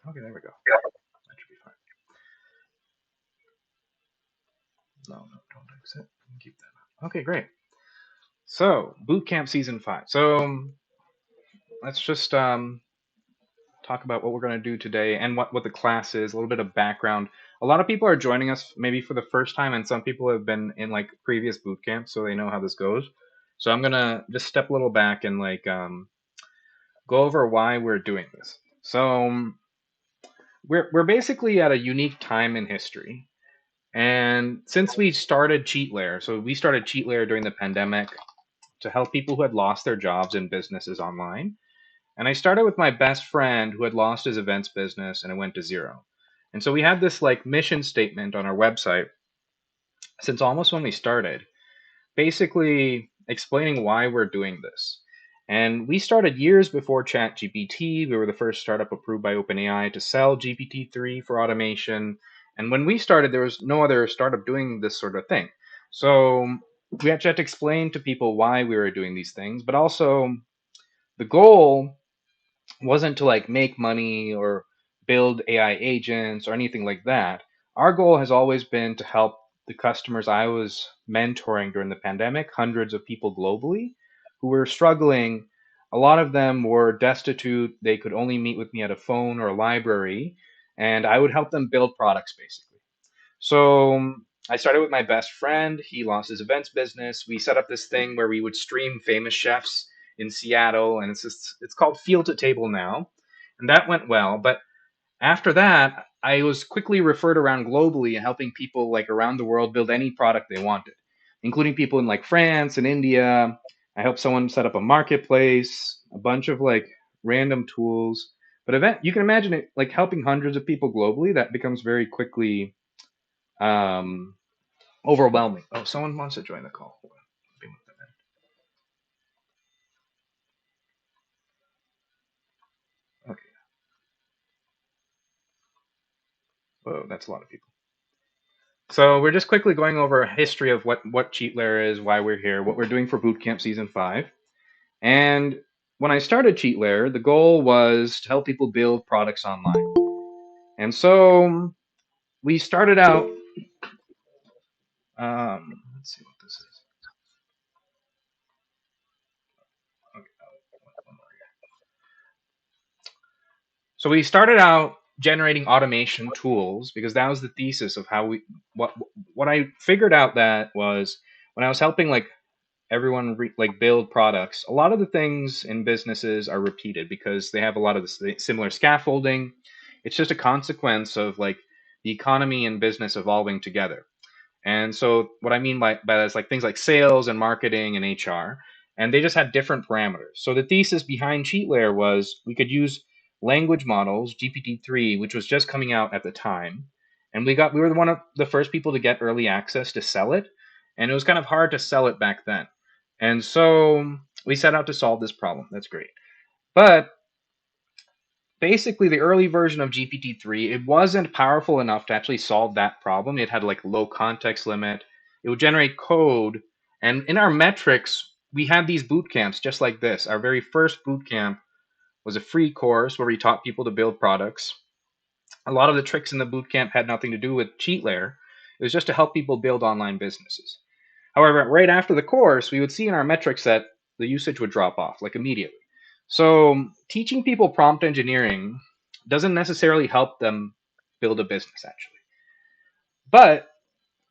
Okay, there we go. That should be fine. No, don't exit. Keep that up. Okay, great. So, Bootcamp Season 5. So, let's just talk about what we're going to do today and what the class is, a little bit of background. A lot of people are joining us maybe for the first time, and some people have been in like previous boot camps, so they know how this goes. So I'm gonna just step a little back and like go over why we're doing this. So we're basically at a unique time in history, and since we started Cheat Layer, so we started Cheat Layer during the pandemic to help people who had lost their jobs and businesses online. And I started with my best friend who had lost his events business and it went to zero. And so we had this like mission statement on our website since almost when we started, basically explaining why we're doing this. And we started years before ChatGPT. We were the first startup approved by OpenAI to sell GPT-3 for automation. And when we started, there was no other startup doing this sort of thing. So we had to explain to people why we were doing these things, but also the goal wasn't to like make money or build AI agents or anything like that. Our goal has always been to help the customers I was mentoring during the pandemic, hundreds of people globally who were struggling. A lot of them were destitute. They could only meet with me at a phone or a library, and I would help them build products basically. So I started with my best friend. He lost his events business. We set up this thing where we would stream famous chefs in Seattle, and it's called Field to Table now, and that went well. But after that, I was quickly referred around globally, helping people like around the world build any product they wanted, including people in like France and India. I helped someone set up a marketplace, a bunch of like random tools. But you can imagine it like helping hundreds of people globally. That becomes very quickly um, overwhelming. Oh, someone wants to join the call. Hold on. Let me move them in. Okay. Whoa, that's a lot of people. So we're just quickly going over a history of what Cheat Layer is, why we're here, what we're doing for Bootcamp Season 5. And when I started Cheat Layer, the goal was to help people build products online. And so we started out, let's see what this is. Okay, one more. So we started out generating automation tools because that was the thesis of how we what what I figured out that was when I was helping like everyone like build products. A lot of the things in businesses are repeated because they have a lot of the similar scaffolding. It's just a consequence of like the economy and business evolving together. And so what I mean by that is like things like sales and marketing and HR, and they just had different parameters. So the thesis behind Cheat Layer was we could use language models, GPT-3, which was just coming out at the time, and we were one of the first people to get early access to sell it, and it was kind of hard to sell it back then. And so we set out to solve this problem. That's great. But basically the early version of GPT-3, it wasn't powerful enough to actually solve that problem. It had like low context limit. It would generate code. And in our metrics, we had these boot camps just like this. Our very first boot camp was a free course where we taught people to build products. A lot of the tricks in the boot camp had nothing to do with cheat layer. It was just to help people build online businesses. However, right after the course, we would see in our metrics that the usage would drop off like immediately. So teaching people prompt engineering doesn't necessarily help them build a business actually. But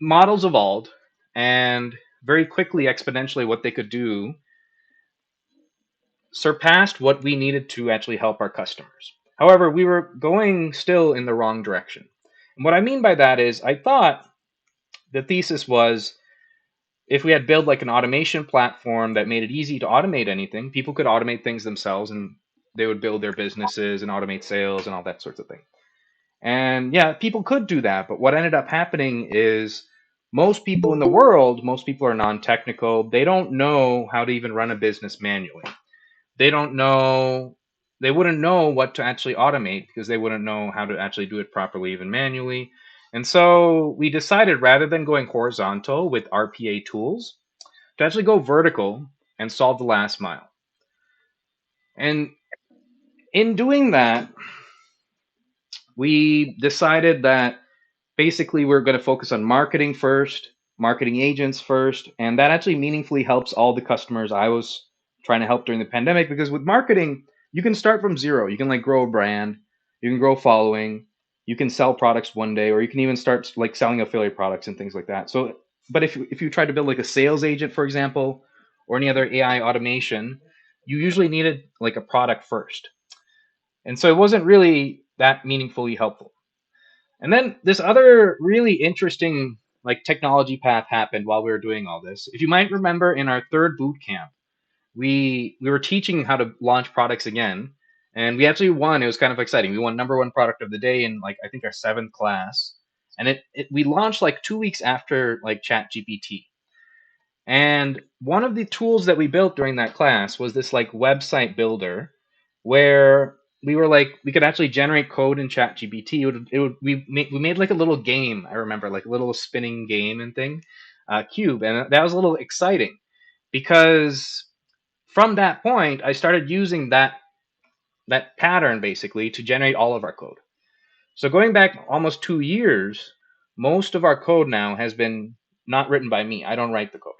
models evolved and very quickly, exponentially, what they could do surpassed what we needed to actually help our customers. However, we were going still in the wrong direction. And what I mean by that is I thought the thesis was if we had built like an automation platform that made it easy to automate anything, people could automate things themselves and they would build their businesses and automate sales and all that sorts of thing. And yeah, people could do that, but what ended up happening is most people in the world, most people are non-technical. They don't know how to even run a business manually. They don't know they wouldn't know what to actually automate because they wouldn't know how to actually do it properly even manually. And so we decided rather than going horizontal with RPA tools, to actually go vertical and solve the last mile. And in doing that, we decided that basically we're going to focus on marketing first, marketing agents first, and that actually meaningfully helps all the customers I was trying to help during the pandemic, because with marketing you can start from zero. You can like grow a brand, you can grow following, you can sell products one day, or you can even start like selling affiliate products and things like that. So but if you try to build like a sales agent, for example, or any other AI automation, you usually needed like a product first. And so it wasn't really that meaningfully helpful. And then this other really interesting like technology path happened while we were doing all this. If you might remember, in our third boot camp, we were teaching how to launch products again, and we actually won. It was kind of exciting. We won number one product of the day in like I think our seventh class, and it we launched like 2 weeks after like Chat GPT. And one of the tools that we built during that class was this like website builder where we were like we could actually generate code in ChatGPT. We made like a little game. I remember like a little spinning game and thing, cube, and that was a little exciting because from that point I started using that pattern basically to generate all of our code. So going back almost 2 years, most of our code now has been not written by me. I don't write the code.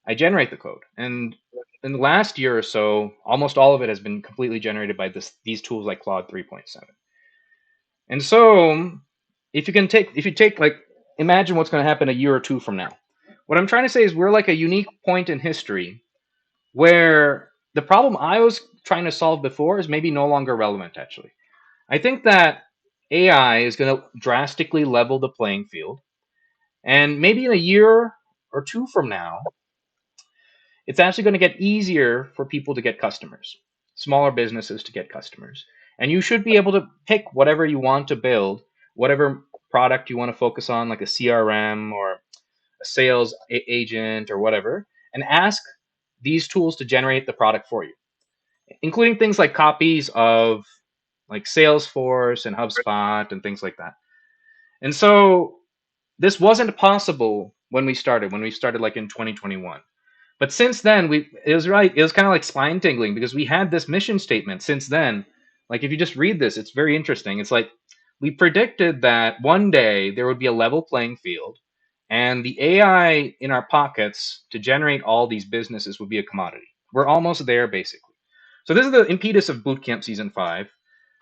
I generate the code. And in the last year or so, almost all of it has been completely generated by these tools like Claude 3.7. And so if you take like imagine what's going to happen a year or two from now. What I'm trying to say is we're like a unique point in history where the problem I was trying to solve before is maybe no longer relevant actually. I think that AI is going to drastically level the playing field. And maybe in a year or two from now, it's actually going to get easier for people to get customers, smaller businesses to get customers. And you should be able to pick whatever you want to build, whatever product you want to focus on, like a CRM or a sales agent or whatever, and ask these tools to generate the product for you, including things like copies of like Salesforce and HubSpot and things like that. And so this wasn't possible when we started like in 2021. But since then, it was right. It was kind of like spine tingling because we had this mission statement since then. Like if you just read this, it's very interesting. It's like we predicted that one day there would be a level playing field, and the AI in our pockets to generate all these businesses would be a commodity. We're almost there, basically. So this is the impetus of Bootcamp Season 5,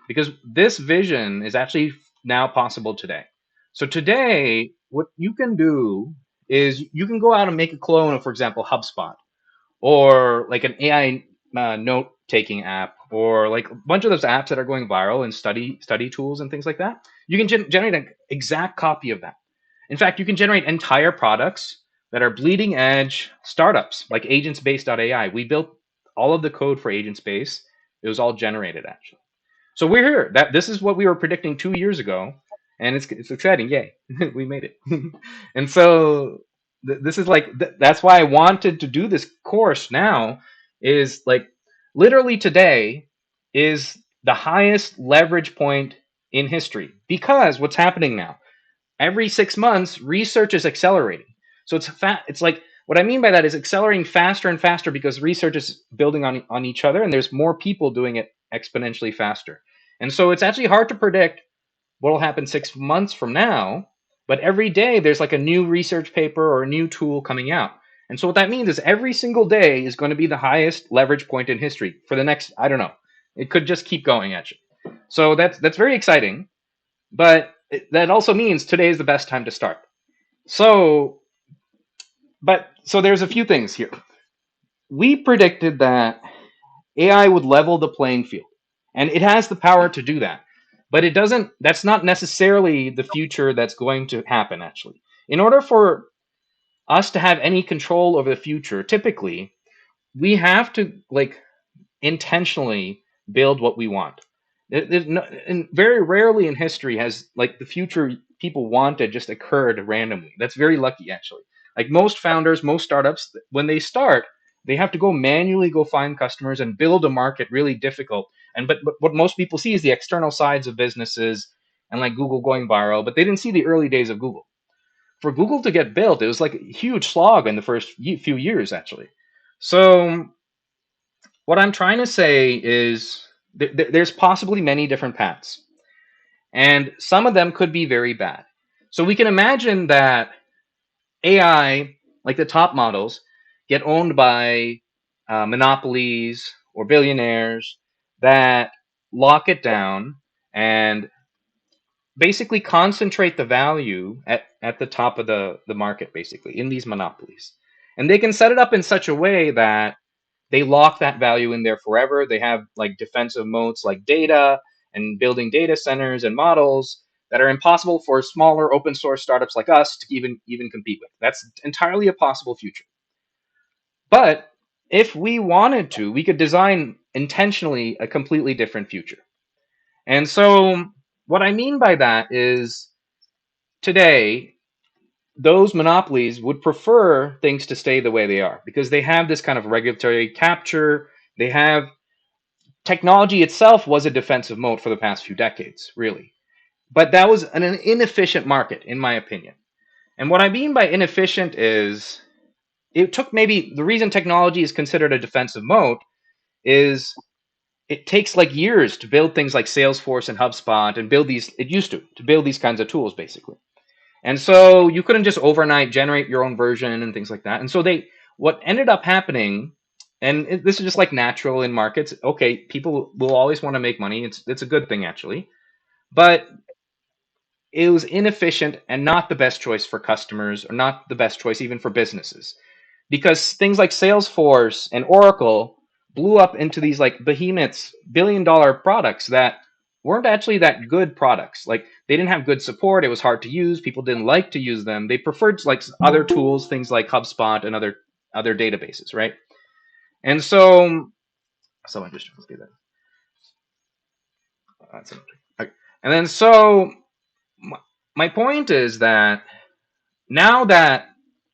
because this vision is actually now possible today. So today, what you can do is you can go out and make a clone of, for example, HubSpot or like an AI note taking app, or like a bunch of those apps that are going viral and study tools and things like that. You can generate an exact copy of that. In fact, you can generate entire products that are bleeding edge startups like agentspace.ai. We built all of the code for agentspace. It was all generated actually. So we're here. That this is what we were predicting 2 years ago, and it's exciting. Yay, we made it. And so this is like that's why I wanted to do this course now. Is like literally today is the highest leverage point in history, because what's happening now, every 6 months research is accelerating. So it's like what I mean by that is accelerating faster and faster because research is building on each other, and there's more people doing it exponentially faster. And so it's actually hard to predict what will happen 6 months from now, but every day there's like a new research paper or a new tool coming out. And so what that means is every single day is going to be the highest leverage point in history for the next, I don't know, it could just keep going actually. So that's very exciting, but that also means today is the best time to start. So so there's a few things here. We predicted that AI would level the playing field, and it has the power to do that. But it doesn't, that's not necessarily the future that's going to happen, actually. In order for us to have any control over the future, typically, we have to like intentionally build what we want. And very rarely in history has like the future people wanted just occurred randomly. That's very lucky, actually. Like most founders, most startups, when they start, they have to go manually go find customers and build a market really difficult. But what most people see is the external sides of businesses and like Google going viral, but they didn't see the early days of Google. For Google to get built, it was like a huge slog in the first few years, actually. So what I'm trying to say is there's possibly many different paths. and some of them could be very bad. So we can imagine that AI, like the top models, get owned by monopolies or billionaires that lock it down and basically concentrate the value at the top of the market, basically, in these monopolies. And they can set it up in such a way that they lock that value in there forever. They have like defensive moats like data and building data centers and models that are impossible for smaller open source startups like us to even compete with. That's entirely a possible future. But if we wanted to, we could design intentionally a completely different future. And so what I mean by that is today those monopolies would prefer things to stay the way they are because they have this kind of regulatory capture. They have technology itself was a defensive moat for the past few decades, really. But that was an inefficient market, in my opinion. And what I mean by inefficient is it took maybe the reason technology is considered a defensive moat is it takes like years to build things like Salesforce and HubSpot and build these, it used to build these kinds of tools, basically. And so you couldn't just overnight generate your own version and things like that. And so what ended up happening, and this is just like natural in markets. Okay, people will always want to make money. It's a good thing actually, but it was inefficient and not the best choice for customers, or not the best choice even for businesses, because things like Salesforce and Oracle blew up into these like behemoths, billion-dollar products that weren't actually that good products. Like they didn't have good support. It was hard to use. People didn't like to use them. They preferred like other tools, things like HubSpot and other databases, right? And so someone just do that. That's okay. And then so my point is that now that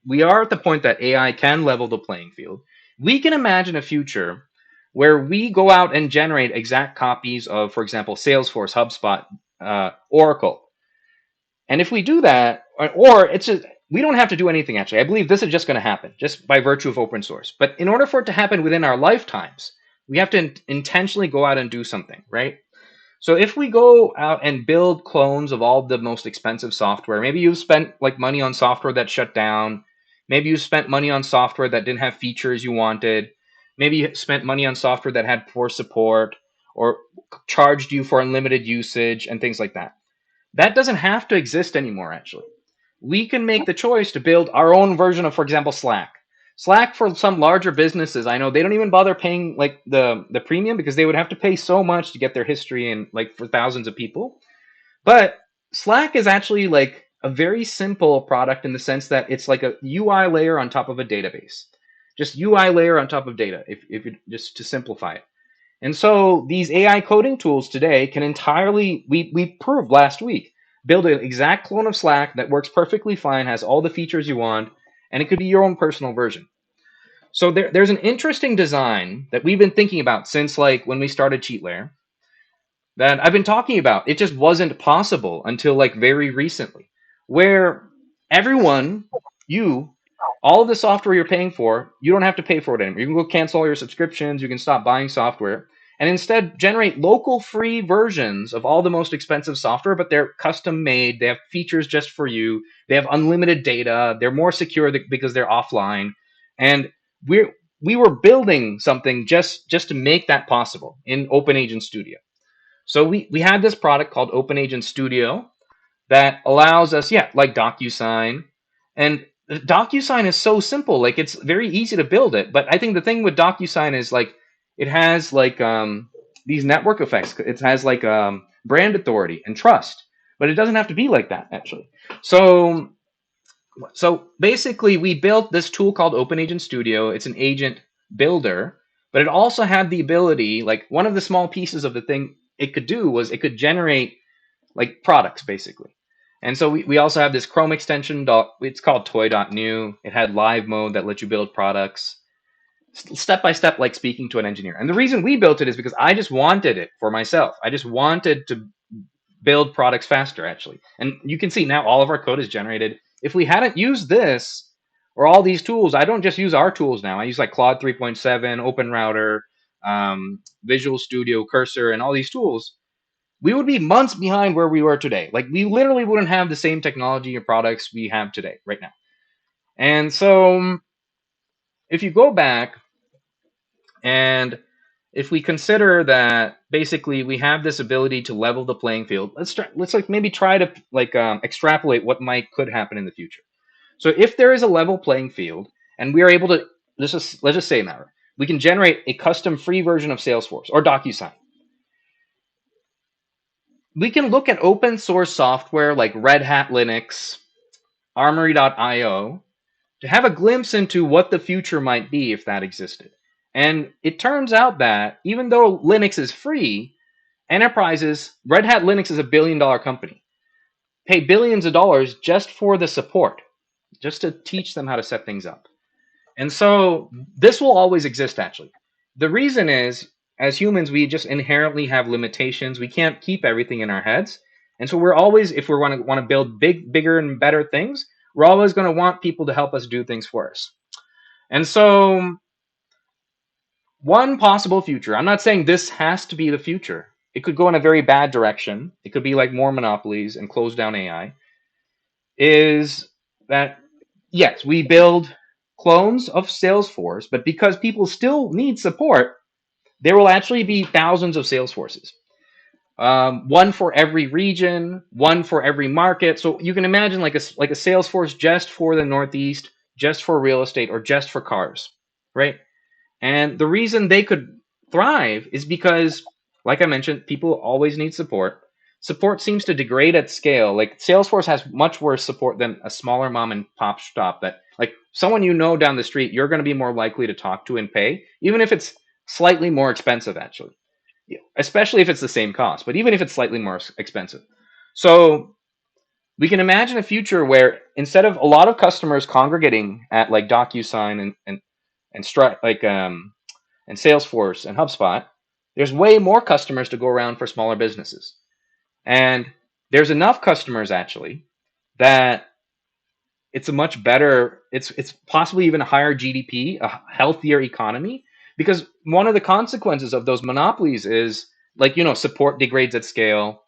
we are at the point that AI can level the playing field, we can imagine a future where we go out and generate exact copies of, for example, Salesforce, HubSpot, Oracle. And if we do that, or it's just, we don't have to do anything actually. I believe this is just going to happen just by virtue of open source. But in order for it to happen within our lifetimes, we have to intentionally go out and do something, right? So if we go out and build clones of all the most expensive software, maybe you've spent like money on software that shut down. Maybe you spent money on software that didn't have features you wanted. Maybe you spent money on software that had poor support or charged you for unlimited usage and things like that. That doesn't have to exist anymore, actually. We can make the choice to build our own version of, for example, Slack. Slack for some larger businesses, I know they don't even bother paying like the premium because they would have to pay so much to get their history and like for thousands of people. But Slack is actually like a very simple product in the sense that it's like a UI layer on top of a database. Just UI layer on top of data, if you just to simplify it. And so these AI coding tools today can entirely, we proved last week, build an exact clone of Slack that works perfectly fine, has all the features you want, and it could be your own personal version. So there's an interesting design that we've been thinking about since like when we started CheatLayer that I've been talking about. It just wasn't possible until like very recently, where everyone, you, all of the software you're paying for, you don't have to pay for it anymore. You can go cancel all your subscriptions, you can stop buying software, and instead generate local free versions of all the most expensive software, but they're custom made. They have features just for you. They have unlimited data. They're more secure because they're offline. And we were building something just to make that possible in OpenAgent Studio. So we had this product called OpenAgent Studio that allows us, yeah, like DocuSign. And DocuSign is so simple. Like it's very easy to build it. But I think the thing with DocuSign is like it has like these network effects. It has like brand authority and trust. But it doesn't have to be like that, actually. So basically, we built this tool called OpenAgent Studio. It's an agent builder, but it also had the ability, like one of the small pieces of the thing it could do was it could generate like products basically. And so we also have this Chrome extension. It's called toy.new. It had live mode that lets you build products step by step, like speaking to an engineer. And the reason we built it is because I just wanted it for myself. I just wanted to build products faster, actually. And you can see now all of our code is generated. If we hadn't used this or all these tools, I don't just use our tools now. I use like Claude 3.7, OpenRouter, Visual Studio, Cursor, and all these tools. we would be months behind where we were today. Like we literally wouldn't have the same technology or products we have today, right now. And so if you go back and if we consider that basically we have this ability to level the playing field, let's like maybe try to like extrapolate what might could happen in the future. So if there is a level playing field and we are able to let's just say now we can generate a custom free version of Salesforce or DocuSign. We can look at open source software like Red Hat Linux, Armory.io to have a glimpse into what the future might be if that existed. And it turns out that even though Linux is free, enterprises, Red Hat Linux is $1 billion company, pay billions of dollars just for the support, just to teach them how to set things up. And so this will always exist, actually. The reason is, as humans, we just inherently have limitations. We can't keep everything in our heads. And so we're always, if we want to build bigger and better things, we're always going to want people to help us do things for us. And so one possible future, I'm not saying this has to be the future. It could go in a very bad direction. It could be like more monopolies and close down AI, is that yes, we build clones of Salesforce, but because people still need support, there will actually be thousands of Salesforces. One for every region, one for every market. So you can imagine like a Salesforce just for the Northeast, just for real estate, or just for cars, right? And the reason they could thrive is because, like I mentioned, people always need support. Support seems to degrade at scale. Like Salesforce has much worse support than a smaller mom and pop shop that, like someone you know down the street, you're going to be more likely to talk to and pay, even if it's slightly more expensive, actually. Yeah, especially if it's the same cost, but even if it's slightly more expensive. So we can imagine a future where instead of a lot of customers congregating at like DocuSign and and Salesforce and HubSpot, there's way more customers to go around for smaller businesses. And there's enough customers actually that it's a much better, it's possibly even a higher GDP, a healthier economy, because one of the consequences of those monopolies is like, support degrades at scale.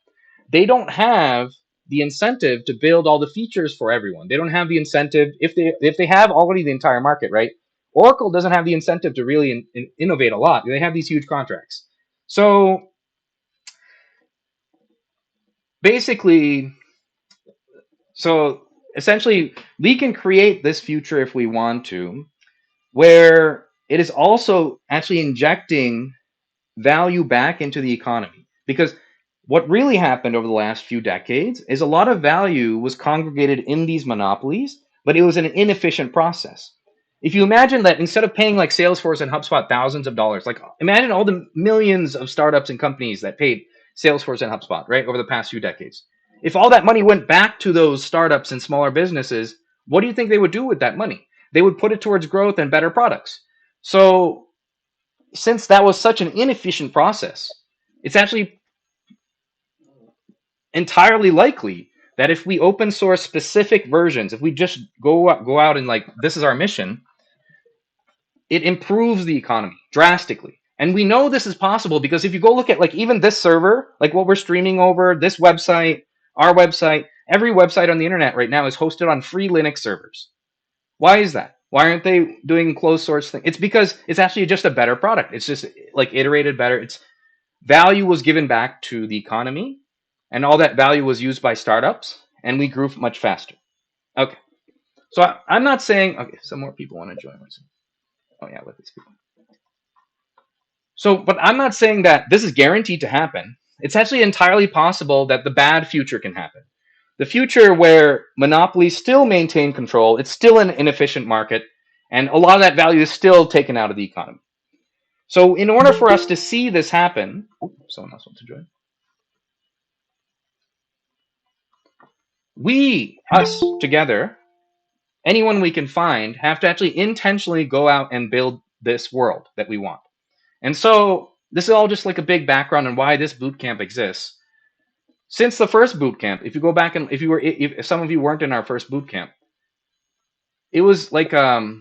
They don't have the incentive to build all the features for everyone. They don't have the incentive if they have already the entire market, right? Oracle doesn't have the incentive to really innovate a lot. They have these huge contracts. So basically, so essentially, we can create this future if we want to, where it is also actually injecting value back into the economy. Because what really happened over the last few decades is a lot of value was congregated in these monopolies, but it was an inefficient process. If you imagine that instead of paying like Salesforce and HubSpot thousands of dollars, like imagine all the millions of startups and companies that paid Salesforce and HubSpot, right, over the past few decades. If all that money went back to those startups and smaller businesses, what do you think they would do with that money? They would put it towards growth and better products. So since that was such an inefficient process, it's actually entirely likely that if we open source specific versions, if we just go out and like this is our mission, it improves the economy drastically. And we know this is possible because if you go look at like even this server, like what we're streaming over, this website, our website, every website on the internet right now is hosted on free Linux servers. Why is that? Why aren't they doing closed source thing? It's because it's actually just a better product. It's just like iterated better. It's value was given back to the economy, and all that value was used by startups, and we grew much faster. Okay, so I'm not saying okay. Some more people want to join. Oh yeah, let these people. So, but I'm not saying that this is guaranteed to happen. It's actually entirely possible that the bad future can happen. The future where monopolies still maintain control, it's still an inefficient market, and a lot of that value is still taken out of the economy. So, in order for us to see this happen, someone else wants to join. Us together, anyone we can find, have to actually intentionally go out and build this world that we want. And so, this is all just like a big background on why this bootcamp exists. Since the first bootcamp, if you go back and if some of you weren't in our first bootcamp, it was like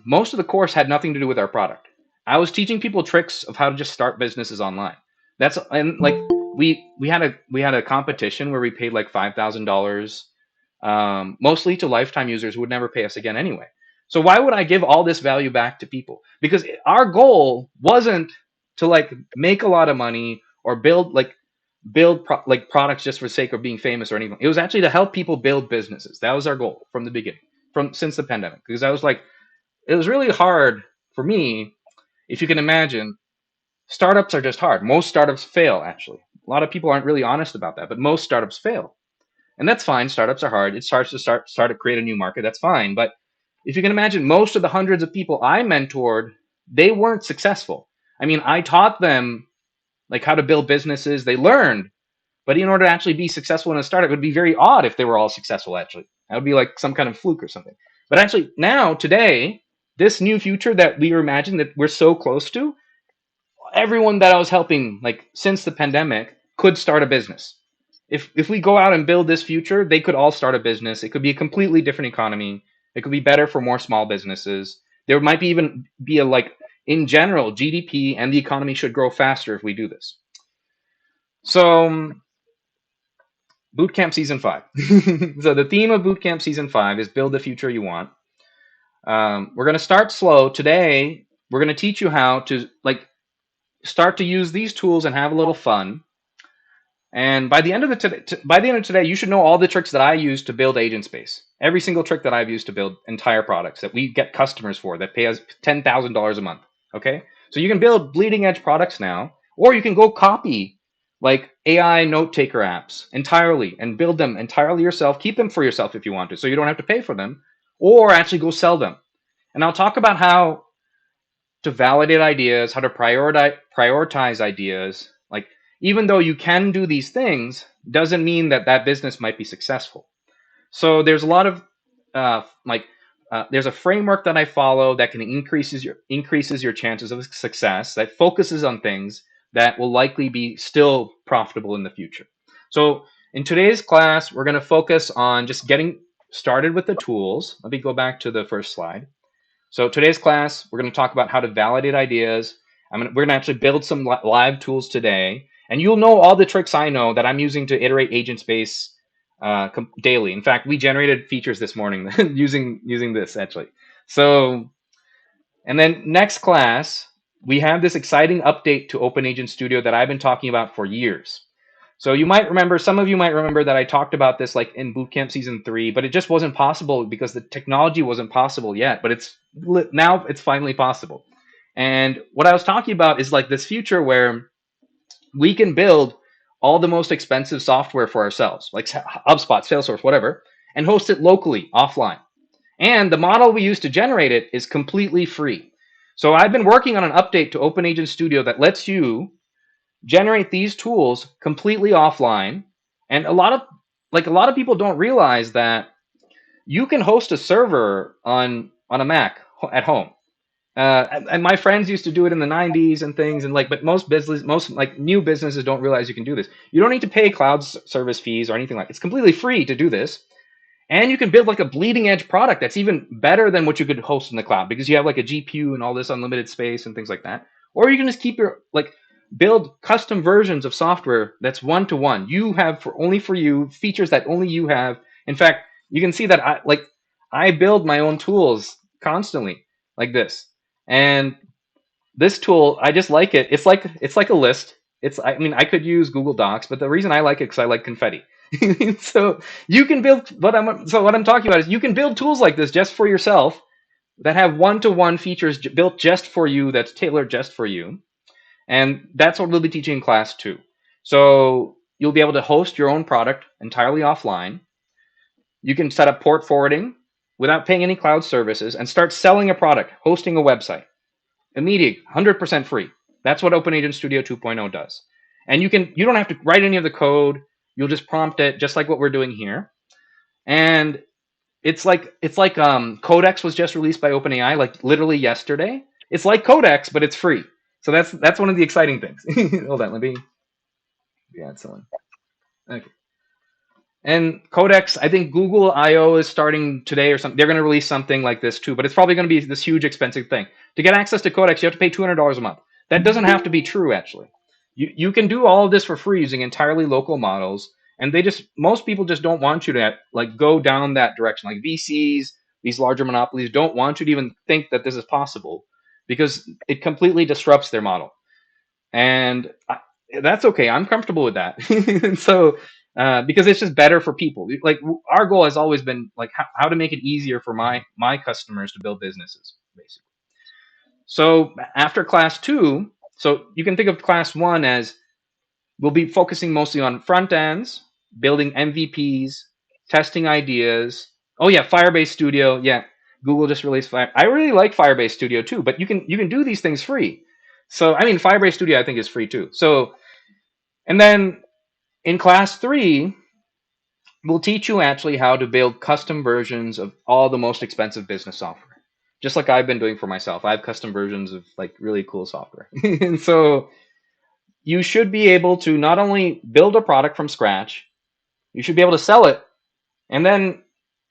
most of the course had nothing to do with our product. I was teaching people tricks of how to just start businesses online. And like we had a competition where we paid like $5,000, mostly to lifetime users who would never pay us again anyway. So why would I give all this value back to people? Because our goal wasn't to like make a lot of money or build products just for the sake of being famous or anything. It was actually to help people build businesses. That was our goal from the beginning, from since the pandemic. Because I was like, it was really hard for me. If you can imagine, startups are just hard. Most startups fail, actually. A lot of people aren't really honest about that, but most startups fail. And that's fine. Startups are hard. It starts to start to create a new market. That's fine. But if you can imagine, most of the hundreds of people I mentored, they weren't successful. I mean, I taught them like how to build businesses. They learned, but in order to actually be successful in a startup, it would be very odd if they were all successful. Actually, that would be like some kind of fluke or something. But actually, now today, this new future that we imagine that we're so close to, everyone that I was helping, like since the pandemic, could start a business. If we go out and build this future, they could all start a business. It could be a completely different economy. It could be better for more small businesses. There might be even be a like in general GDP and the economy should grow faster if we do this. So Bootcamp season 5. So the theme of Bootcamp season 5 is build the future you want. We're going to start slow today. We're going to teach you how to like start to use these tools and have a little fun. And by the end of today, you should know all the tricks that I use to build agent space. Every single trick that I've used to build entire products that we get customers for that pay us $10,000 a month. Okay, so you can build bleeding edge products now, or you can go copy like AI note taker apps entirely and build them entirely yourself. Keep them for yourself if you want to, so you don't have to pay for them, or actually go sell them. And I'll talk about how to validate ideas, how to prioritize ideas. Like, even though you can do these things, doesn't mean that that business might be successful. So there's a lot of there's a framework that I follow that can increases your chances of success, that focuses on things that will likely be still profitable in the future. So in today's class, we're going to focus on just getting started with the tools. Let me go back to the first slide. So today's class, we're going to talk about how to validate ideas. We're going to actually build some live tools today, and you'll know all the tricks I know that I'm using to iterate agent space daily. In fact, we generated features this morning using this actually. So, and then next class, we have this exciting update to Open Agent Studio that I've been talking about for years. So you might remember, some of you might remember that I talked about this like in Bootcamp season 3, but it just wasn't possible because the technology wasn't possible yet, but now it's finally possible. And what I was talking about is like this future where we can build all the most expensive software for ourselves, like HubSpot, Salesforce, whatever, and host it locally, offline. And the model we use to generate it is completely free. So I've been working on an update to Open Agent Studio that lets you generate these tools completely offline. And a lot of people don't realize that you can host a server on a Mac at home. And my friends used to do it in the 90s and things, and but most like new businesses don't realize you can do this. You don't need to pay cloud service fees or anything like. It's completely free to do this. And you can build like a bleeding edge product that's even better than what you could host in the cloud, because you have like a GPU and all this unlimited space and things like that. Or you can just keep build custom versions of software that's one-to-one. You have only for you, features that only you have. In fact, you can see that I build my own tools constantly like this. And this tool, I just like it. It's like a list. I could use Google Docs, but the reason I like it because I like confetti. So you can build what I'm talking about is you can build tools like this just for yourself that have one-to-one features built just for you, that's tailored just for you. And that's what we'll be teaching in class 2. So you'll be able to host your own product entirely offline. You can set up port forwarding without paying any cloud services and start selling a product, hosting a website. Immediate, 100% free. That's what Open Agent Studio 2.0 does. And you don't have to write any of the code. You'll just prompt it, just like what we're doing here. And it's like Codex was just released by OpenAI, like literally yesterday. It's like Codex, but it's free. So that's one of the exciting things. Hold on, let me add someone. Okay. And Codex, I think Google I/O is starting today or something. They're going to release something like this too, but it's probably going to be this huge expensive thing. To get access to Codex, you have to pay $200 a month. That doesn't have to be true, actually. You can do all of this for free using entirely local models, and most people just don't want you to like go down that direction. Like VCs, these larger monopolies don't want you to even think that this is possible because it completely disrupts their model. And that's okay. I'm comfortable with that. And so because it's just better for people. Like our goal has always been like how to make it easier for my customers to build businesses, basically. So after class two, so you can think of class one as we'll be focusing mostly on front ends, building MVPs, testing ideas. Oh yeah, Firebase Studio. Yeah, Google just released Fire. I really like Firebase Studio too, but you can do these things free. So I mean, Firebase Studio I think is free too. So and then in class three, we'll teach you actually how to build custom versions of all the most expensive business software. Just like I've been doing for myself. I have custom versions of like really cool software. And so you should be able to not only build a product from scratch, you should be able to sell it, and then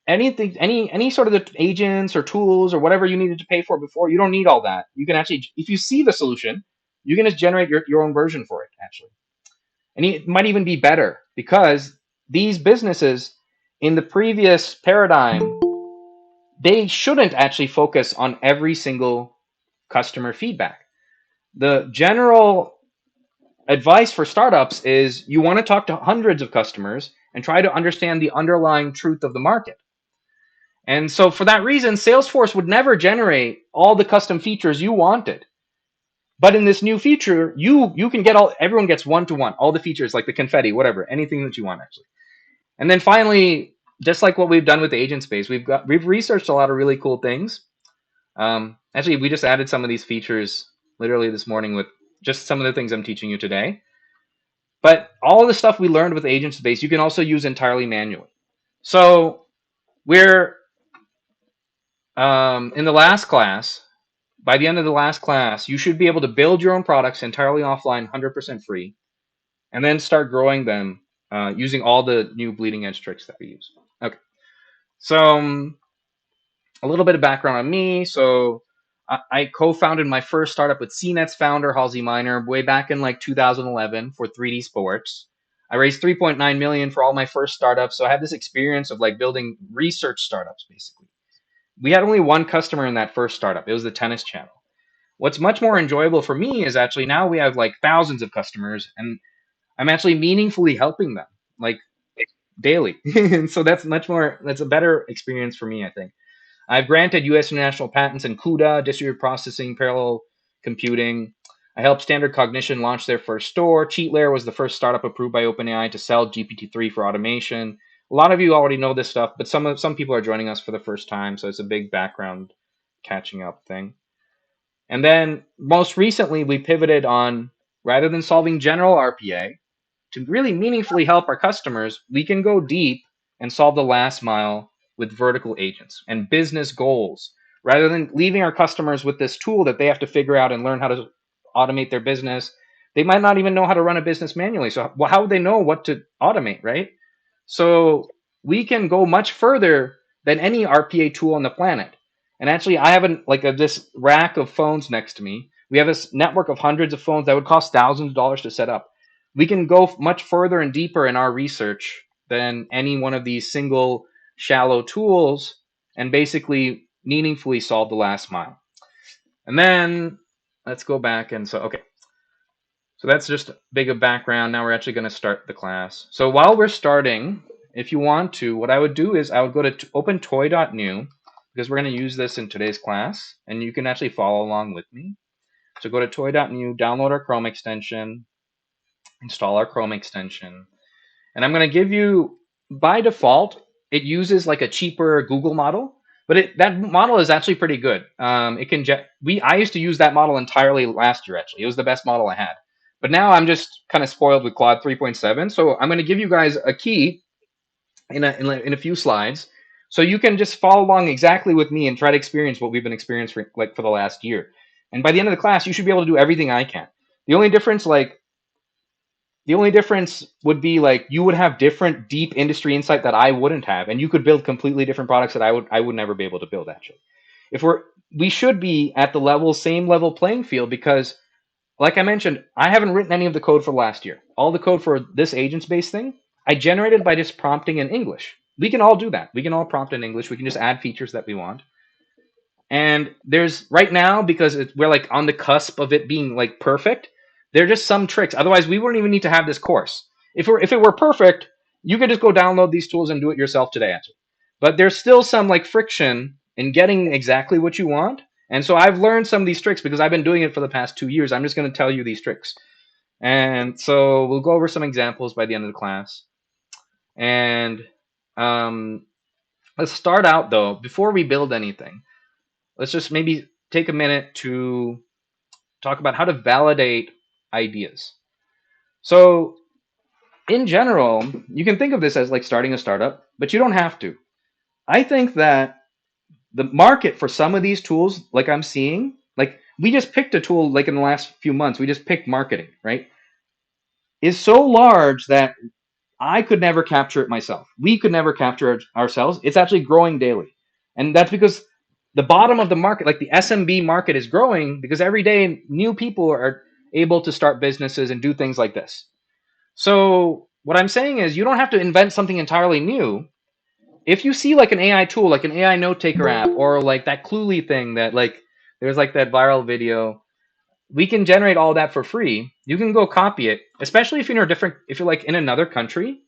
anything, any sort of the agents or tools or whatever you needed to pay for before, you don't need all that. You can actually, if you see the solution, you can just generate your own version for it actually, and it might even be better because these businesses in the previous paradigm they shouldn't actually focus on every single customer feedback. The general advice for startups is you want to talk to hundreds of customers and try to understand the underlying truth of the market. And so for that reason, Salesforce would never generate all the custom features you wanted. But in this new feature, you can get everyone gets one to one, all the features like the confetti, whatever, anything that you want actually. And then finally, just like what we've done with the agent space, we've researched a lot of really cool things. Actually, we just added some of these features literally this morning with just some of the things I'm teaching you today. But all the stuff we learned with agent space, you can also use entirely manually. So we're in the last class. By the end of the last class, you should be able to build your own products entirely offline, 100% free, and then start growing them using all the new bleeding edge tricks that we use. Okay. So a little bit of background on me. So I co-founded my first startup with CNET's founder, Halsey Miner, way back in like 2011 for 3D Sports. I raised 3.9 million for all my first startups. So I had this experience of like building research startups, basically. We had only one customer in that first startup. It was the tennis channel. What's much more enjoyable for me is actually now we have like thousands of customers and I'm actually meaningfully helping them like daily. And so that's a better experience for me, I think. I've granted U.S. international patents in CUDA, distributed processing, parallel computing. I helped Standard Cognition launch their first store. CheatLayer was the first startup approved by OpenAI to sell GPT-3 for automation. A lot of you already know this stuff, but some people are joining us for the first time, so it's a big background catching up thing. And then most recently, we pivoted on rather than solving general RPA, to really meaningfully help our customers, we can go deep and solve the last mile with vertical agents and business goals rather than leaving our customers with this tool that they have to figure out and learn how to automate their business. They might not even know how to run a business manually. So how would they know what to automate, right? So we can go much further than any RPA tool on the planet. And actually, I have this rack of phones next to me. We have this network of hundreds of phones that would cost thousands of dollars to set up. We can go much further and deeper in our research than any one of these single shallow tools and basically meaningfully solve the last mile. And then let's go back and okay. So that's just a big of background. Now we're actually going to start the class. So while we're starting, if you want to, what I would do is I would go to opentoy.new because we're going to use this in today's class and you can actually follow along with me. So go to toy.new, download our Chrome extension, install our Chrome extension. And I'm going to give you, by default, it uses like a cheaper Google model, but that model is actually pretty good. I used to use that model entirely last year, actually. It was the best model I had. But now I'm just kind of spoiled with Claude 3.7. So I'm going to give you guys a key in a few slides. So you can just follow along exactly with me and try to experience what we've been experiencing for the last year. And by the end of the class, you should be able to do everything I can. The only difference would be like you would have different deep industry insight that I wouldn't have, and you could build completely different products that I would never be able to build actually. We should be at the same level playing field because Like I mentioned, I haven't written any of the code for last year. All the code for this agents based thing, I generated by just prompting in English. We can all do that. We can all prompt in English. We can just add features that we want. And there's right now, because we're like on the cusp of it being like perfect, there are just some tricks. Otherwise, we wouldn't even need to have this course. If it were perfect, you could just go download these tools and do it yourself today, actually. But there's still some like friction in getting exactly what you want. And so I've learned some of these tricks because I've been doing it for the past 2 years. I'm just going to tell you these tricks. And so we'll go over some examples by the end of the class. And um, let's start out though, before we build anything, let's just maybe take a minute to talk about how to validate ideas. So, in general, you can think of this as like starting a startup, but you don't have to. I think that the market for some of these tools, like I'm seeing, like we just picked a tool like in the last few months, we just picked marketing, right? Is so large that I could never capture it myself. We could never capture it ourselves. It's actually growing daily. And that's because the bottom of the market, like the SMB market, is growing because every day new people are able to start businesses and do things like this. So, what I'm saying is, you don't have to invent something entirely new. If you see like an AI tool, like an AI note taker app, or like that Cluely thing that like there's like that viral video, we can generate all that for free. You can go copy it, especially if you're in a different, if you're like in another country.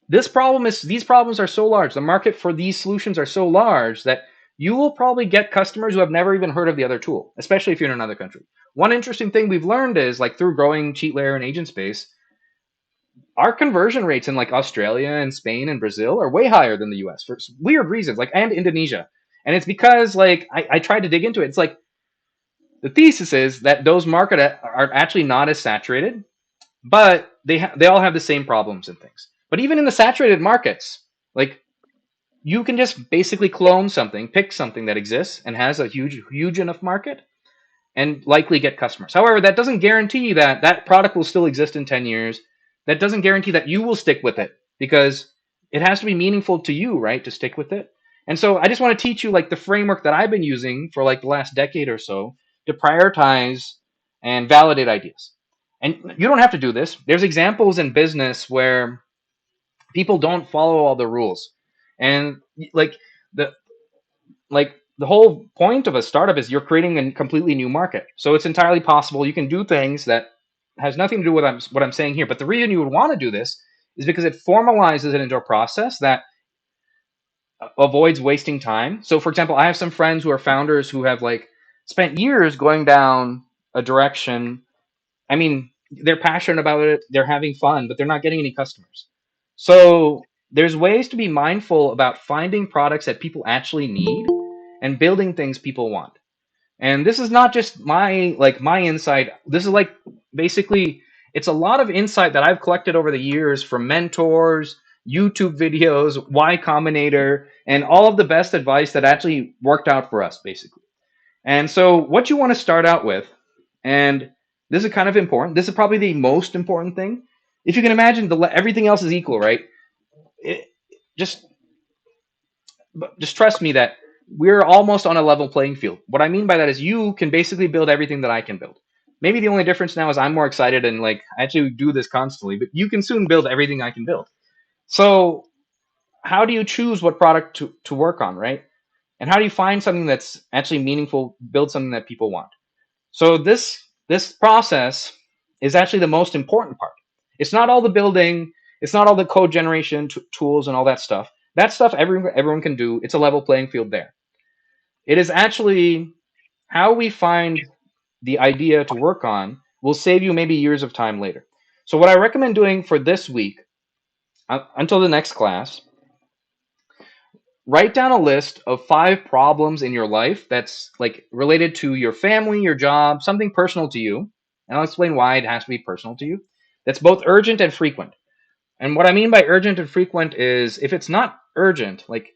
These problems are so large. The market for these solutions are so large that you will probably get customers who have never even heard of the other tool, especially if you're in another country. One interesting thing we've learned is like through growing cheat layer and agent space, our conversion rates in like Australia and Spain and Brazil are way higher than the US for weird reasons, like and Indonesia. And it's because like I tried to dig into it. It's like the thesis is that those markets are actually not as saturated, but they all have the same problems and things. But even in the saturated markets, like you can just basically clone something, pick something that exists and has a huge enough market, and likely get customers. However, that doesn't guarantee that that product will still exist in 10 years. That doesn't guarantee that you will stick with it because it has to be meaningful to you, right, to stick with it. And so I just want to teach you like the framework that I've been using for like the last decade or so to prioritize and validate ideas. And you don't have to do this. There's examples in business where people don't follow all the rules. And like the the whole point of a startup is you're creating a completely new market. So it's entirely possible you can do things that has nothing to do with what I'm saying here. But the reason you would want to do this is because it formalizes it into a process that avoids wasting time. So for example, I have some friends who are founders who have like spent years going down a direction. I mean, they're passionate about it, they're having fun, but they're not getting any customers. So there's ways to be mindful about finding products that people actually need and building things people want. And this is not just my insight. This is like basically it's a lot of insight that I've collected over the years from mentors, YouTube videos, Y Combinator, and all of the best advice that actually worked out for us basically. And so what you want to start out with, and this is kind of important. This is probably the most important thing. If you can imagine, everything else is equal, right? It, just just trust me that we're almost on a level playing field. What I mean by that is you can basically build everything that I can build. Maybe the only difference now is I'm more excited and like I actually do this constantly, but you can soon build everything I can build. So how do you choose what product to work on, right? And how do you find something that's actually meaningful, build something that people want? So this process is actually the most important part. It's not all the building, it's not all the code generation tools and all that stuff. That stuff everyone can do. It's a level playing field there. It is actually how we find the idea to work on will save you maybe years of time later. So what I recommend doing for this week until the next class, write down a list of 5 problems in your life that's like related to your family, your job, something personal to you. And I'll explain why it has to be personal to you. That's both urgent and frequent. And what I mean by urgent and frequent is if it's not urgent, like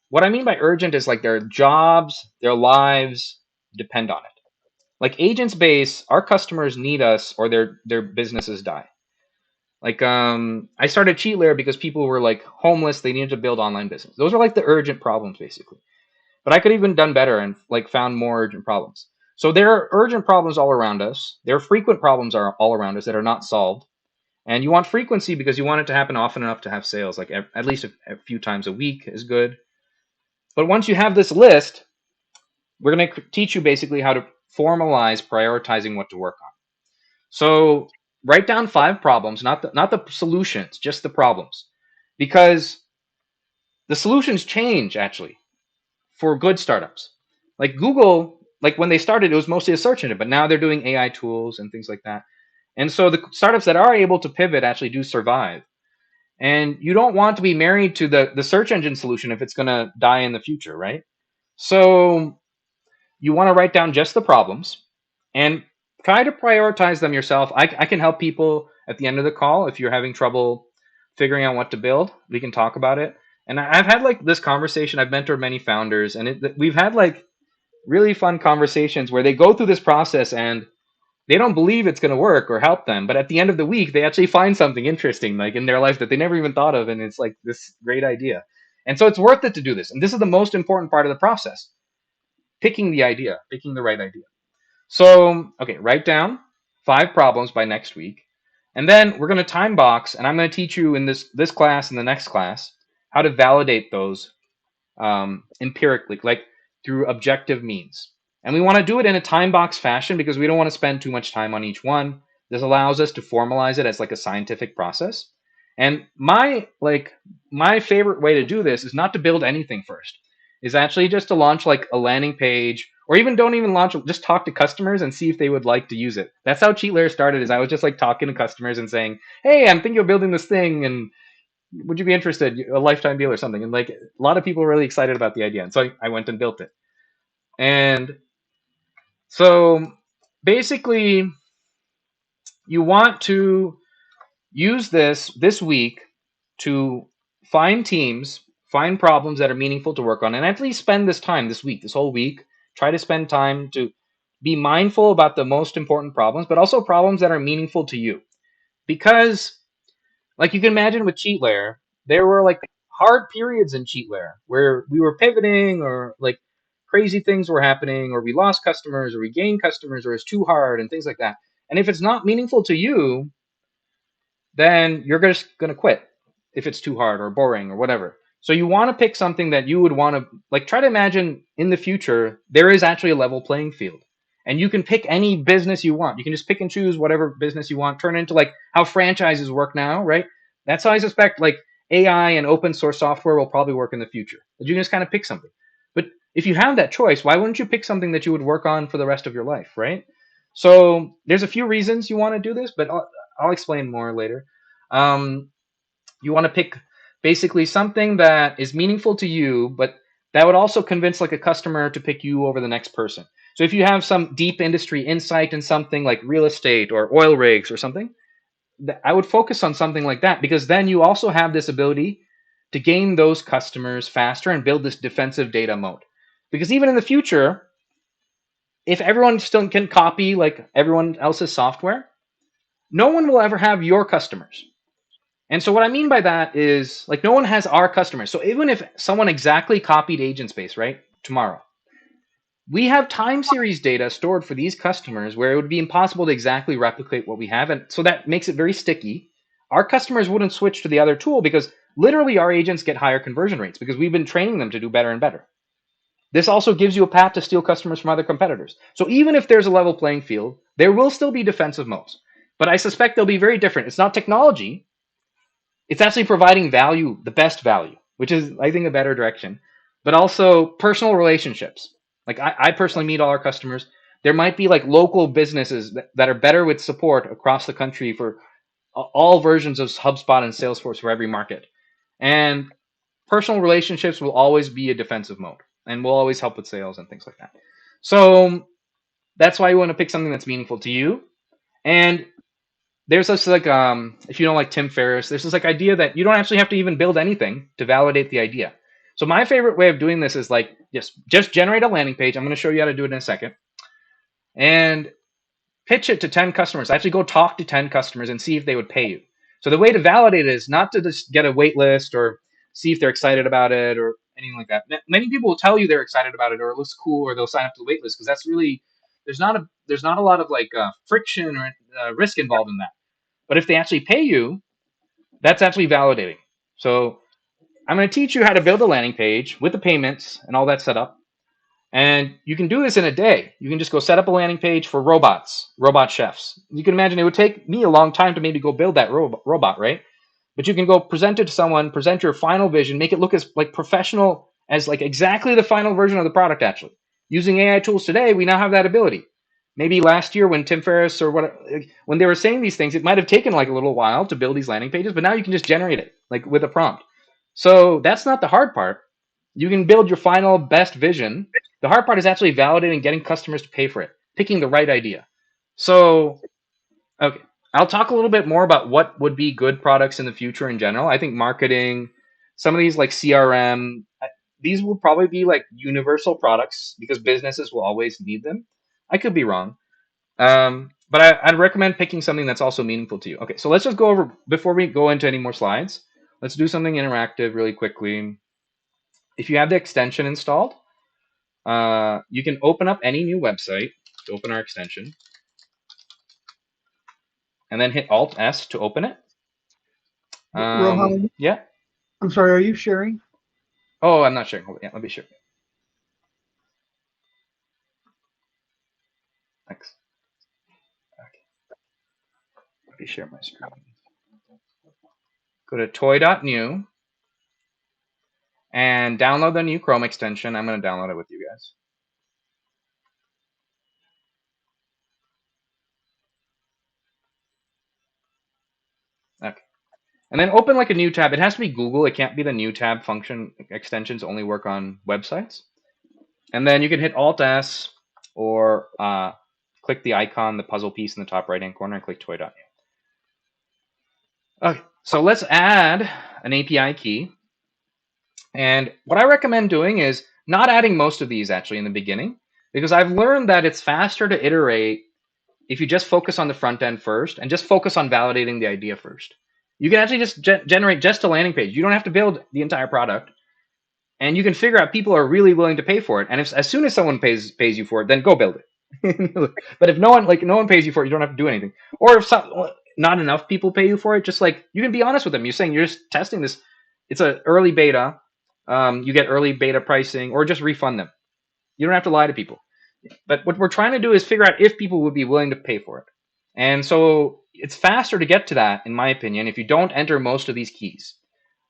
what I mean by urgent is like their jobs, their lives depend on it. Like agents base, our customers need us or their businesses die. Like I started Cheat Layer because people were like homeless, they needed to build online business. Those are like the urgent problems basically. But I could even done better and like found more urgent problems. So there are urgent problems all around us. There are frequent problems are all around us that are not solved. And you want frequency because you want it to happen often enough to have sales, like at least a few times a week is good. But once you have this list, we're going to teach you basically how to formalize prioritizing what to work on. So write down 5 problems, not the solutions, just the problems, because the solutions change actually for good startups. Like Google, like when they started, it was mostly a search engine, but now they're doing AI tools and things like that. And so the startups that are able to pivot actually do survive. And you don't want to be married to the search engine solution if it's going to die in the future, right? So you want to write down just the problems and try to prioritize them yourself. I can help people at the end of the call if you're having trouble figuring out what to build. We can talk about it. And I've had like this conversation. I've mentored many founders, and we've had like really fun conversations where they go through this process and they don't believe it's going to work or help them. But at the end of the week, they actually find something interesting like in their life that they never even thought of. And it's like this great idea. And so it's worth it to do this. And this is the most important part of the process, picking the idea, picking the right idea. So, okay, write down 5 problems by next week. And then we're going to time box, and I'm going to teach you in this class and the next class how to validate those empirically, like through objective means. And we want to do it in a time box fashion because we don't want to spend too much time on each one. This allows us to formalize it as like a scientific process. And my favorite way to do this is not to build anything first. Is actually just to launch like a landing page, or even don't even launch, just talk to customers and see if they would like to use it. That's how Cheat Layer started. Is I was just like talking to customers and saying, "Hey, I'm thinking of building this thing, and would you be interested? A lifetime deal or something?" And like a lot of people were really excited about the idea, and so I went and built it. And so basically, you want to use this week to find teams, find problems that are meaningful to work on, and at least spend this time this week, this whole week. Try to spend time to be mindful about the most important problems, but also problems that are meaningful to you. Because like you can imagine with Cheat Layer, there were like hard periods in Cheat Layer where we were pivoting or like crazy things were happening or we lost customers or we gained customers or it's too hard and things like that. And if it's not meaningful to you, then you're just going to quit if it's too hard or boring or whatever. So you want to pick something that you would want to like try to imagine in the future there is actually a level playing field. And you can pick any business you want. You can just pick and choose whatever business you want, turn it into like how franchises work now, right? That's how I suspect like AI and open source software will probably work in the future. But you can just kind of pick something. But if you have that choice, why wouldn't you pick something that you would work on for the rest of your life, right? So there's a few reasons you want to do this, but I'll explain more later. Um, you want to pick basically something that is meaningful to you, but that would also convince like a customer to pick you over the next person. So if you have some deep industry insight in something like real estate or oil rigs or something, I would focus on something like that because then you also have this ability to gain those customers faster and build this defensive data moat. Because even in the future, if everyone still can copy like everyone else's software, no one will ever have your customers. And so what I mean by that is like no one has our customers. So even if someone exactly copied Agent Space, right, tomorrow, we have time series data stored for these customers where it would be impossible to exactly replicate what we have. And so that makes it very sticky. Our customers wouldn't switch to the other tool because literally our agents get higher conversion rates because we've been training them to do better and better. This also gives you a path to steal customers from other competitors. So even if there's a level playing field, there will still be defensive moats. But I suspect they'll be very different. It's not technology. It's actually providing value, the best value, which is, I think, a better direction, but also personal relationships. Like I personally meet all our customers. There might be like local businesses that are better with support across the country for all versions of HubSpot and Salesforce for every market. And personal relationships will always be a defensive mode and will always help with sales and things like that. So that's why you want to pick something that's meaningful to you. And there's this like if you don't like Tim Ferriss, there's this like idea that you don't actually have to even build anything to validate the idea. So my favorite way of doing this is like just generate a landing page. I'm going to show you how to do it in a second. And pitch it to 10 customers. Actually go talk to 10 customers and see if they would pay you. So the way to validate it is not to just get a wait list or see if they're excited about it or anything like that. Many people will tell you they're excited about it or it looks cool or they'll sign up to the wait list because that's really there's not a lot of like friction or risk involved in that. But if they actually pay you, that's actually validating. So I'm going to teach you how to build a landing page with the payments and all that set up. And you can do this in a day. You can just go set up a landing page for robots, robot chefs. You can imagine it would take me a long time to maybe go build that robot, right? But you can go present it to someone, present your final vision, make it look as like professional as like exactly the final version of the product actually. Using AI tools today, we now have that ability. Maybe last year when Tim Ferriss or what when they were saying these things, it might have taken like a little while to build these landing pages, but now you can just generate it like with a prompt. So that's not the hard part. You can build your final best vision. The hard part is actually validating, getting customers to pay for it, picking the right idea. So, okay, I'll talk a little bit more about what would be good products in the future in general. I think marketing, some of these like CRM, these will probably be like universal products because businesses will always need them. I could be wrong. But I'd recommend picking something that's also meaningful to you. Okay, so let's just go over, before we go into any more slides, let's do something interactive really quickly. If you have the extension installed, you can open up any new website to open our extension, and then hit Alt S to open it. Rohan, Yeah. I'm sorry, are you sharing? Oh, I'm not sharing. Hold on. Yeah, let me share. Thanks. Okay. Let me share my screen. Go to toy.new and download the new Chrome extension. I'm going to download it with you guys. Okay. And then open like a new tab. It has to be Google. It can't be the new tab function. Extensions only work on websites. And then you can hit Alt S or click the icon, the puzzle piece in the top right hand corner, and click toy.new. Okay, so let's add an API key. And what I recommend doing is not adding most of these actually in the beginning, because I've learned that it's faster to iterate if you just focus on the front end first and just focus on validating the idea first. You can actually just generate just a landing page. You don't have to build the entire product, and you can figure out people are really willing to pay for it. And if as soon as someone pays you for it, then go build it. But if no one pays you for it, you don't have to do anything. Or if not enough people pay you for it, just like you can be honest with them. You're saying you're just testing this. It's an early beta. You get early beta pricing, or just refund them. You don't have to lie to people. But what we're trying to do is figure out if people would be willing to pay for it. And so it's faster to get to that, in my opinion, if you don't enter most of these keys.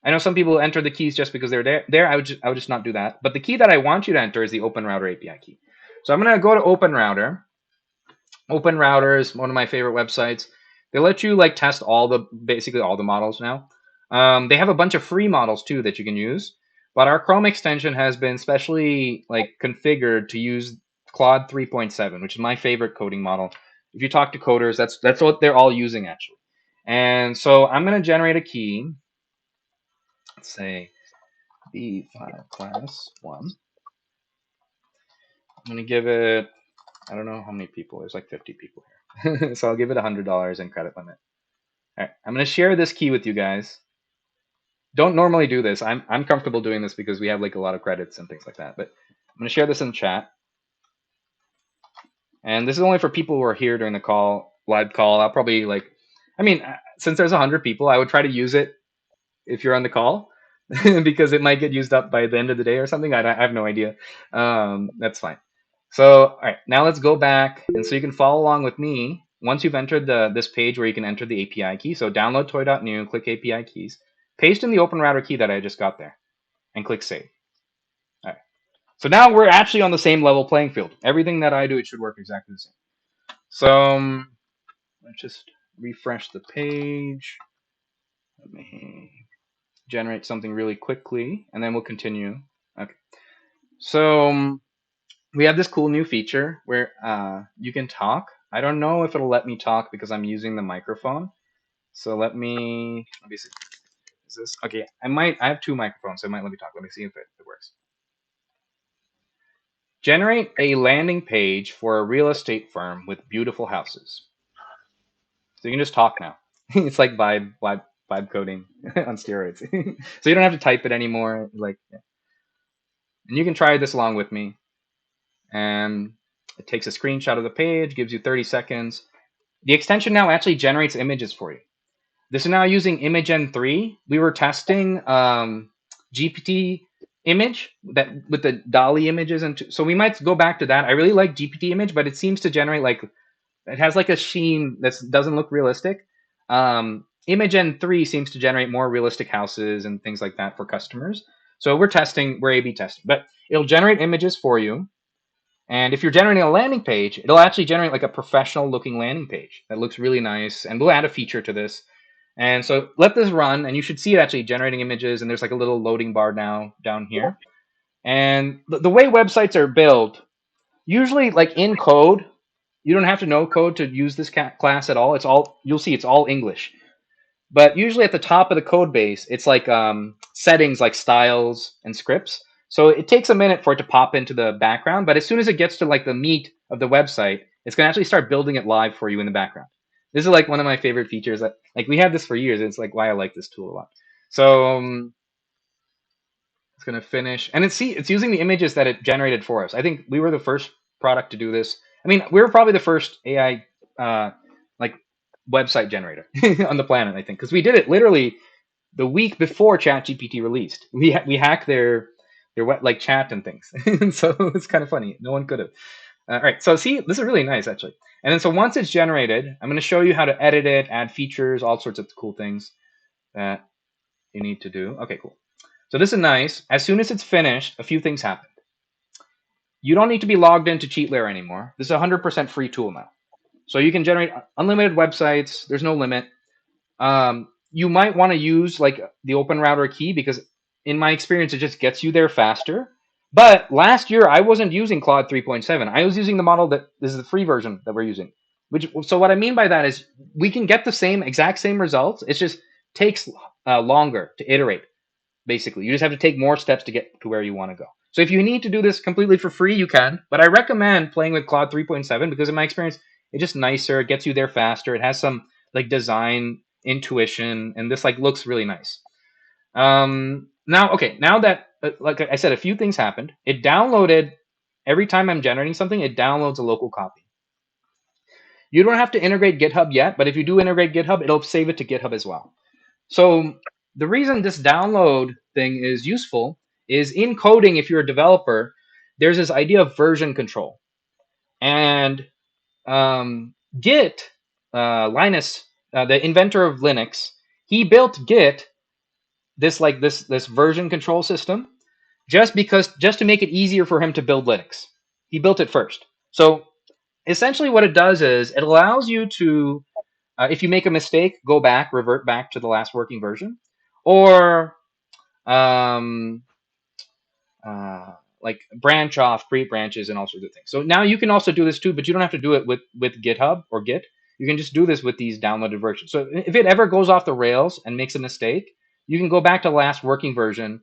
I know some people enter the keys just because they're there. I would just not do that. But the key that I want you to enter is the Open Router API key. So I'm going to go to Open Router. Open Router is one of my favorite websites. They let you like test basically all the models now. They have a bunch of free models too that you can use. But our Chrome extension has been specially like configured to use Claude 3.7, which is my favorite coding model. If you talk to coders, that's what they're all using actually. And so I'm going to generate a key. Let's say B5 class 1. I'm going to give it, I don't know how many people. There's like 50 people here. So I'll give it $100 in credit limit. All right, I'm going to share this key with you guys. Don't normally do this. I'm comfortable doing this because we have like a lot of credits and things like that. But I'm going to share this in the chat. And this is only for people who are here during the call, live call. I'll probably since there's 100 people, I would try to use it if you're on the call because it might get used up by the end of the day or something. I have no idea. That's fine. So, all right, now let's go back. And so you can follow along with me once you've entered this page where you can enter the API key. So download toy.new, click API keys, paste in the Open Router key that I just got there, and click save. All right. So now we're actually on the same level playing field. Everything that I do, it should work exactly the same. So let's just refresh the page. Let me generate something really quickly, and then we'll continue. Okay. So we have this cool new feature where you can talk. I don't know if it'll let me talk because I'm using the microphone. So let me see. Is this okay? I have two microphones, so it might let me talk. Let me see if it works. Generate a landing page for a real estate firm with beautiful houses. So you can just talk now. It's like vibe coding on steroids. So you don't have to type it anymore. Like, yeah. And you can try this along with me. And It takes a screenshot of the page, gives you 30 seconds. The extension now actually generates images for you. This is now using Imagen 3. We were testing GPT image that with the Dolly images, and so we might go back to that. I really like GPT image, but it seems to generate like it has like a sheen that doesn't look realistic. Imagen 3 seems to generate more realistic houses and things like that for customers. So we're A/B testing, but it'll generate images for you. And if you're generating a landing page, it'll actually generate like a professional looking landing page that looks really nice. And we'll add a feature to this. And so let this run, and you should see it actually generating images. And there's like a little loading bar now down here. And the way websites are built, usually like in code, you don't have to know code to use this class at all. It's all you'll see. It's all English. But usually at the top of the code base, it's like settings like styles and scripts. So it takes a minute for it to pop into the background, but as soon as it gets to like the meat of the website, it's gonna actually start building it live for you in the background. This is like one of my favorite features. That like we had this for years. It's like why I like this tool a lot. So it's gonna finish, and it's using the images that it generated for us. I think we were the first product to do this. I mean, we were probably the first AI like website generator on the planet. I think because we did it literally the week before ChatGPT released. We hacked their like chat and things, and so it's kind of funny. No one could have. All right, so see, this is really nice actually. And then so once it's generated, I'm going to show you how to edit it, add features, all sorts of cool things that you need to do. Okay, cool. So this is nice. As soon as it's finished, a few things happen. You don't need to be logged into CheatLayer anymore. This is a 100% free tool now. So you can generate unlimited websites. There's no limit. You might want to use like the Open Router key because in my experience, it just gets you there faster. But last year, I wasn't using Claude 3.7. I was using the model that this is the free version that we're using. Which so what I mean by that is we can get the exact same results. It just takes longer to iterate. Basically, you just have to take more steps to get to where you want to go. So if you need to do this completely for free, you can. But I recommend playing with Claude 3.7 because in my experience, it's just nicer. It gets you there faster. It has some like design intuition, and this like looks really nice. Now that like I said, a few things happened. It downloaded every time I'm generating something. It downloads a local copy. You don't have to integrate GitHub yet, but if you do integrate GitHub, it'll save it to GitHub as well. So the reason this download thing is useful is in coding, if you're a developer, there's this idea of version control. And Git, Linus, the inventor of Linux, he built Git, this version control system, just to make it easier for him to build Linux. He built it first. So essentially, what it does is it allows you to if you make a mistake, go back, revert back to the last working version, or um, like branch off, create branches, and all sorts of things. So now you can also do this too, but you don't have to do it with GitHub or Git. You can just do this with these downloaded versions. So if it ever goes off the rails and makes a mistake, you can go back to the last working version.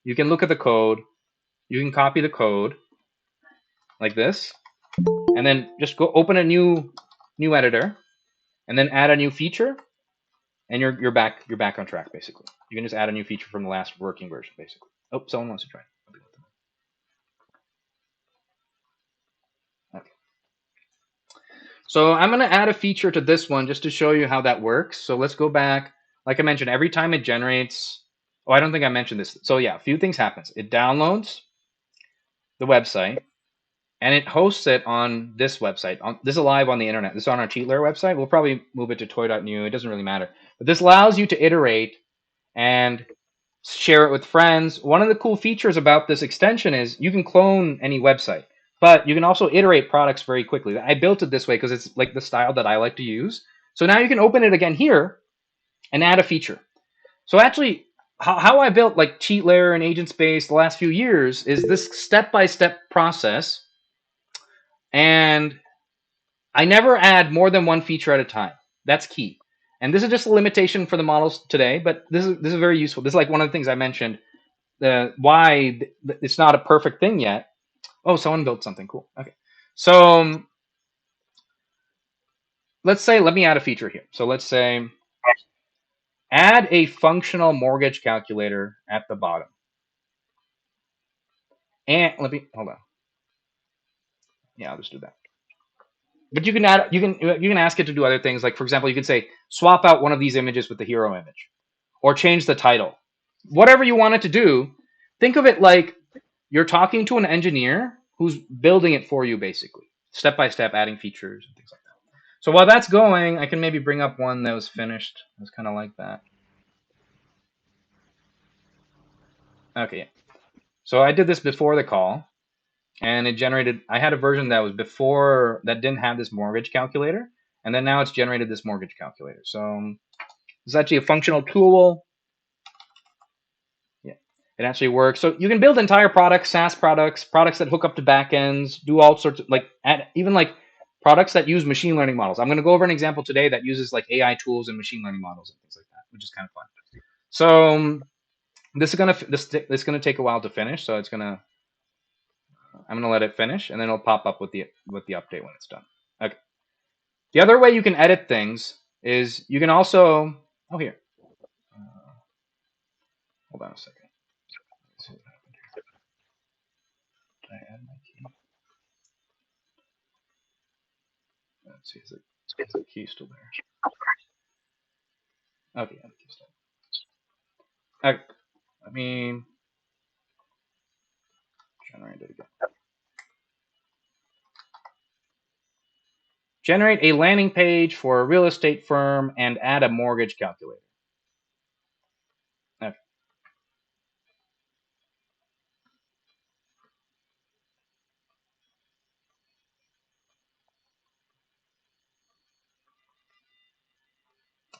You can look at the code. You can copy the code like this, and then just go open a new editor, and then add a new feature, and you're back on track basically. You can just add a new feature from the last working version basically. Oh, someone wants to try. Okay. So I'm going to add a feature to this one just to show you how that works. So let's go back. Like I mentioned, every time it generates, oh, I don't think I mentioned this. So yeah, a few things happens. It downloads the website and it hosts it on this website. This is live on the internet. This is on our CheatLayer website. We'll probably move it to toy.new. It doesn't really matter. But this allows you to iterate and share it with friends. One of the cool features about this extension is you can clone any website, but you can also iterate products very quickly. I built it this way because it's like the style that I like to use. So now you can open it again here and add a feature. So actually, how I built like CheatLayer and Agent Space the last few years is this step-by-step process, and I never add more than one feature at a time. That's key. And this is just a limitation for the models today, but this is very useful. This is like one of the things I mentioned why it's not a perfect thing yet. Oh, someone built something cool. Okay. So let me add a feature here. So let's say add a functional mortgage calculator at the bottom. And hold on. Yeah, I'll just do that. But you can add, you can ask it to do other things. Like for example, you can say swap out one of these images with the hero image, or change the title. Whatever you want it to do, think of it like you're talking to an engineer who's building it for you, basically, step by step, adding features and things like that. So while that's going, I can maybe bring up one that was finished. It was kind of like that. Okay, yeah. So I did this before the call, and it generated. I had a version that was before that didn't have this mortgage calculator, and then now it's generated this mortgage calculator. So it's actually a functional tool. Yeah, it actually works. So you can build entire products, SaaS products, products that hook up to backends, do all sorts of like add, even like products that use machine learning models. I'm going to go over an example today that uses like AI tools and machine learning models and things like that, which is kind of fun. So this is gonna take a while to finish. So it's gonna I'm gonna let it finish, and then it'll pop up with the update when it's done. Okay. The other way you can edit things is you can also oh here hold on a second. Let's see what happened here. Did I add my key? Let's see, is the key still there? Okay, yeah, the key's still there. Okay, let me generate it again. Generate a landing page for a real estate firm and add a mortgage calculator. Okay.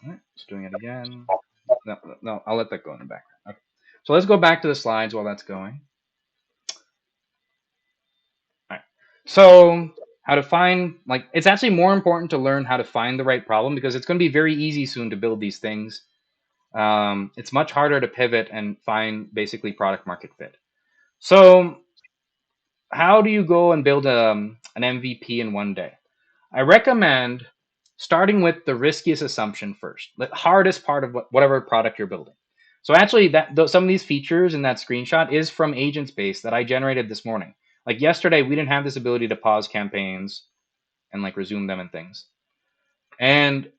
All right, it's doing it again. No, I'll let that go in the background. Okay. So let's go back to the slides while that's going. All right. So how to find like it's actually more important to learn how to find the right problem because it's going to be very easy soon to build these things. It's much harder to pivot and find basically product market fit. So how do you go and build an MVP in one day? I recommend starting with the riskiest assumption first, the hardest part of whatever product you're building. So actually, some of these features in that screenshot is from Agent Space that I generated this morning. Like yesterday, we didn't have this ability to pause campaigns and like resume them and things. And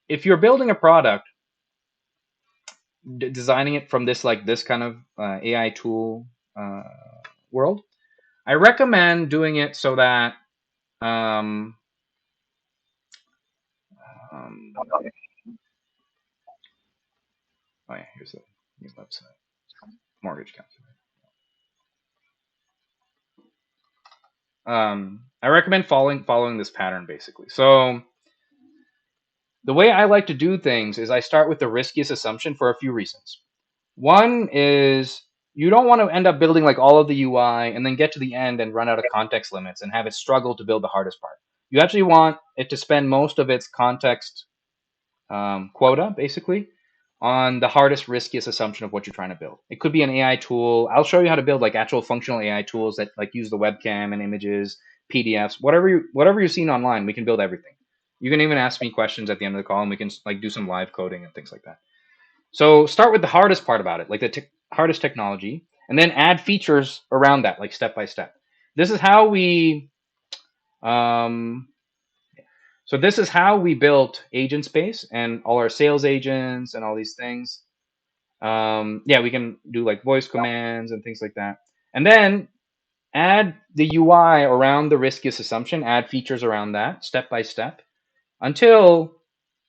if you're building a product, designing it from this kind of AI tool uh, world, I recommend doing it so that um, um, oh yeah, here's the new website, mortgage calculator. I recommend following this pattern basically. So the way I like to do things is I start with the riskiest assumption for a few reasons. One is you don't want to end up building like all of the UI and then get to the end and run out of context limits and have it struggle to build the hardest part. You actually want it to spend most of its context quota basically on the hardest, riskiest assumption of what you're trying to build. It could be an AI tool. I'll show you how to build like actual functional AI tools that like use the webcam and images, PDFs, whatever you've seen online. We can build everything. You can even ask me questions at the end of the call, and we can like do some live coding and things like that. So start with the hardest part about it, like the hardest technology, and then add features around that, like step by step. This is how we um, so this is how we built Agent Space and all our sales agents and all these things. Yeah, we can do like voice commands and things like that. And then add the UI around the riskiest assumption, add features around that step by step until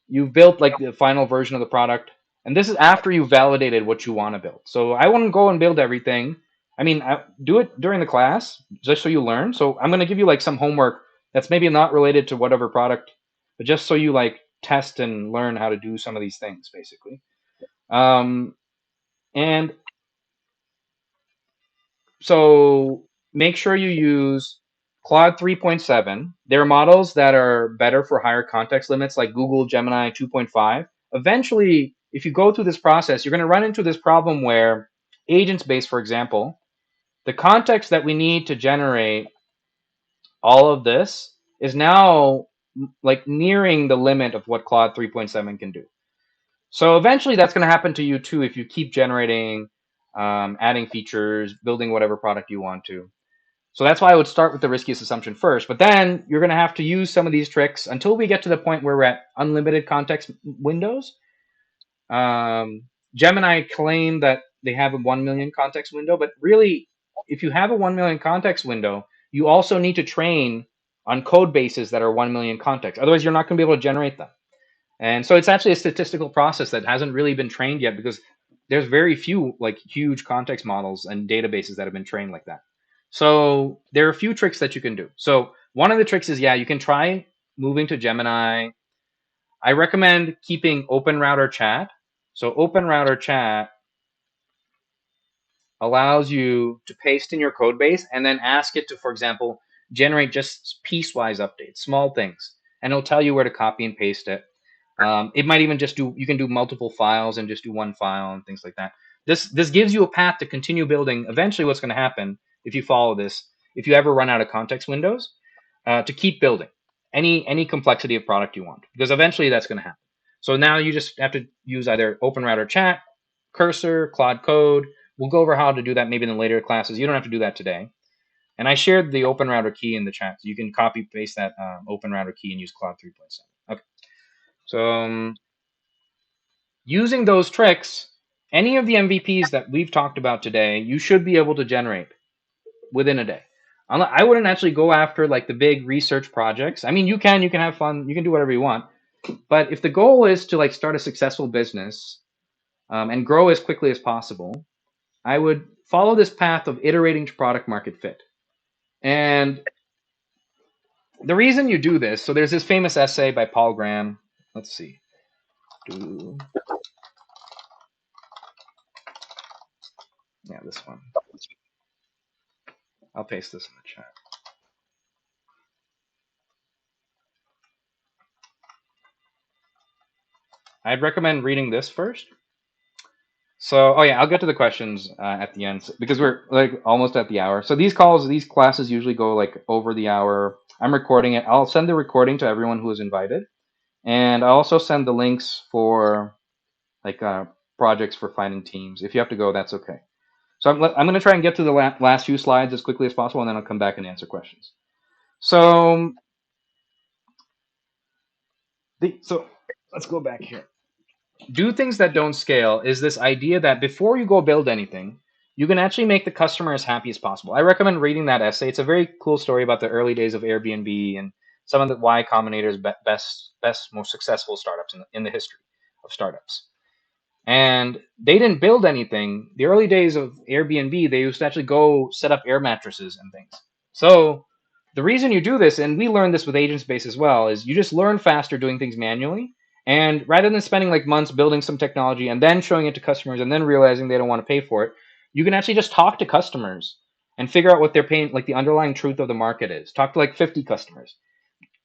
you've built like the final version of the product. And this is after you've validated what you want to build. So I wouldn't go and build everything. I mean, do it during the class just so you learn. So I'm going to give you like some homework that's maybe not related to whatever product, but just so you like test and learn how to do some of these things basically. Um, and so make sure you use Claude 3.7. There are models that are better for higher context limits like Google Gemini 2.5. Eventually, if you go through this process, you're going to run into this problem where Agent Space, for example, the context that we need to generate all of this is now like nearing the limit of what Claude 3.7 can do. So eventually that's going to happen to you too if you keep generating, adding features, building whatever product you want to. So that's why I would start with the riskiest assumption first. But then you're going to have to use some of these tricks until we get to the point where we're at unlimited context windows. Um, Gemini claim that they have a 1 million context window, but really, if you have a 1 million context window, you also need to train on code bases that are 1 million context. Otherwise, you're not going to be able to generate them. And so it's actually a statistical process that hasn't really been trained yet because there's very few like huge context models and databases that have been trained like that. So there are a few tricks that you can do. So one of the tricks is, yeah, you can try moving to Gemini. I recommend keeping Open Router Chat. So Open Router Chat allows you to paste in your code base and then ask it to, for example, generate just piecewise updates, small things, and it'll tell you where to copy and paste it. It might even just do, you can do multiple files and just do one file and things like that. This gives you a path to continue building. Eventually, what's going to happen if you follow this, if you ever run out of context windows, to keep building any complexity of product you want, because eventually that's going to happen. So now you just have to use either Open Router Chat, Cursor, Claude Code. We'll go over how to do that maybe in the later classes. You don't have to do that today. And I shared the Open Router key in the chat, so you can copy paste that Open Router key and use Claude 3.7. Okay. So using those tricks, any of the MVPs that we've talked about today, you should be able to generate within a day. I wouldn't actually go after like the big research projects. I mean, you can have fun, you can do whatever you want. But if the goal is to like start a successful business and grow as quickly as possible, I would follow this path of iterating to product market fit. And the reason you do this, so there's this famous essay by Paul Graham. Let's see. Yeah, this one. I'll paste this in the chat. I'd recommend reading this first. So, oh yeah, I'll get to the questions at the end because we're like almost at the hour. So these classes usually go like over the hour. I'm recording it. I'll send the recording to everyone who is invited, and I also send the links for like projects for finding teams. If you have to go, that's okay. So I'm going to try and get to the last few slides as quickly as possible, and then I'll come back and answer questions. So, so let's go back here. Do things that don't scale is this idea that before you go build anything, you can actually make the customer as happy as possible. I recommend reading that essay. It's a very cool story about the early days of Airbnb and some of the Y Combinator's best, most successful startups in the history of startups. And they didn't build anything. The early days of Airbnb, they used to actually go set up air mattresses and things. So the reason you do this, and we learned this with Agent Space as well, is you just learn faster doing things manually. And rather than spending like months building some technology and then showing it to customers and then realizing they don't want to pay for it, you can actually just talk to customers and figure out what they're paying, like the underlying truth of the market is. Talk to like 50 customers.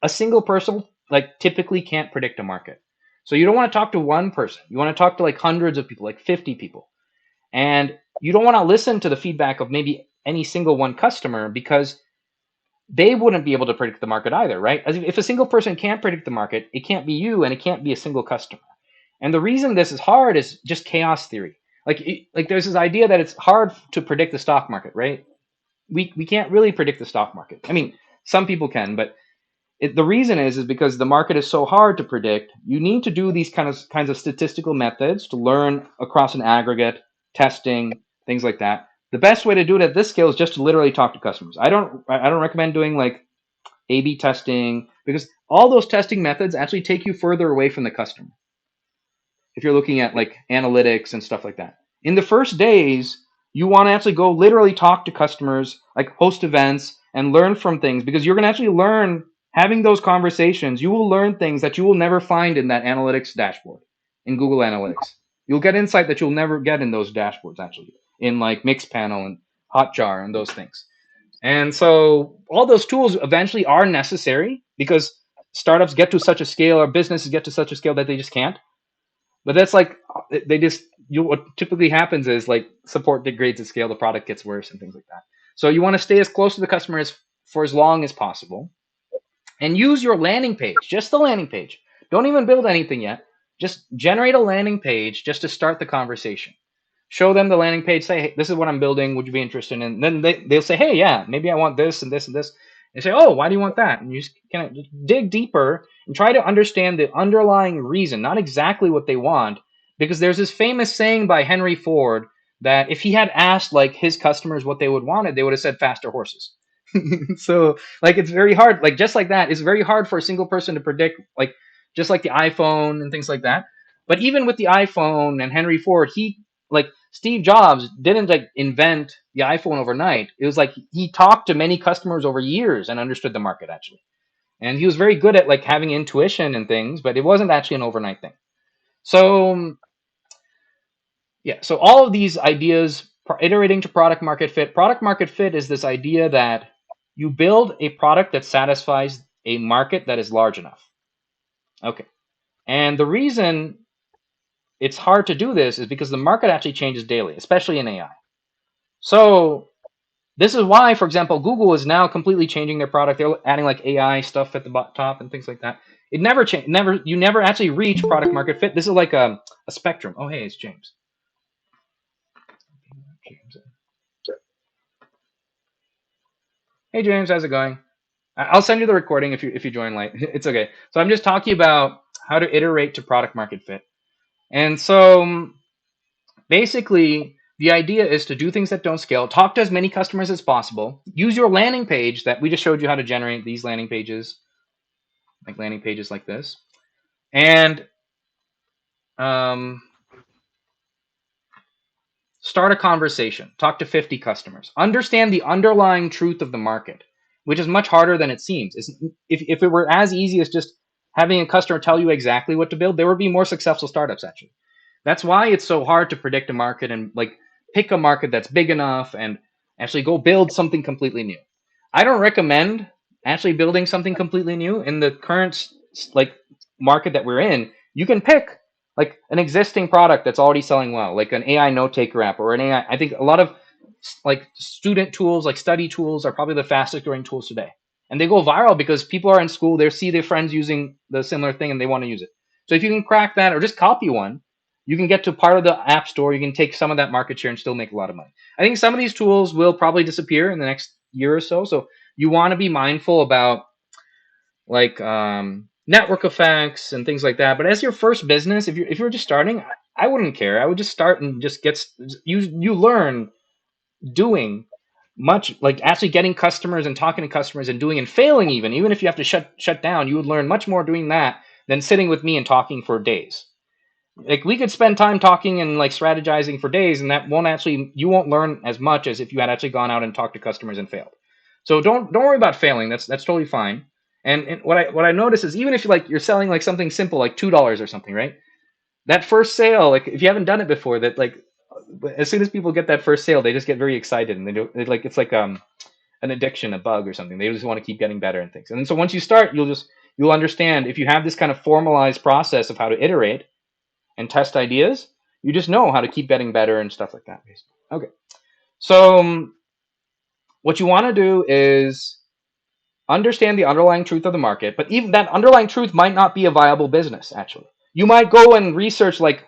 A single person like typically can't predict a market. So you don't want to talk to one person. You want to talk to like hundreds of people, like 50 people. And you don't want to listen to the feedback of maybe any single one customer because they wouldn't be able to predict the market either, right? As if a single person can't predict the market, it can't be you and it can't be a single customer. And the reason this is hard is just chaos theory. Like there's this idea that it's hard to predict the stock market, right? We can't really predict the stock market. I mean, some people can, but the reason is because the market is so hard to predict. You need to do these kinds of statistical methods to learn across an aggregate, testing, things like that. The best way to do it at this scale is just to literally talk to customers. I don't recommend doing like A/B testing because all those testing methods actually take you further away from the customer. If you're looking at like analytics and stuff like that, in the first days, you want to actually go literally talk to customers, like host events and learn from things because you're going to actually learn having those conversations. You will learn things that you will never find in that analytics dashboard in Google Analytics. You'll get insight that you'll never get in those dashboards actually in like Mixpanel and Hotjar and those things. And so all those tools eventually are necessary because startups get to such a scale or businesses get to such a scale that they just can't. But that's like they just what typically happens is like support degrades at scale, the product gets worse and things like that. So you want to stay as close to the customer for as long as possible, and use your landing page, just the landing page. Don't even build anything yet. Just generate a landing page just to start the conversation. show them the landing page, say, hey, this is what I'm building. Would you be interested in? And then they'll say, hey, yeah, maybe I want this and this and this. And say, oh, why do you want that? And you just kind of dig deeper and try to understand the underlying reason, not exactly what they want. Because there's this famous saying by Henry Ford that if he had asked like his customers what they would wanted, they would have said faster horses. So like it's very hard, like just like that, it's very hard for a single person to predict, like just like the iPhone and things like that. But even with the iPhone and Henry Ford, he like Steve Jobs didn't like invent the iPhone overnight. It was like he talked to many customers over years and understood the market actually. And he was very good at like having intuition and things, but it wasn't actually an overnight thing. So yeah, so all of these ideas, iterating to product market fit. Product market fit is this idea that you build a product that satisfies a market that is large enough. Okay. And the reason it's hard to do this is because the market actually changes daily, especially in AI. So this is why, for example, Google is now completely changing their product. They're adding like AI stuff at the top and things like that. It never change. Never you never actually reach product market fit. This is like a spectrum. Oh, hey, it's James. James. Hey, James, how's it going? I'll send you the recording if you join late. It's okay. So I'm just talking about how to iterate to product market fit. And so basically, the idea is to do things that don't scale, talk to as many customers as possible, use your landing page that we just showed you how to generate these landing pages like this, and um, start a conversation. Talk to 50 customers. Understand the underlying truth of the market, which is much harder than it seems. If it were as easy as just having a customer tell you exactly what to build, there would be more successful startups actually. That's why it's so hard to predict a market and like pick a market that's big enough and actually go build something completely new. I don't recommend actually building something completely new in the current like market that we're in. You can pick like an existing product that's already selling well, like an AI note taker app or an AI. I think a lot of like student tools, like study tools, are probably the fastest growing tools today, and they go viral because people are in school, they see their friends using the similar thing, and they want to use it. So if you can crack that or just copy one, you can get to part of the app store. You can take some of that market share and still make a lot of money. I think some of these tools will probably disappear in the next year or so. So you want to be mindful about like network effects and things like that. But as your first business, if you're just starting, I wouldn't care. I would just start and just you learn doing much, like actually getting customers and talking to customers and doing and failing, even if you have to shut down, you would learn much more doing that than sitting with me and talking for days. Like we could spend time talking and like strategizing for days, and that won't actually, you won't learn as much as if you had actually gone out and talked to customers and failed. So don't worry about failing. That's totally fine. And what I notice is, even if like you're selling like something simple like $2 or something, right? That first sale, like if you haven't done it before, that like as soon as people get that first sale, they just get very excited and they like it's like an addiction, a bug or something. They just want to keep getting better and things. And so once you start, you'll understand, if you have this kind of formalized process of how to iterate and test ideas, you just know how to keep getting better and stuff like that. Basically. Okay. So what you want to do is understand the underlying truth of the market, but even that underlying truth might not be a viable business, actually. You might go and research like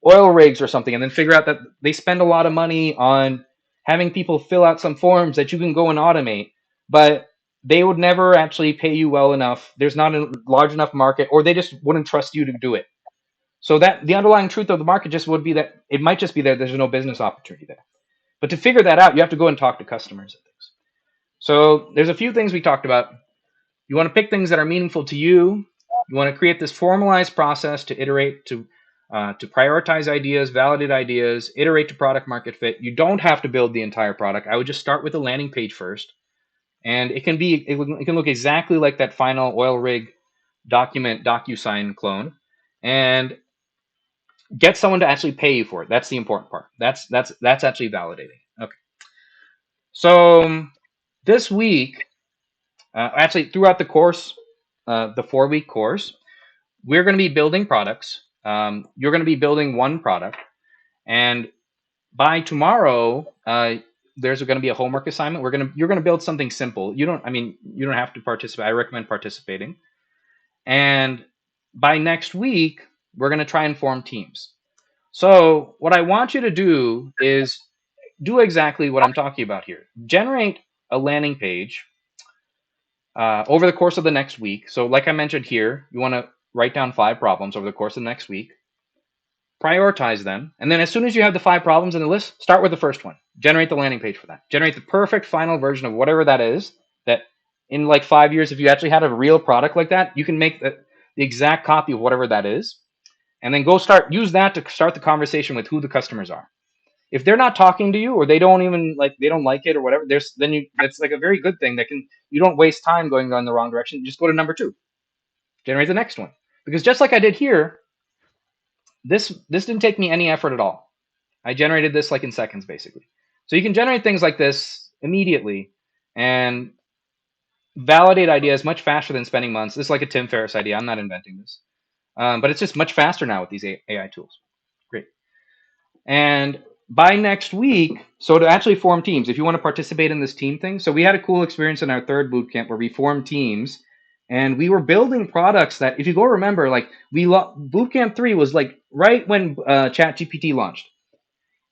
oil rigs or something and then figure out that they spend a lot of money on having people fill out some forms that you can go and automate, but they would never actually pay you well enough. There's not a large enough market, or they just wouldn't trust you to do it. So that the underlying truth of the market just would be that it might just be that there's no business opportunity there. But to figure that out, you have to go and talk to customers and things. So there's a few things we talked about. You want to pick things that are meaningful to you. You want to create this formalized process to iterate, to prioritize ideas, validate ideas, iterate to product market fit. You don't have to build the entire product. I would just start with a landing page first, and it can look exactly like that final oil rig document DocuSign clone, and get someone to actually pay you for it. That's the important part. That's actually validating. Okay. So this week, actually throughout the course, the 4-week course, we're going to be building products. You're going to be building one product, and by tomorrow, there's going to be a homework assignment. You're going to build something simple. You don't have to participate. I recommend participating. And by next week, we're going to try and form teams. So what I want you to do is do exactly what I'm talking about here. Generate a landing page over the course of the next week. So, like I mentioned here, you want to write down 5 problems over the course of the next week, prioritize them, and then as soon as you have the 5 problems in the list, start with the first one. Generate the landing page for that. Generate the perfect final version of whatever that is. That in like 5 years, if you actually had a real product like that, you can make the exact copy of whatever that is, and then go start use that to start the conversation with who the customers are. If they're not talking to you, or they don't like it or whatever, there's then you that's like a very good thing that can you don't waste time going in the wrong direction. Just go to number 2, generate the next one, because just like I did here, this didn't take me any effort at all. I generated this like in seconds basically. So you can generate things like this immediately and validate ideas much faster than spending months. This is like a Tim Ferriss idea. I'm not inventing this, but it's just much faster now with these AI tools. Great. And by next week, so to actually form teams, if you want to participate in this team thing, so we had a cool experience in our third boot camp where we formed teams and we were building products that, if you go remember, like boot camp 3 was like right when ChatGPT launched.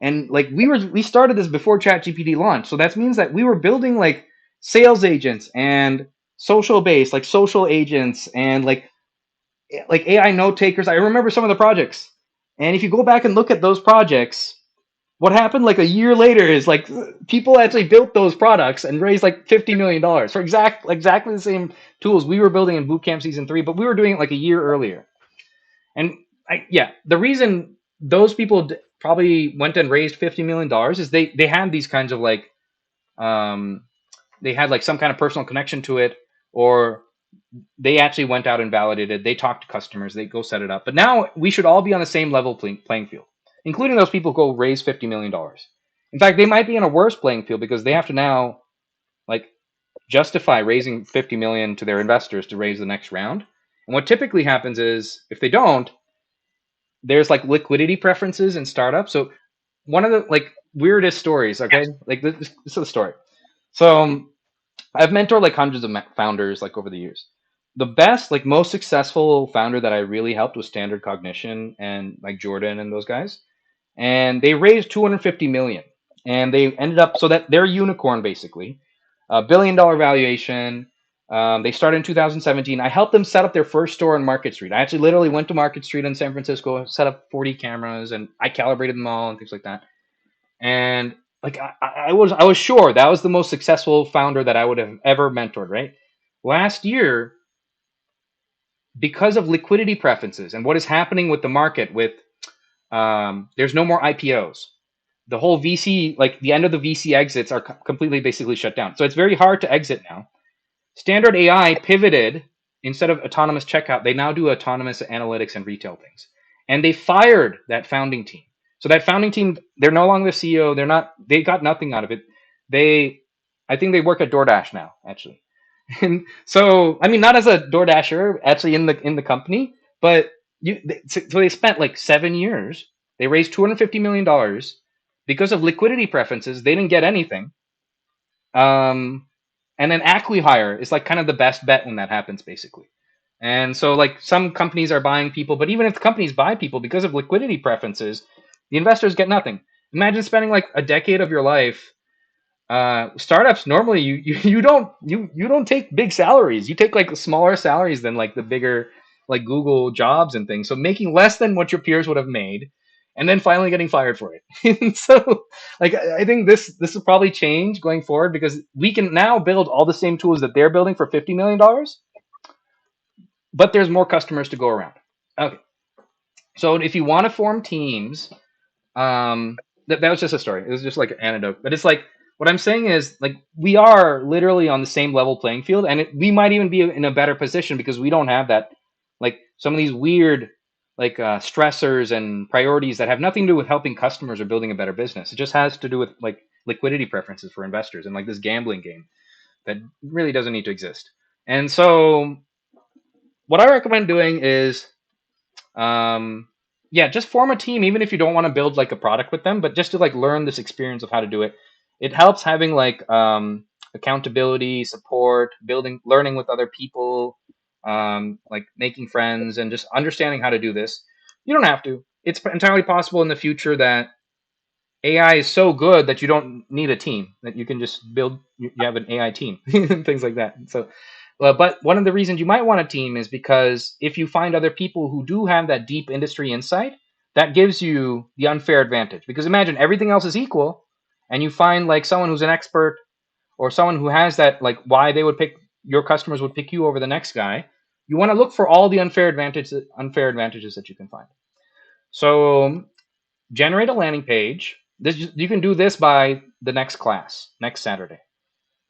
And like we started this before ChatGPT launched. So that means that we were building like sales agents and social base, like social agents and like AI note takers. I remember some of the projects. And if you go back and look at those projects, what happened like a year later is like people actually built those products and raised like $50 million for exactly the same tools we were building in Bootcamp Season 3, but we were doing it like a year earlier. And yeah, the reason those people probably went and raised $50 million is they had these kinds of like um, they had like some kind of personal connection to it, or they actually went out and validated. They talked to customers. They go set it up. But now we should all be on the same level playing field, including those people who go raise $50 million. In fact, they might be in a worse playing field because they have to now like justify raising 50 million to their investors to raise the next round. And what typically happens is if they don't, there's like liquidity preferences in startups. So one of the like weirdest stories, okay, like this is the story. So I've mentored like hundreds of founders like over the years. The best, like most successful founder that I really helped was Standard Cognition and like Jordan and those guys. And they raised 250 million, and they ended up so that they're a unicorn basically, $1 billion valuation. They started in 2017. I helped them set up their first store on Market Street. I actually literally went to Market Street in San Francisco, set up 40 cameras, and I calibrated them all and things like that. And like I was sure that was the most successful founder that I would have ever mentored. Right, last year, because of liquidity preferences and what is happening with the market, with there's no more IPOs. The whole VC, like the end of the VC exits, are completely basically shut down. So it's very hard to exit now. Standard AI pivoted. Instead of autonomous checkout, they now do autonomous analytics and retail things. And they fired that founding team. So that founding team, they're no longer the CEO. They're not. They got nothing out of it. They, I think they work at DoorDash now, actually. And so, I mean, not as a DoorDasher, actually in the company, but so they spent like 7 years. They raised $250 million because of liquidity preferences. They didn't get anything. Um, and then acqui-hire is like kind of the best bet when that happens, basically. And so, like some companies are buying people, but even if the companies buy people because of liquidity preferences, the investors get nothing. Imagine spending like a decade of your life startups. Normally you don't take big salaries. You take like smaller salaries than like the bigger like Google jobs and things, so making less than what your peers would have made, and then finally getting fired for it. And so like I think this will probably change going forward because we can now build all the same tools that they're building for $50 million, but there's more customers to go around. Okay, so if you want to form teams, that was just a story. It was just like an anecdote. But it's like what I'm saying is like we are literally on the same level playing field, and we might even be in a better position because we don't have that like some of these weird like stressors and priorities that have nothing to do with helping customers or building a better business. It just has to do with like liquidity preferences for investors and like this gambling game that really doesn't need to exist. And so what I recommend doing is um, yeah, just form a team, even if you don't want to build like a product with them, but just to like learn this experience of how to do it. It helps having like accountability, support, building, learning with other people, like making friends and just understanding how to do this. You don't have to. it's entirely possible in the future that AI is so good that you don't need a team, that you can just build, you have an AI team, and things like that. So, but one of the reasons you might want a team is because if you find other people who do have that deep industry insight, that gives you the unfair advantage. Because imagine everything else is equal, and you find like someone who's an expert or someone who has that, like why they would pick your customers would pick you over the next guy. You want to look for all the unfair advantages that you can find. So generate a landing page. This you can do this by the next class, next Saturday.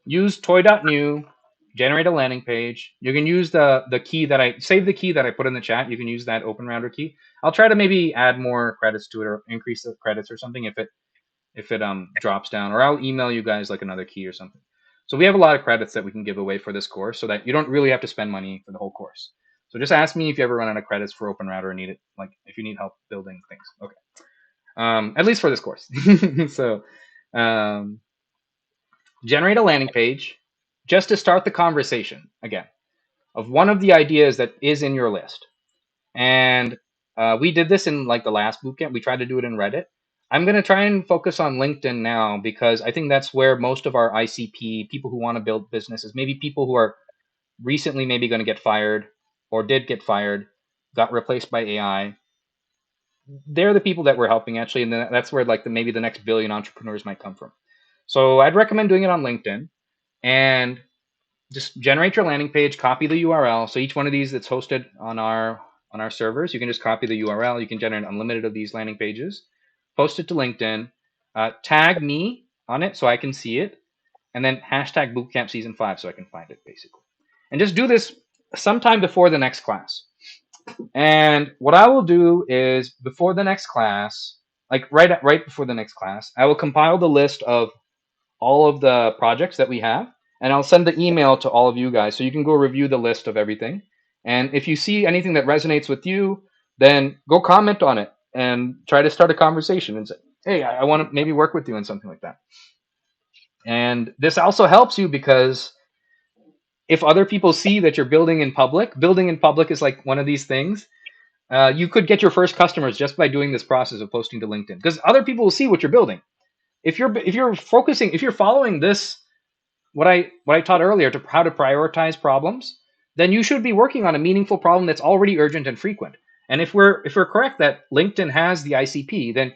Use toy.new, generate a landing page. You can use the key that I save the key that I put in the chat. You can use that open router key. I'll try to maybe add more credits to it or increase the credits or something if it drops down, or I'll email you guys like another key or something. So we have a lot of credits that we can give away for this course so that you don't really have to spend money for the whole course. So just ask me if you ever run out of credits for open router or need it, like if you need help building things. Okay. At least for this course. So um, generate a landing page just to start the conversation again of one of the ideas that is in your list. And we did this in like the last bootcamp. We tried to do it in Reddit. I'm going to try and focus on LinkedIn now because I think that's where most of our ICP people who want to build businesses, maybe people who are recently maybe going to get fired or did get fired, got replaced by AI, they're the people that we're helping actually, and that's where like maybe the next billion entrepreneurs might come from. So I'd recommend doing it on LinkedIn and just generate your landing page, copy the URL. So each one of these that's hosted on our servers, you can just copy the URL. You can generate unlimited of these landing pages, post it to LinkedIn, tag me on it so I can see it, and then hashtag Bootcamp Season 5 so I can find it basically. And just do this sometime before the next class. And what I will do is before the next class, like right before the next class, I will compile the list of all of the projects that we have, and I'll send the email to all of you guys so you can go review the list of everything. And if you see anything that resonates with you, then go comment on it and try to start a conversation and say, "Hey, I want to maybe work with you on something like that." And this also helps you because if other people see that you're building in public is like one of these things. You could get your first customers just by doing this process of posting to LinkedIn because other people will see what you're building. If you're following this what I taught earlier to how to prioritize problems, then you should be working on a meaningful problem that's already urgent and frequent. And if we're correct that LinkedIn has the ICP, then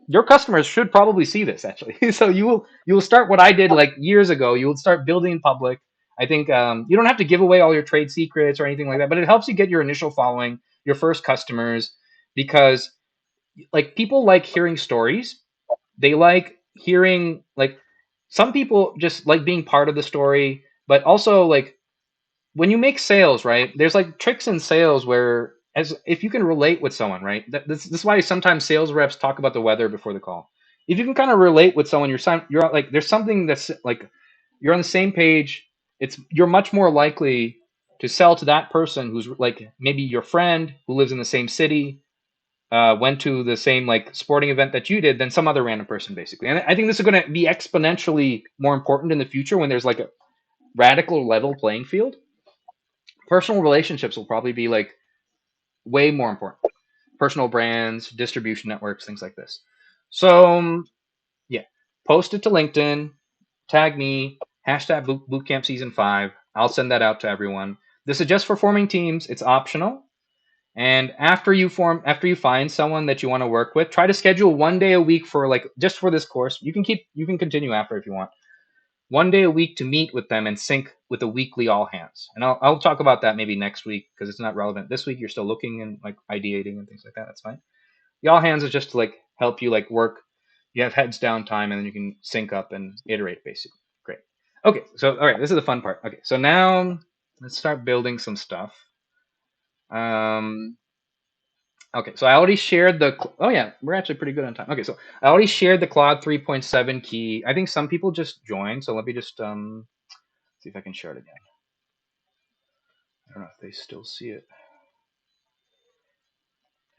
your customers should probably see this actually. So you will start what I did like years ago. You will start building in public. I think you don't have to give away all your trade secrets or anything like that, but it helps you get your initial following, your first customers, because like people like hearing stories. They like hearing like some people just like being part of the story, but also like when you make sales, right? There's like tricks in sales where as if you can relate with someone, right? This is why sometimes sales reps talk about the weather before the call. If you can kind of relate with someone, you're like there's something that's like you're on the same page. You're much more likely to sell to that person who's like maybe your friend who lives in the same city, went to the same like sporting event that you did than some other random person, basically. And I think this is going to be exponentially more important in the future when there's like a radical level playing field. Personal relationships will probably be like way more important. Personal brands, distribution networks, things like this. So yeah, post it to LinkedIn, tag me, hashtag Bootcamp Season 5. I'll send that out to everyone. This is just for forming teams. It's optional. And after you find someone that you want to work with, try to schedule 1 day a week for like just for this course. You can continue after if you want. 1 day a week to meet with them and sync with a weekly all hands. And I'll talk about that maybe next week because it's not relevant. This week you're still looking and like ideating and things like that. That's fine. The all hands is just to like help you like work. You have heads down time and then you can sync up and iterate basically. Great. Okay, so all right, this is the fun part. Okay, so now let's start building some stuff. Um, Okay, so I already shared the. Oh yeah, we're actually pretty good on time. Okay, so I already shared the Claude 3.7 key. I think some people just joined, so let me just see if I can share it again. I don't know if they still see it.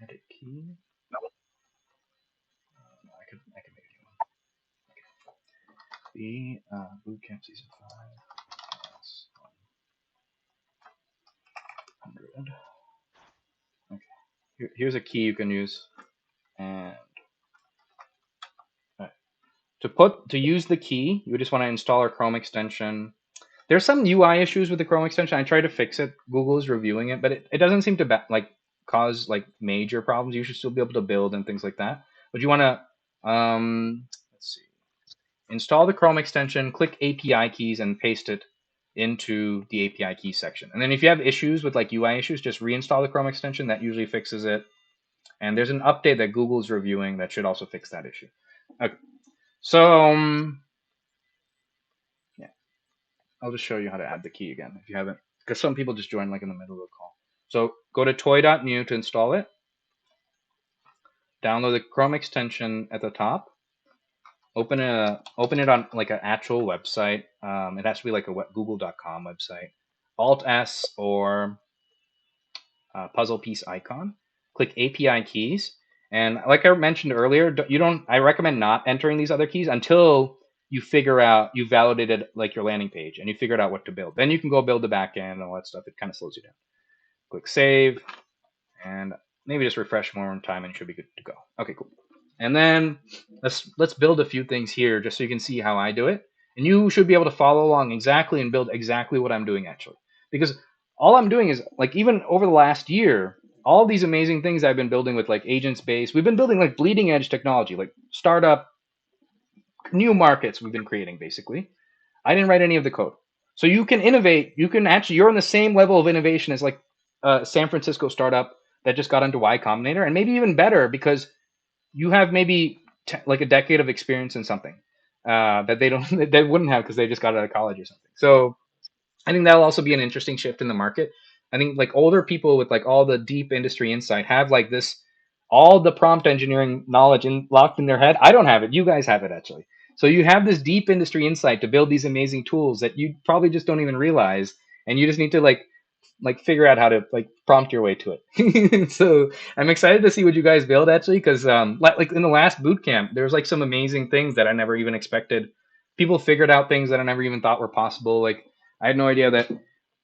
Edit key. I can make it one. The Bootcamp Season 5 plus 100. Okay, here's a key you can use. To use the key, you just want to install our Chrome extension. There's some UI issues with the Chrome extension. I tried to fix it. Google is reviewing it, but it doesn't seem to like cause like major problems. You should still be able to build and things like that. But you want to let's see, install the Chrome extension, click API keys, and paste it into the API key section. And then if you have issues with like UI issues, just reinstall the Chrome extension. That usually fixes it. And there's an update that Google's reviewing that should also fix that issue. Okay. So yeah, I'll just show you how to add the key again if you haven't, because some people just join like in the middle of the call. So go to toy.new to install it. Download the Chrome extension at the top. Open it on like an actual website. It has to be like a google.com website. Alt S or puzzle piece icon. Click API keys, and like I mentioned earlier, you don't. I recommend not entering these other keys until you figure out you validated like your landing page and you figured out what to build. Then you can go build the backend and all that stuff. It kind of slows you down. Click save, and maybe just refresh more time, and you should be good to go. Okay, cool. And then let's build a few things here just so you can see how I do it. And you should be able to follow along exactly and build exactly what I'm doing actually. Because all I'm doing is like even over the last year, all these amazing things I've been building with like agents based, we've been building like bleeding edge technology, like startup new markets we've been creating basically. I didn't write any of the code. So you can innovate, you can actually you're on the same level of innovation as like a San Francisco startup that just got into Y Combinator, and maybe even better because you have maybe like a decade of experience in something that they don't they wouldn't have because they just got out of college or something. So I think that'll also be an interesting shift in the market. I think like older people with like all the deep industry insight have like this all the prompt engineering knowledge locked in their head. I don't have it. You guys have it actually. So you have this deep industry insight to build these amazing tools that you probably just don't even realize, and you just need to like figure out how to like prompt your way to it. So I'm excited to see what you guys build actually, because like in the last boot camp, there's like some amazing things that I never even expected. People figured out things that I never even thought were possible. Like I had no idea that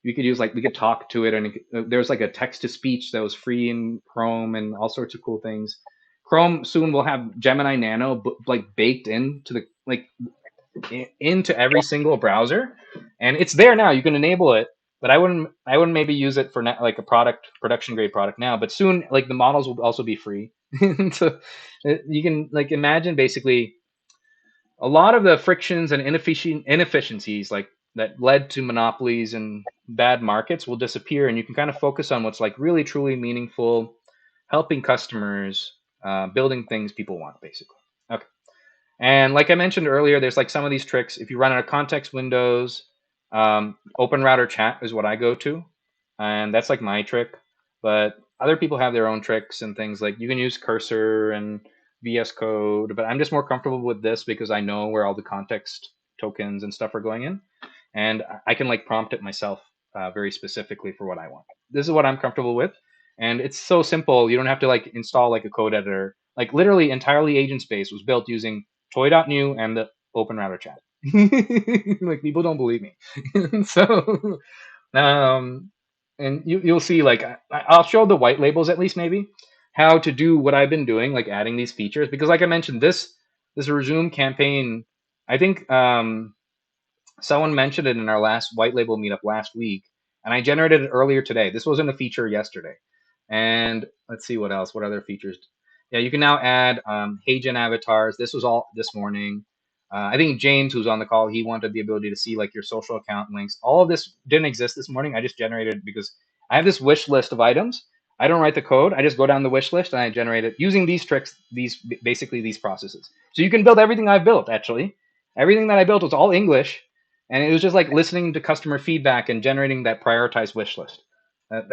we could use like we could talk to it, and there's like a text to speech that was free in Chrome and all sorts of cool things. Chrome soon will have Gemini Nano like baked into the like into every single browser, and it's there now. You can enable it, but I wouldn't maybe use it for like a production grade product now. But soon, like the models will also be free, so you can like imagine basically a lot of the frictions and inefficiencies like that led to monopolies and bad markets will disappear, and you can kind of focus on what's like really truly meaningful, helping customers, building things people want, basically. Okay. And like I mentioned earlier, there's like some of these tricks. If you run out of context windows, open router chat is what I go to, and that's like my trick. But other people have their own tricks and things like you can use cursor and VS Code, but I'm just more comfortable with this because I know where all the context tokens and stuff are going in, and I can like prompt it myself very specifically for what I want. This is what I'm comfortable with, and it's so simple. You don't have to like install like a code editor. Like literally, entirely agent space was built using toy.new and the open router chat. Like people don't believe me. So um and you'll see like I'll show the white labels at least maybe how to do what I've been doing, like adding these features, because like I mentioned, this resume campaign, I think someone mentioned it in our last white label meetup last week, and I generated it earlier today. This wasn't a feature yesterday. And let's see what else. What other features? Yeah, you can now add HeyGen avatars. This was all this morning. I think James, who's on the call, he wanted the ability to see like your social account links. All of this didn't exist this morning. I just generated it because I have this wish list of items. I don't write the code. I just go down the wish list and I generate it using these tricks, these basically these processes. So you can build everything I've built actually. Everything that I built was all English, and it was just like listening to customer feedback and generating that prioritized wish list.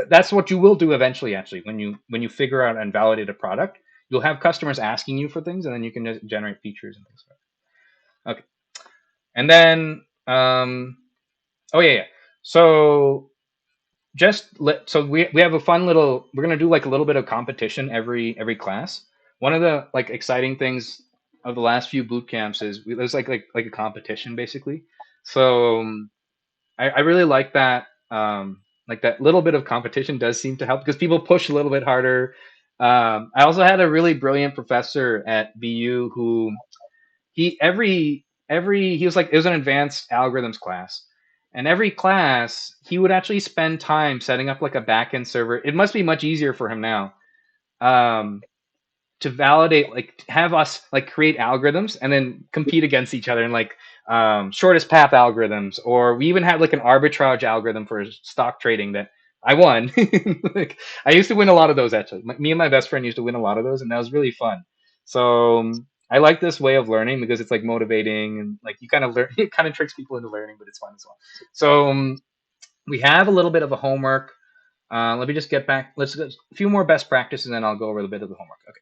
That's what you will do eventually. Actually, when you figure out and validate a product, you'll have customers asking you for things, and then you can just generate features and things like that. Okay, and then oh yeah, yeah. So so we have a fun little. We're gonna do like a little bit of competition every class. One of the like exciting things of the last few boot camps is there's like a competition basically. So I really like that. Like that little bit of competition does seem to help because people push a little bit harder. I also had a really brilliant professor at BU who he was like, it was an advanced algorithms class, and every class he would actually spend time setting up like a backend server. It must be much easier for him now. Um, to validate, like have us like create algorithms and then compete against each other in like shortest path algorithms, or we even had like an arbitrage algorithm for stock trading that I won. Like I used to win a lot of those actually. Me and my best friend used to win a lot of those, and that was really fun. So I like this way of learning because it's like motivating and like you kind of learn. It kind of tricks people into learning, but it's fun as well. So we have a little bit of a homework. Let me just get back. Let's go a few more best practices, and then I'll go over a bit of the homework. Okay.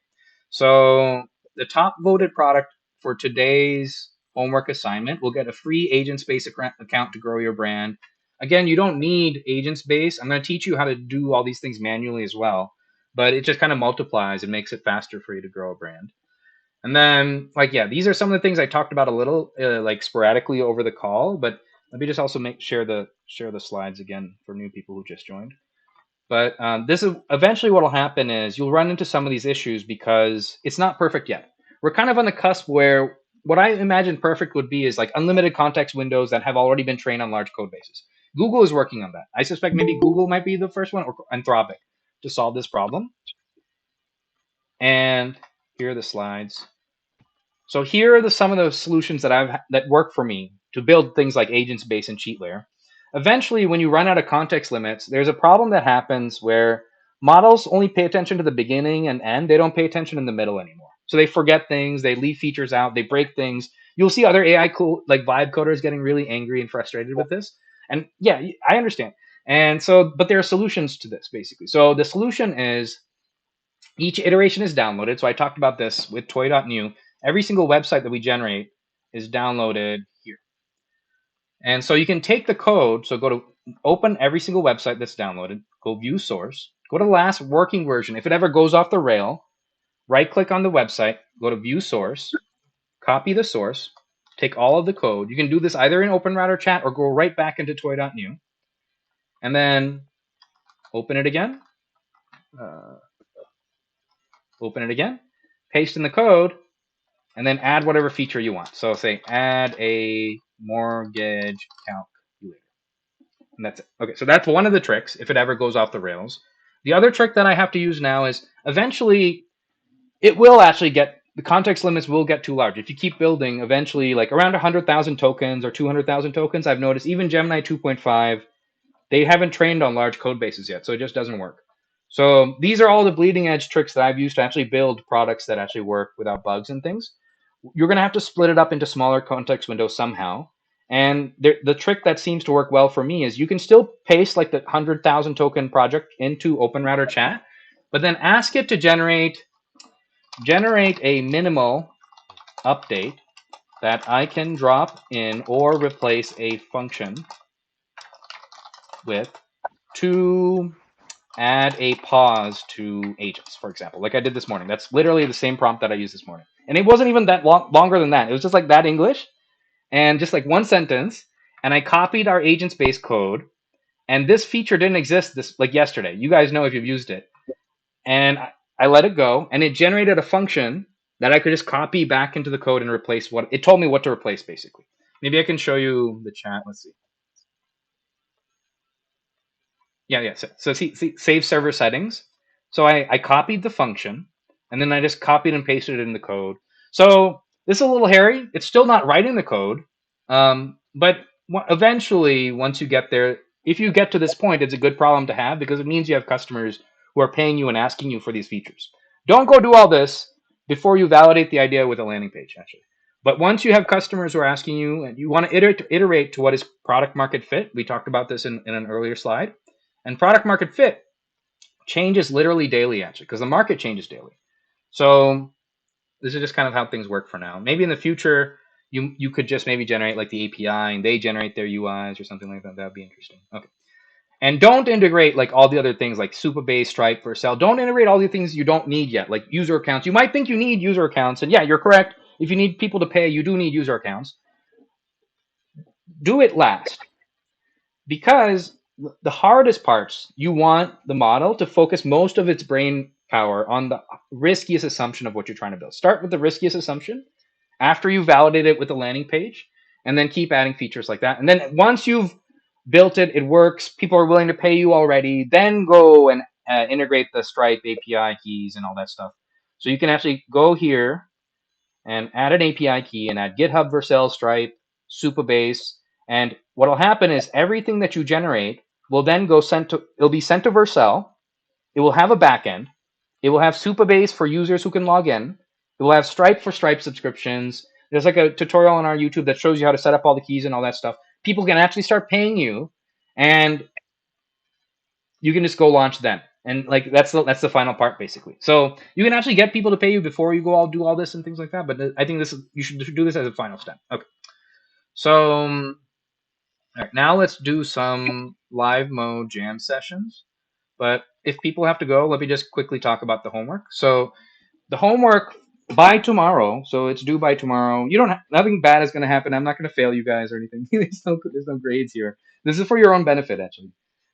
So the top voted product for today's homework assignment will get a free Agentspace account to grow your brand. Again, you don't need Agentspace. I'm going to teach you how to do all these things manually as well, but it just kind of multiplies and makes it faster for you to grow a brand. And then, like, yeah, these are some of the things I talked about a little, like sporadically over the call. But let me just also share the slides again for new people who just joined. But this is eventually what will happen is you'll run into some of these issues because it's not perfect yet. We're kind of on the cusp where what I imagine perfect would be is like unlimited context windows that have already been trained on large code bases. Google is working on that. I suspect maybe Google might be the first one, or Anthropic, to solve this problem. And here are the slides. So here are some of the solutions that work for me to build things like Agentspace and cheat layer. Eventually, when you run out of context limits, there's a problem that happens where models only pay attention to the beginning and end. They don't pay attention in the middle anymore. So they forget things, they leave features out, they break things. You'll see other AI like vibe coders getting really angry and frustrated with this. And yeah, I understand. And so, but there are solutions to this basically. So the solution is each iteration is downloaded. So I talked about this with toy.new. Every single website that we generate is downloaded here. And so you can take the code. So go to open every single website that's downloaded, go view source, go to the last working version. If it ever goes off the rail, right click on the website, go to view source, copy the source, take all of the code. You can do this either in OpenRouter chat or go right back into toy.new. And then open it again. Uh, Open it again, paste in the code, and then add whatever feature you want. So say add a mortgage calculator. And that's it. Okay, so that's one of the tricks if it ever goes off the rails. The other trick that I have to use now is eventually it will actually get the context limits will get too large. If you keep building, eventually like around 100,000 tokens or 200,000 tokens, I've noticed even Gemini 2.5, they haven't trained on large code bases yet, so it just doesn't work. So these are all the bleeding edge tricks that I've used to actually build products that actually work without bugs and things. You're going to have to split it up into smaller context windows somehow. And the trick that seems to work well for me is you can still paste like the 100,000 token project into OpenRouter chat, but then ask it to generate a minimal update that I can drop in or replace a function with to add a pause to agents, for example, like I did this morning. That's literally the same prompt that I used this morning. And it wasn't even that longer than that. It was just like that English and just like one sentence. And I copied our Agentspace code. And this feature didn't exist this like yesterday. You guys know if you've used it. And I let it go, and it generated a function that I could just copy back into the code and replace what it told me what to replace, basically. Maybe I can show you the chat. Let's see. Yeah. So see, save server settings. So I copied the function, and then I just copied and pasted it in the code. So this is a little hairy. It's still not writing the code, but eventually, once you get there, if you get to this point, it's a good problem to have because it means you have customers who are paying you and asking you for these features. Don't go do all this before you validate the idea with a landing page, actually. But once you have customers who are asking you and you want to iterate to what is product market fit, we talked about this in an earlier slide. And product market fit changes literally daily, actually, because the market changes daily. So this is just kind of how things work for now. Maybe in the future, you could just maybe generate like the API and they generate their UIs or something like that. That would be interesting. Okay. And don't integrate like all the other things like Supabase, Stripe, Vercel. Don't integrate all the things you don't need yet, like user accounts. You might think you need user accounts, and yeah, you're correct. If you need people to pay, you do need user accounts. Do it last. Because the hardest parts, you want the model to focus most of its brain power on the riskiest assumption of what you're trying to build. Start with the riskiest assumption after you validate it with the landing page, and then keep adding features like that. And then once you've built it, it works, people are willing to pay you already, then go and integrate the Stripe API keys and all that stuff. So you can actually go here and add an API key and add GitHub Vercel, Stripe, Supabase. And what will happen is everything that you generate will then go sent to, it'll be sent to Vercel. It will have a backend. It will have Supabase for users who can log in. It will have Stripe for Stripe subscriptions. There's like a tutorial on our YouTube that shows you how to set up all the keys and all that stuff. People can actually start paying you, and you can just go launch them. And like that's the final part basically. So you can actually get people to pay you before you go all do all this and things like that. But I think this is, you should do this as a final step. Okay. So all right, now let's do some live mode jam sessions. But if people have to go, let me just quickly talk about the homework. So the homework by tomorrow, so it's due by tomorrow. You don't have, nothing bad is going to happen. I'm not going to fail you guys or anything. There's no grades here. This is for your own benefit actually.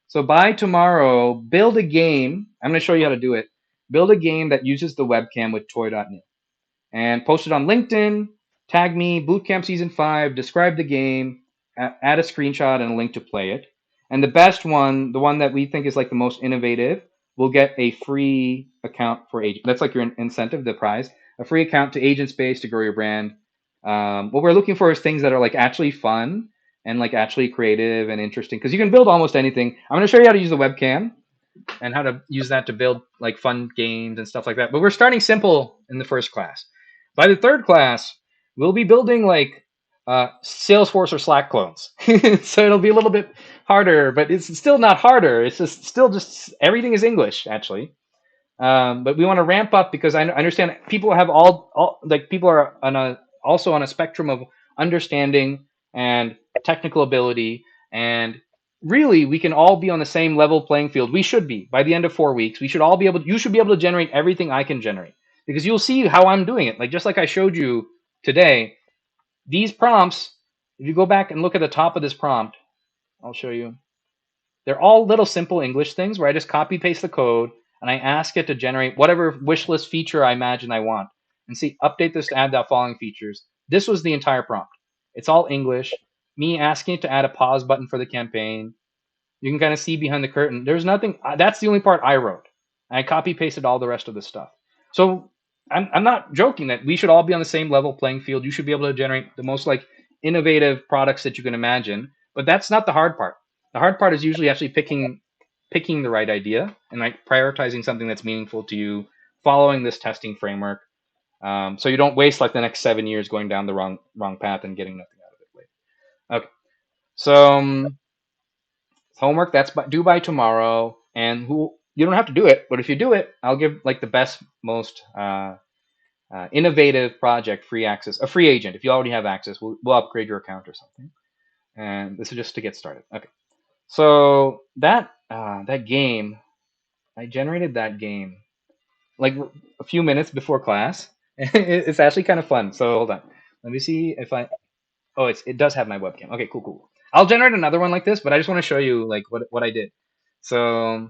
So by tomorrow, build a game. I'm going to show you how to do it. Build a game that uses the webcam with toy.new and post it on LinkedIn. Tag me, Bootcamp Season 5, describe the game, add a screenshot and a link to play it. And the best one, the one that we think is like the most innovative, will get a free account for agent. That's like your incentive, the prize, a free account to Agent Space to grow your brand. What we're looking for is things that are like actually fun and like actually creative and interesting, because you can build almost anything. I'm going to show you how to use the webcam and how to use that to build like fun games and stuff like that. But we're starting simple in the first class. By the third class, we'll be building like Salesforce or Slack clones. So it'll be a little bit harder, but it's still not harder. It's just still just everything is English actually. But we want to ramp up because I understand people have all like people are on a also on a spectrum of understanding and technical ability, and really we can all be on the same level playing field. We should be by the end of 4 weeks. We should all be able. You should be able to generate everything I can generate because you'll see how I'm doing it. Like just like I showed you today, these prompts. If you go back and look at the top of this prompt, I'll show you. They're all little simple English things where I just copy paste the code and I ask it to generate whatever wish list feature I imagine I want. And see, update this to add the following features. This was the entire prompt. It's all English. Me asking it to add a pause button for the campaign. You can kind of see behind the curtain. There's nothing. That's the only part I wrote. I copy pasted all the rest of the stuff. So I'm not joking that we should all be on the same level playing field. You should be able to generate the most like innovative products that you can imagine. But that's not the hard part. The hard part is usually actually picking the right idea and like prioritizing something that's meaningful to you, following this testing framework, so you don't waste like the next 7 years going down the wrong path and getting nothing out of it later. Okay, so homework that's due by tomorrow, and who you don't have to do it, but if you do it, I'll give like the best, most innovative project free access, a free agent. If you already have access, we'll upgrade your account or something. And this is just to get started. Okay. So that game, I generated that game like a few minutes before class. It's actually kind of fun. So hold on, let me see if I. Oh, it does have my webcam. Okay, cool, cool. I'll generate another one like this, but I just want to show you like what I did. So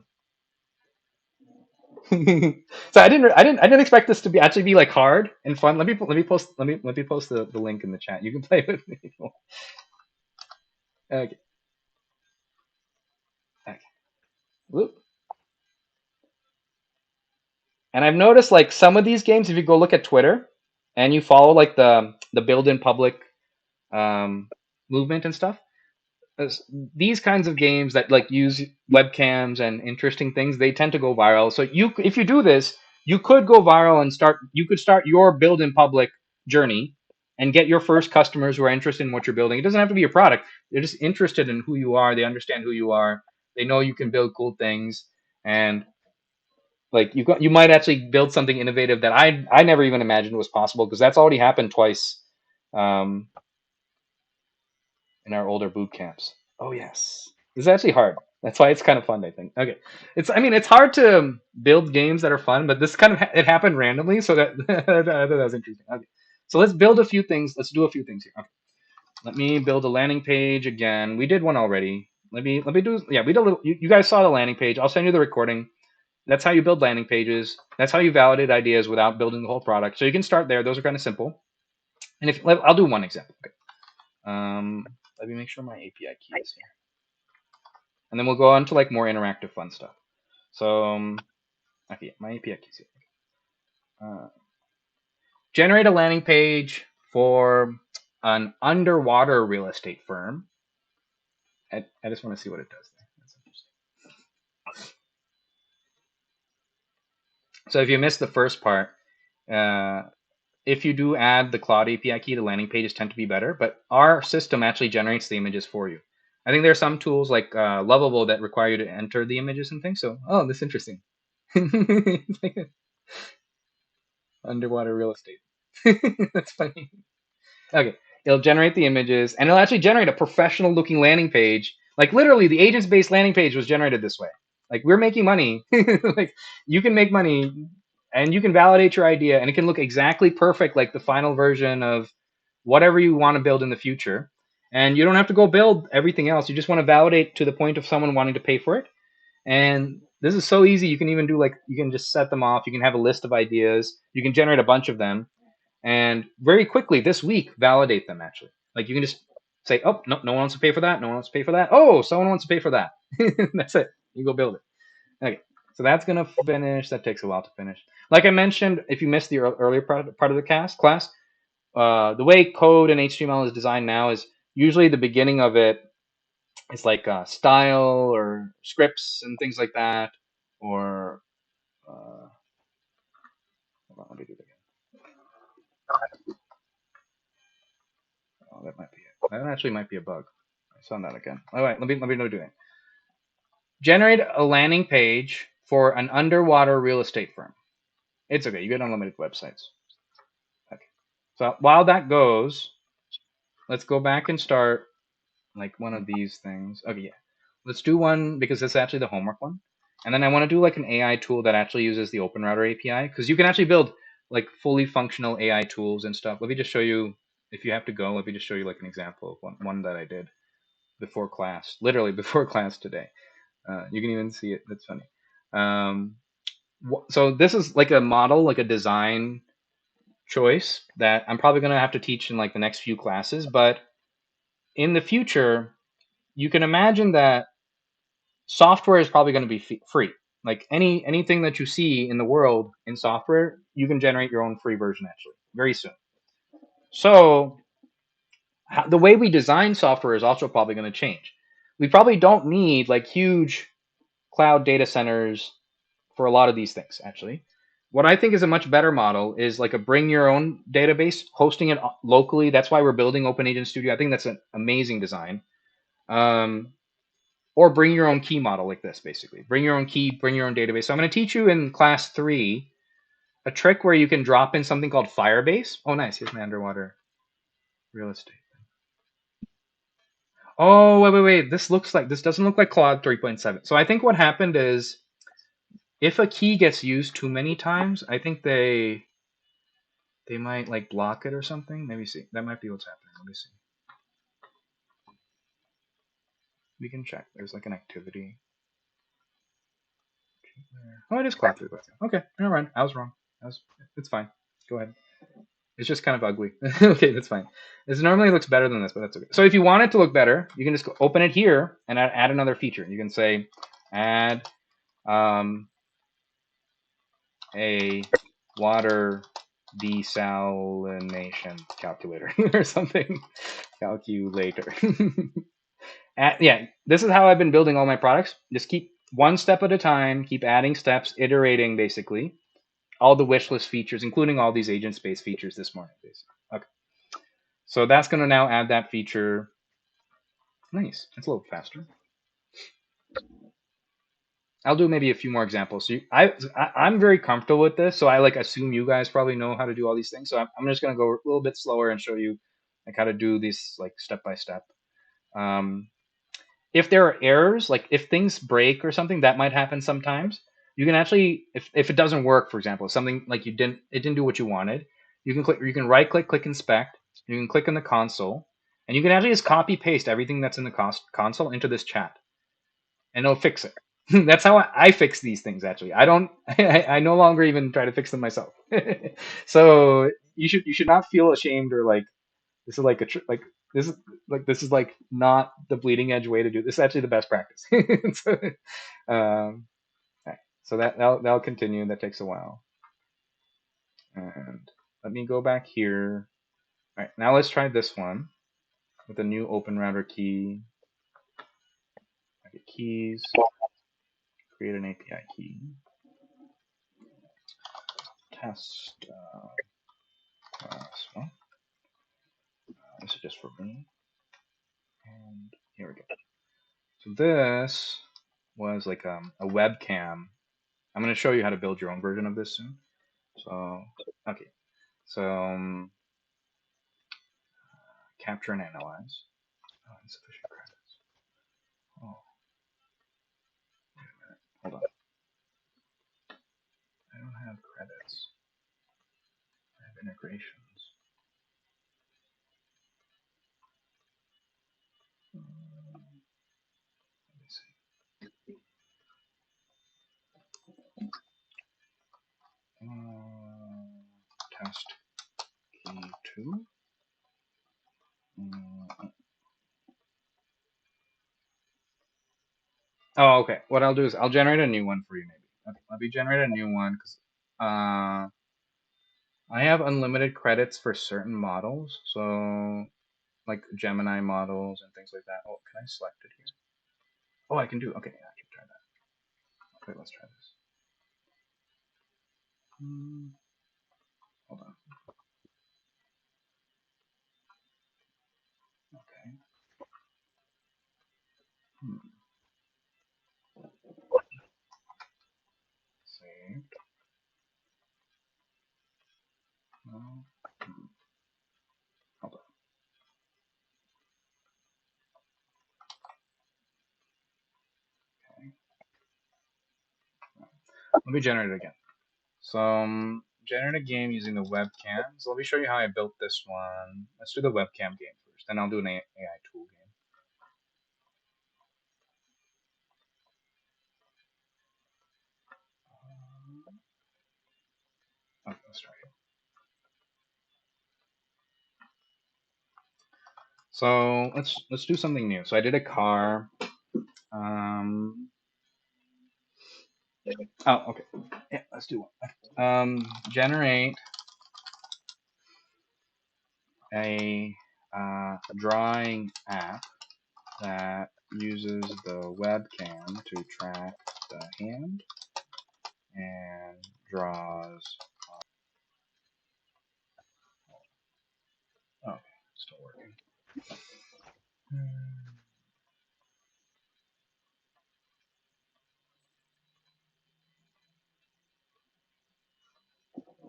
so I didn't expect this to be actually be like hard and fun. Let me post the link in the chat. You can play with me. Okay. Okay. Whoop. And I've noticed like some of these games, if you go look at Twitter and you follow like the build in public um, movement and stuff, these kinds of games that like use webcams and interesting things, they tend to go viral. So if you do this, you could go viral and you could start your build in public journey and get your first customers who are interested in what you're building. It doesn't have to be a product. They're just interested in who you are. They understand who you are. They know you can build cool things, and like you might actually build something innovative that I never even imagined was possible, because that's already happened twice um, in our older boot camps. Oh yes, this is actually hard. That's why it's kind of fun, I think. Okay, it's hard to build games that are fun, but this kind of it happened randomly, so that that was interesting. Okay, so let's build a few things. Let's do a few things here. Okay. Let me build a landing page again. We did one already. Let me do, yeah, we did a little. You guys saw the landing page. I'll send you the recording. That's how you build landing pages. That's how you validate ideas without building the whole product. So you can start there. Those are kind of simple. And if I'll do one example. Okay. Let me make sure my API key is here, and then we'll go on to like more interactive, fun stuff. So, okay, my API key is here. Generate a landing page for an underwater real estate firm. I just want to see what it does there. That's interesting. So if you missed the first part, uh, if you do add the Cloud API key, the landing pages tend to be better, but our system actually generates the images for you. I think there are some tools like Lovable that require you to enter the images and things. So, oh, that's interesting. Underwater real estate. That's funny. Okay, it'll generate the images, and it'll actually generate a professional-looking landing page. Like literally, the agents-based landing page was generated this way. Like we're making money. Like you can make money, and you can validate your idea, and it can look exactly perfect, like the final version of whatever you want to build in the future. And you don't have to go build everything else. You just want to validate to the point of someone wanting to pay for it. And this is so easy. You can even do like you can just set them off. You can have a list of ideas. You can generate a bunch of them and very quickly this week validate them actually. Like you can just say, oh, no, no one wants to pay for that. No one wants to pay for that. Oh, someone wants to pay for that. That's it. You go build it. Okay. So that's going to finish. That takes a while to finish. Like I mentioned, if you missed the earlier part of the class, the way code in HTML is designed now is usually the beginning of it is like style or scripts and things like that. Or, hold on, let me do it again. Oh, that might be it. That actually might be a bug. I saw that again. All right, let me do it. Generate a landing page for an underwater real estate firm. It's okay. You get unlimited websites. Okay. So while that goes, let's go back and start like one of these things. Okay, yeah. Let's do one because it's actually the homework one. And then I want to do like an AI tool that actually uses the OpenRouter API because you can actually build like fully functional AI tools and stuff. Let me just show you. If you have to go, let me just show you like an example of one that I did before class, literally before class today. You can even see it. That's funny. Um, so this is like a model, like a design choice that I'm probably going to have to teach in like the next few classes. But in the future, you can imagine that software is probably going to be free. Like anything that you see in the world in software, you can generate your own free version actually very soon. So the way we design software is also probably going to change. We probably don't need like huge cloud data centers for a lot of these things, actually. What I think is a much better model is like a bring your own database, hosting it locally. That's why we're building Open Agent Studio. I think that's an amazing design. Um, or bring your own key model like this, basically. Bring your own key, bring your own database. So I'm going to teach you in class 3 a trick where you can drop in something called Firebase. Oh, nice. Here's my underwater real estate. Oh, wait. This doesn't look like Claude 3.7. So I think what happened is if a key gets used too many times, I think they might like block it or something. Let me see. That might be what's happening. Let me see. We can check. There's like an activity. Oh, it is Cloud 3.0. Okay, never mind. I was wrong. It's fine. Go ahead. It's just kind of ugly. Okay, that's fine. This normally looks better than this, but that's okay. So if you want it to look better, you can just open it here and add another feature. You can say add um, a water desalination calculator or something. Calculator. Yeah, this is how I've been building all my products. Just keep one step at a time, keep adding steps, iterating basically. All the wish list features, including all these agent space features this morning. Basically. Okay. So that's going to now add that feature. Nice. It's a little faster. I'll do maybe a few more examples. So I'm very comfortable with this. So I like assume you guys probably know how to do all these things. So I'm just going to go a little bit slower and show you like how to do these like step by step. If there are errors, like if things break or something, that might happen sometimes. You can actually, if it doesn't work, for example, something like it didn't do what you wanted, you can right click inspect, you can click on the console, and you can actually just copy paste everything that's in the console into this chat, and it'll fix it. That's how I fix these things. Actually, I don't, I no longer even try to fix them myself. So you should not feel ashamed or like this is like like this is this is like not the bleeding edge way to do this. This is actually the best practice. So, okay. So that'll continue. That takes a while. And let me go back here. All right, now let's try this one with a new open router key. Okay, keys. Create an API key. Test this one. This is just for me. And here we go. So this was like a webcam. I'm going to show you how to build your own version of this soon. So, okay. So, capture and analyze. Oh, insufficient credits. Oh, wait a minute. Hold on. I don't have credits. I have integrations. Let me see. Test key 2. Oh, okay. What I'll do is I'll generate a new one for you, maybe. Okay, let me generate a new one because I have unlimited credits for certain models, so like Gemini models and things like that. Oh, can I select it here? Oh, I can do. Okay, yeah, I can try that. Okay, let's try this. Hold on. Okay. Saved. No. Hold on. Okay. Let me generate it again. So generate a game using the webcam. So let me show you how I built this one. Let's do the webcam game first. Then I'll do an AI tool game. Okay, let's try it. So let's do something new. So I did a car. Um, oh, okay. Yeah, let's do one. Generate a drawing app that uses the webcam to track the hand and draws. Oh, okay, still working.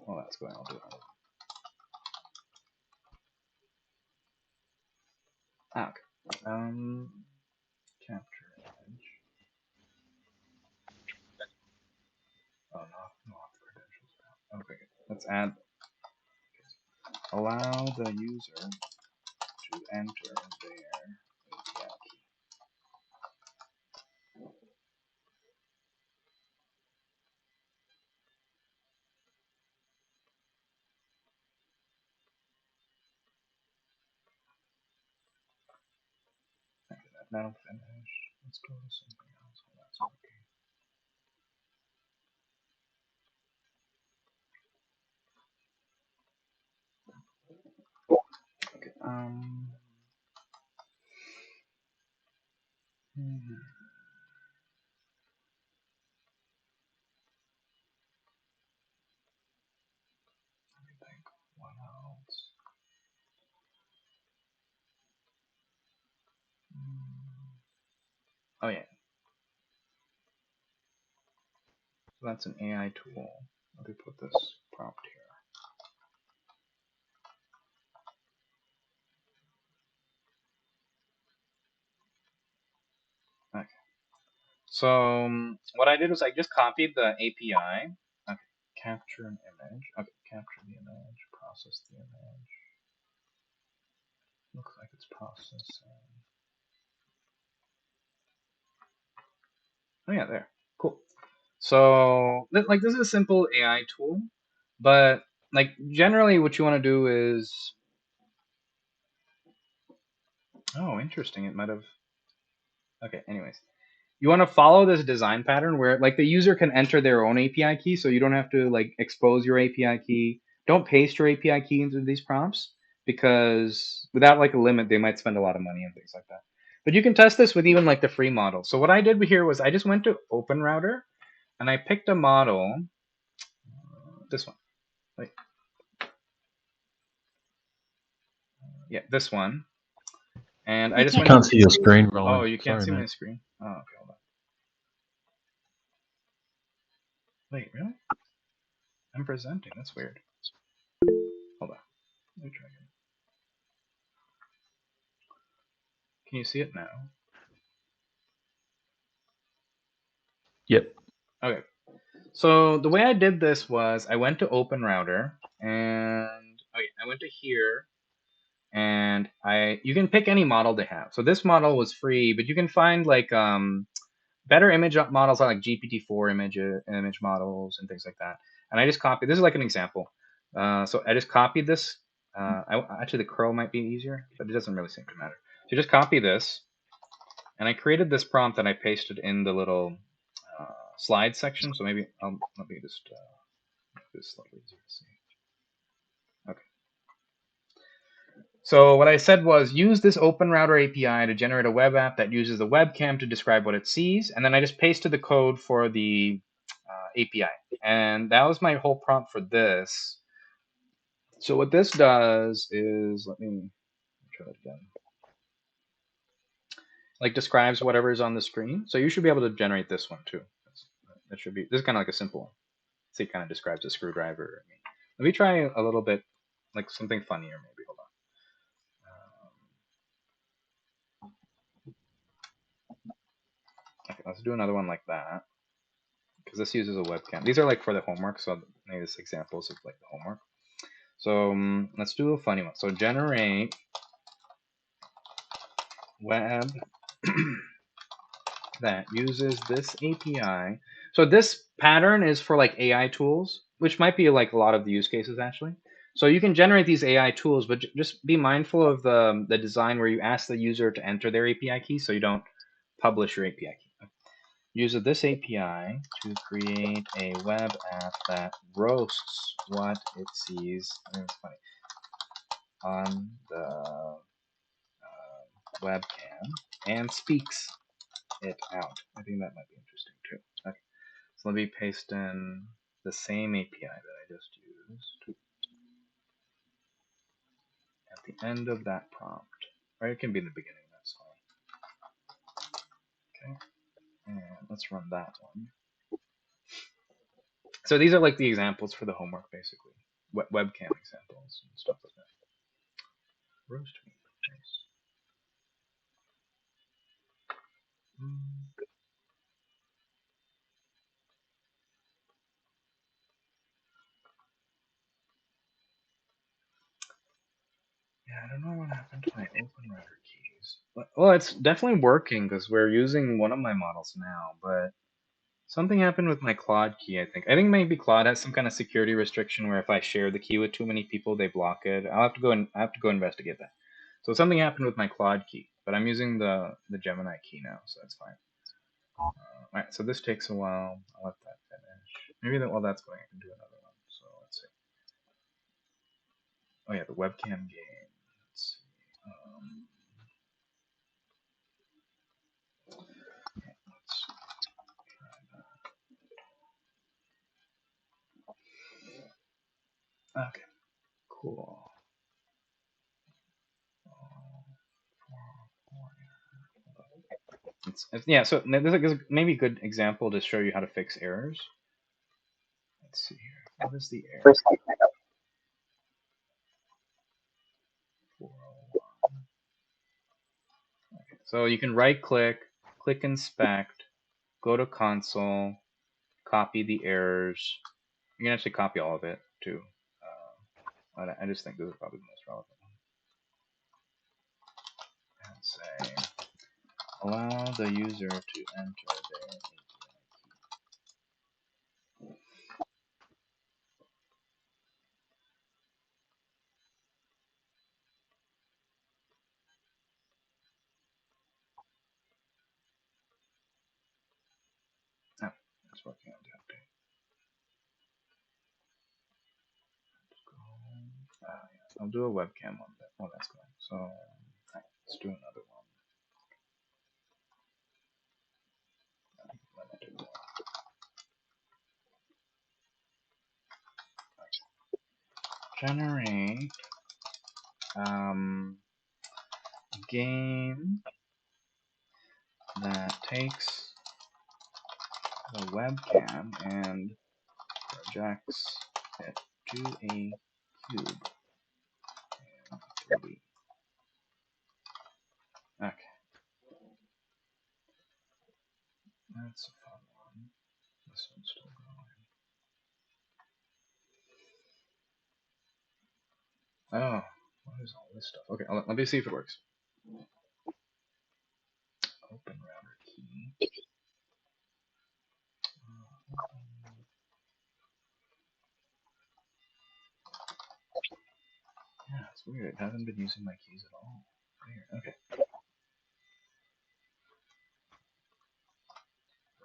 Well, that's going. I'll do it. Ah, okay. Capture image. Oh no, no, the credentials. Okay, let's add. Allow the user to enter their API key. Okay, that now finished. Let's go to something else. Oh, that's okay. Okay. Let me think. What else? Oh yeah. So that's an AI tool. Let me put this prompt here. Okay. So what I did was I just copied the API. Okay. Capture an image. Okay. Capture the image. Process the image. Looks like it's processing. Oh yeah, there. Cool. So like this is a simple AI tool, but like generally what you want to do is, oh, interesting. It might have. Okay. Anyways, you want to follow this design pattern where like the user can enter their own API key, so you don't have to like expose your API key. Don't paste your API key into these prompts because without like a limit, they might spend a lot of money and things like that. But you can test this with even like the free model. So what I did here was I just went to Open Router and I picked a model, this one, like yeah, this one, and I just went to. Can't see your screen, Oh, Roland. you can't Sorry, see my man. screen. Oh, okay, hold on. Wait, really? I'm presenting. That's weird. Hold on. Let me try again. Can you see it now? Yep. Okay. So the way I did this was I went to Open Router and okay, I went to here and you can pick any model they have. So this model was free, but you can find like better image models are like GPT-4 image models and things like that. And I just copied. This is like an example. So I just copied this. Actually, the curl might be easier, but it doesn't really seem to matter. So just copy this, and I created this prompt that I pasted in the little slide section. So maybe let me just make this slightly easier to see. Okay. So what I said was use this Open Router API to generate a web app that uses the webcam to describe what it sees, and then I just pasted the code for the API, and that was my whole prompt for this. So what this does is, let me try that again. Like describes whatever is on the screen. So you should be able to generate this one too. That should be. This is kind of like a simple one. See, it kind of describes a screwdriver. Let me try a little bit, like something funnier maybe. Hold on. Okay, let's do another one like that. Because this uses a webcam. These are like for the homework, so maybe this examples of like the homework. So let's do a funny one. So generate web that uses this API. So this pattern is for like AI tools, which might be like a lot of the use cases actually. So you can generate these AI tools, but just be mindful of the design where you ask the user to enter their API key, so you don't publish your API key. Use this API to create a web app that roasts what it sees. I mean, it's funny, on the webcam and speaks it out. I think that might be interesting too. Okay, so let me paste in the same API that I just used at the end of that prompt. Or it can be in the beginning, that's fine. Okay, and let's run that one. So these are like the examples for the homework, basically. Webcam examples and stuff like that. Roast me. Nice. Yeah, I don't know what happened to my Open Router keys. Well, it's definitely working because we're using one of my models now, but something happened with my Claude key, I think. I think maybe Claude has some kind of security restriction where if I share the key with too many people, they block it. I have to go investigate that. So something happened with my Claude key, but I'm using the Gemini key now, so that's fine. All right, so this takes a while. I'll let that finish. Maybe that while that's going, I can do another one. So let's see. Oh yeah, the webcam game. Let's see. Um, okay, let's try that. Okay, cool. Yeah, so there's maybe a good example to show you how to fix errors. Let's see here. What is the error? 401. Okay. So you can right click inspect, go to console, copy the errors. You can actually copy all of it too. I just think this is probably the most relevant one. And say, allow the user to enter their API key. webcam to update. Yeah, I'll do a webcam one bit while that's going. So let's do another one. Generate game that takes the webcam and projects it to a cube in 3D. Okay. That's a fun one. This one's still going. Oh, what is all this stuff? Okay, let me see if it works. Open router key. Yeah, it's weird. I haven't been using my keys at all. Weird. Okay.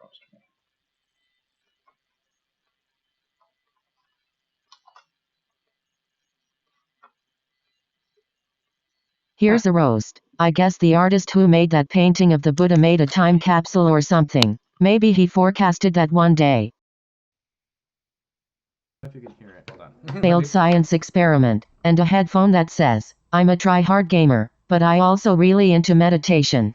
Roast me. Here's a roast. I guess the artist who made that painting of the Buddha made a time capsule or something. Maybe he forecasted that one day. If you can hear it, hold on. Failed science experiment, and a headphone that says, I'm a try-hard gamer, but I also really into meditation.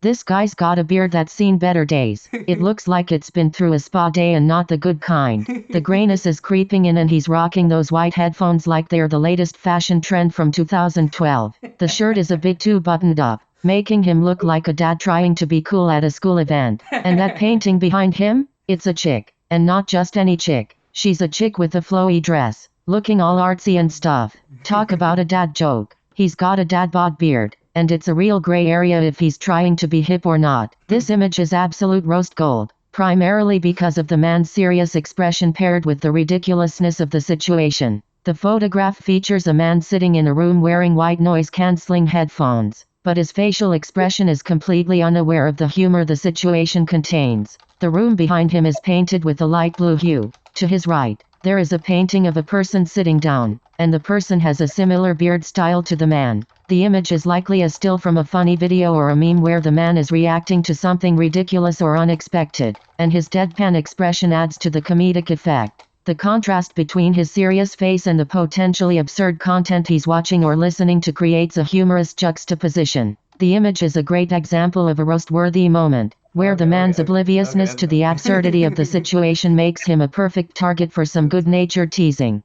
This guy's got a beard that's seen better days. It looks like it's been through a spa day and not the good kind. The grayness is creeping in and he's rocking those white headphones like they're the latest fashion trend from 2012. The shirt is a bit too buttoned up, making him look like a dad trying to be cool at a school event. And that painting behind him? It's a chick. And not just any chick. She's a chick with a flowy dress, looking all artsy and stuff. Talk about a dad joke. He's got a dad bod beard, and it's a real gray area if he's trying to be hip or not. This image is absolute roast gold, primarily because of the man's serious expression paired with the ridiculousness of the situation. The photograph features a man sitting in a room wearing white noise-canceling headphones, but his facial expression is completely unaware of the humor the situation contains. The room behind him is painted with a light blue hue. To his right, there is a painting of a person sitting down, and the person has a similar beard style to the man. The image is likely a still from a funny video or a meme where the man is reacting to something ridiculous or unexpected, and his deadpan expression adds to the comedic effect. The contrast between his serious face and the potentially absurd content he's watching or listening to creates a humorous juxtaposition. The image is a great example of a roast-worthy moment, where the man's obliviousness to the absurdity of the situation makes him a perfect target for some good-natured teasing.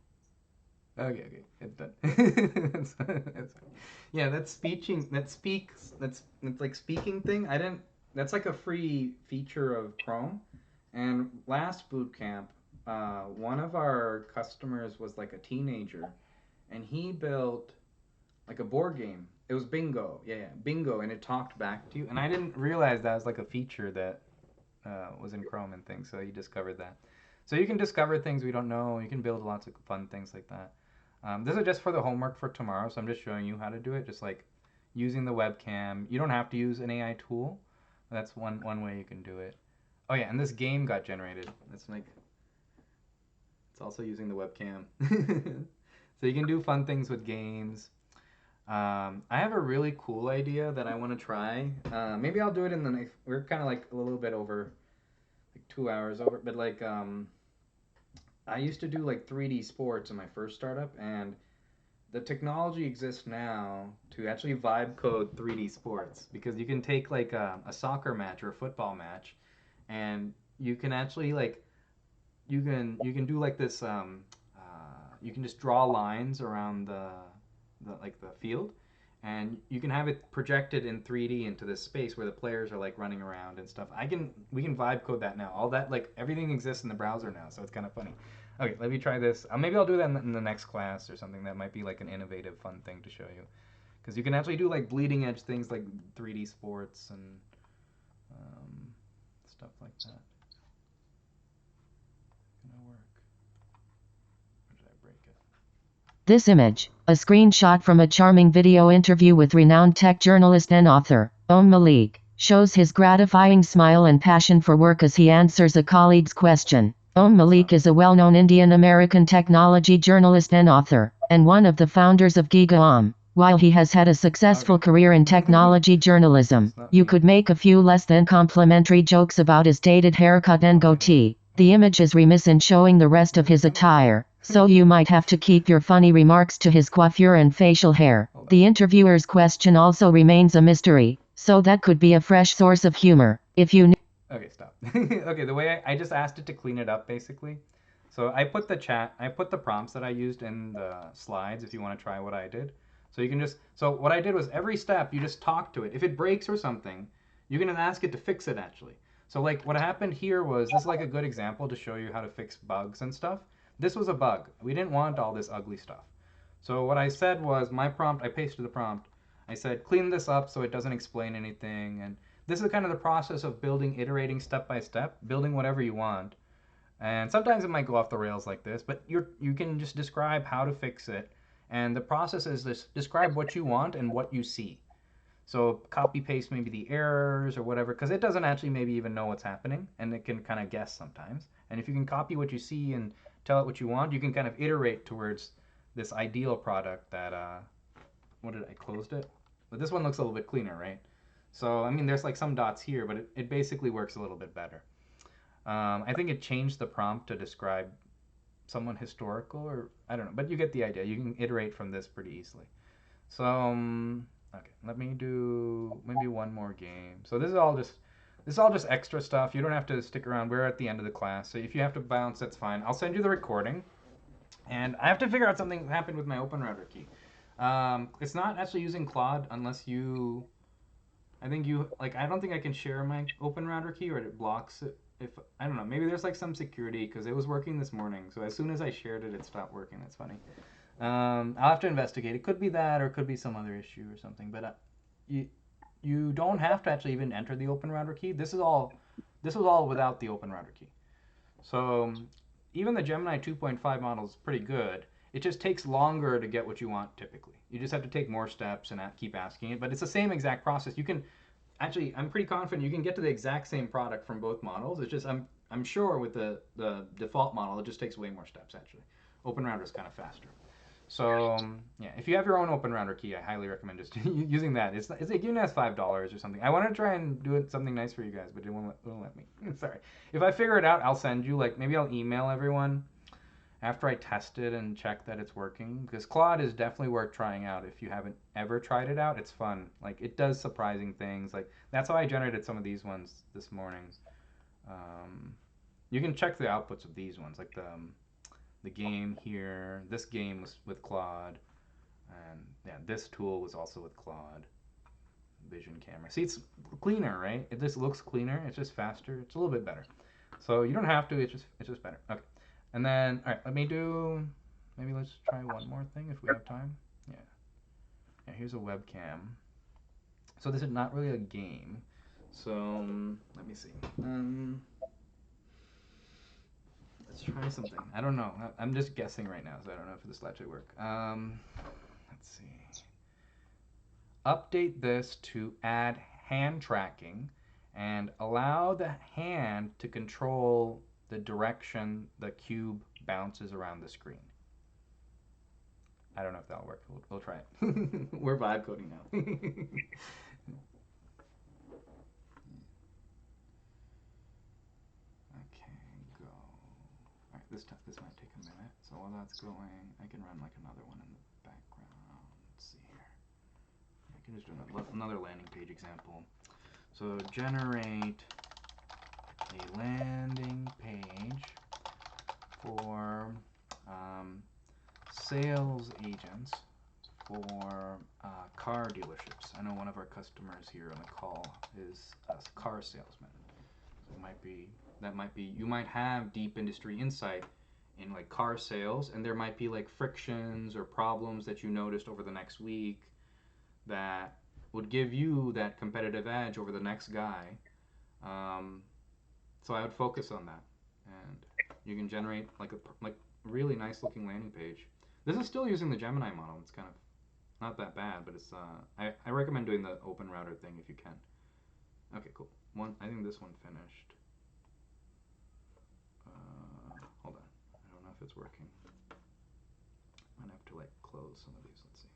Okay, it's done. Yeah, that's like speaking thing. That's like a free feature of Chrome. And last bootcamp, one of our customers was like a teenager, and he built like a board game. It was bingo. Yeah, bingo, and it talked back to you. And I didn't realize that was like a feature that was in Chrome and things. So he discovered that. So you can discover things we don't know. You can build lots of fun things like that. This is just for the homework for tomorrow, so I'm just showing you how to do it. Just like using the webcam. You don't have to use an AI tool. That's one way you can do it. Oh yeah, and this game got generated. It's like it's also using the webcam. So you can do fun things with games. I have a really cool idea that I want to try. Maybe I'll do it in the next. We're kind of like a little bit over, like 2 hours over. But like, I used to do like 3D sports in my first startup, and the technology exists now to actually vibe code 3D sports because you can take like a soccer match or a football match, and you can actually like you can do like this. You can just draw lines around the field, and you can have it projected in 3D into this space where the players are like running around and stuff. We can vibe code that now. All that like everything exists in the browser now, so it's kind of funny. Okay, let me try this. Maybe I'll do that in the next class or something. That might be like an innovative, fun thing to show you, because you can actually do like bleeding edge things like 3D sports and stuff like that. Gonna work. Or did I break it? This image, a screenshot from a charming video interview with renowned tech journalist and author, Malik. shows his gratifying smile and passion for work as he answers a colleague's question. Malik is a well-known Indian-American technology journalist and author, and one of the founders of Giga. While he has had a successful career in technology journalism, you could make a few less than complimentary jokes about his dated haircut and goatee. The image is remiss in showing the rest of his attire, so you might have to keep your funny remarks to his coiffure and facial hair. The interviewer's question also remains a mystery, so that could be a fresh source of humor. If you Okay, stop. Okay, the way I just asked it to clean it up basically. So I put the prompts that I used in the slides if you want to try what I did. So you can just, so what I did was every step you just talk to it. If it breaks or something, you can ask it to fix it actually. So like what happened here was, this is like a good example to show you how to fix bugs and stuff. This was a bug. We didn't want all this ugly stuff. So what I said was, my prompt, I pasted the prompt. I said, clean this up so it doesn't explain anything. And this is kind of the process of building, iterating step by step, building whatever you want. And sometimes it might go off the rails like this, but you can just describe how to fix it. And the process is this: describe what you want and what you see. So copy paste maybe the errors or whatever, because it doesn't actually maybe even know what's happening, and it can kind of guess sometimes. And if you can copy what you see and tell it what you want, you can kind of iterate towards this ideal product that, what did I closed it? But this one looks a little bit cleaner, right? So, I mean, there's like some dots here, but it basically works a little bit better. I think it changed the prompt to describe someone historical, or I don't know, but you get the idea. You can iterate from this pretty easily. So, okay, let me do maybe one more game. So this is all just extra stuff. You don't have to stick around. We're at the end of the class, so if you have to bounce, that's fine. I'll send you the recording, and I have to figure out something that happened with my open router key. It's not actually using Claude unless you. I think you like. I don't think I can share my open router key, or it blocks it. If I don't know, maybe there's like some security, because it was working this morning. So as soon as I shared it, it stopped working. That's funny. I'll have to investigate. It could be that, or it could be some other issue or something. But you don't have to actually even enter the open router key. This was all without the open router key. So even the Gemini 2.5 model is pretty good. It just takes longer to get what you want typically. You just have to take more steps and keep asking it. But it's the same exact process. You can actually, I'm pretty confident you can get to the exact same product from both models. It's just I'm sure with the default model, it just takes way more steps actually. Open router is kind of faster. So yeah, if you have your own open router key, I highly recommend just using that. It's like even has $5 or something. I want to try and do it something nice for you guys, but it won't let me. Sorry. If I figure it out, I'll send you, like, maybe I'll email everyone after I test it and check that it's working, because Claude is definitely worth trying out. If you haven't ever tried it out, it's fun. Like, it does surprising things. Like, that's how I generated some of these ones this morning. You can check the outputs of these ones, like the game here. This game was with Claude, and yeah, this tool was also with Claude. Vision camera. See, it's cleaner, right? It just looks cleaner. It's just faster. It's a little bit better. So you don't have to. It's just better. Okay. And then, all right, let me do. Maybe let's try one more thing if we have time. Yeah. Yeah. Here's a webcam. So this is not really a game. So let me see. Let's try something. I don't know. I'm just guessing right now, so I don't know if this will actually work. Let's see. Update this to add hand tracking and allow the hand to control the direction the cube bounces around the screen. I don't know if that'll work. We'll try it. We're vibe coding now. Okay, go. All right, this might take a minute. So while that's going, I can run like another one in the background. Let's see here. I can just do another landing page example. So generate a landing page for sales agents for car dealerships. I know one of our customers here on the call is a car salesman. So that might be you might have deep industry insight in like car sales, and there might be like frictions or problems that you noticed over the next week that would give you that competitive edge over the next guy. So I would focus on that, and you can generate like a really nice looking landing page. This is still using the Gemini model. It's kind of not that bad, but it's I recommend doing the open router thing if you can. I think this one finished. Hold on. I don't know if it's working. I'm gonna have to like close some of these. Let's see.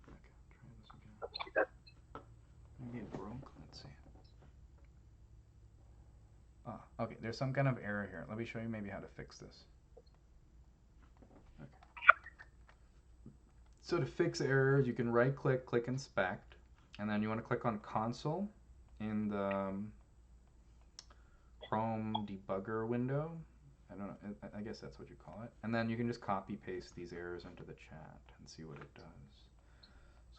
Okay, try this again. Maybe it broke. Let's see. Okay. There's some kind of error here. Let me show you maybe how to fix this. Okay. So to fix errors, you can right click, click inspect, and then you want to click on console in the Chrome debugger window. I don't know, I guess that's what you call it. And then you can just copy paste these errors into the chat and see what it does.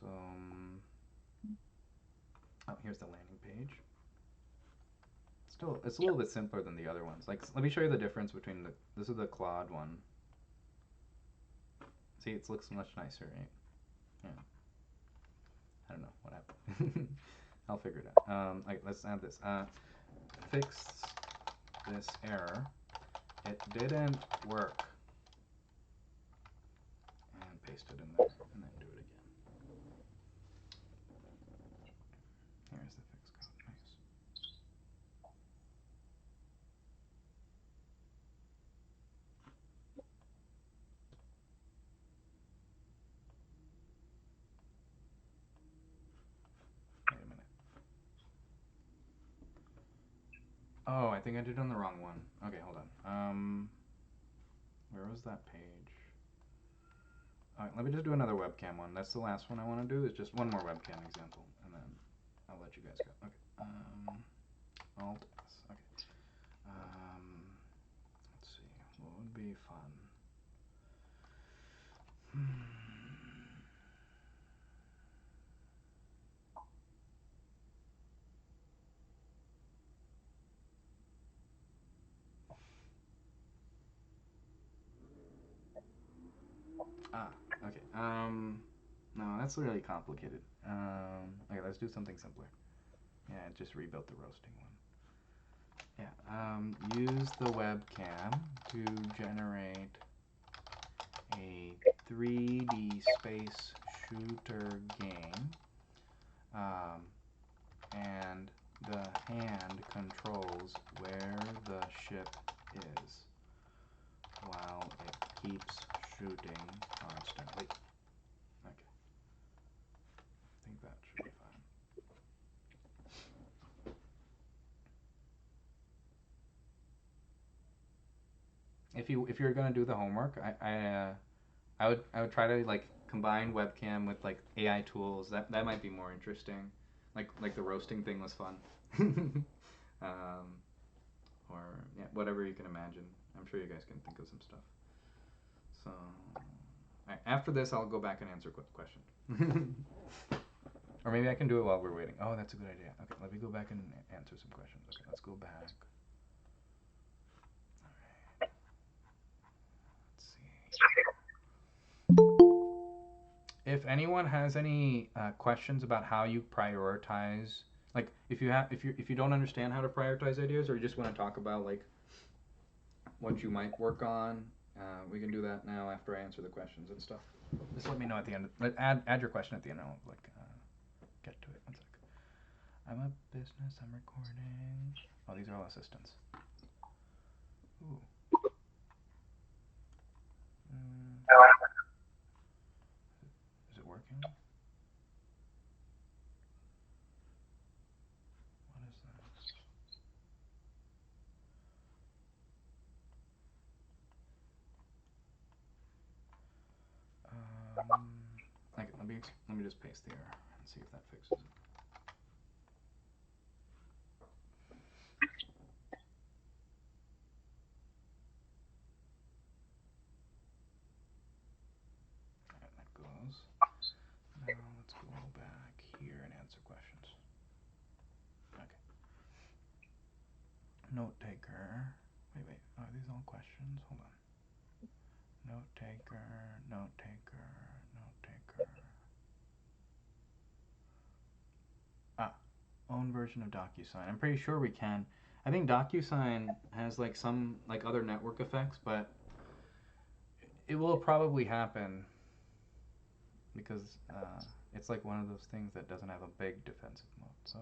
So, here's the landing page. Still, it's a little bit simpler than the other ones. Like, let me show you the difference between this is the Claude one. See, it looks much nicer, right? Yeah. I don't know what happened. I'll figure it out. Let's add this. Fix this error. It didn't work. And paste it in there, and then do it again. Here's the fix code. Nice. Wait a minute. Oh, I think I did it on the wrong one. Okay, hold on. Where was that page? All right, let me just do another webcam one. That's the last one I want to do. Is just one more webcam example, and then I'll let you guys go. Okay. Alt S. Okay. Let's see. What would be fun? Okay. No, that's really complicated. Okay, let's do something simpler. Yeah, just rebuilt the roasting one. Yeah, use the webcam to generate a 3D space shooter game, and the hand controls where the ship is while it keeps shooting constantly. Okay, I think that should be fine. If you're gonna do the homework, I would try to like combine webcam with like AI tools. That might be more interesting. Like the roasting thing was fun. Or yeah, whatever you can imagine. I'm sure you guys can think of some stuff. So after this, I'll go back and answer questions. Or maybe I can do it while we're waiting. Oh, that's a good idea. Okay, let me go back and answer some questions. Okay, let's go back. All right. Let's see. If anyone has any questions about how you prioritize, like if you don't understand how to prioritize ideas, or you just want to talk about like what you might work on, we can do that now after I answer the questions and stuff. Just let me know at the end. Add your question at the end. I'll like get to it. One sec. I'm a business. I'm recording. Oh, these are all assistants. Ooh. Is it working? What is that? Okay, let me just paste the error and see if that fixes it. Alright, that goes. Now let's go back here and answer questions. Okay. Note taker. Wait. Are these all questions? Hold on. Note taker, note taker, note taker. Own version of DocuSign. I'm pretty sure we can. I think DocuSign has like some like other network effects, but it will probably happen because It's like one of those things that doesn't have a big defensive mode. So,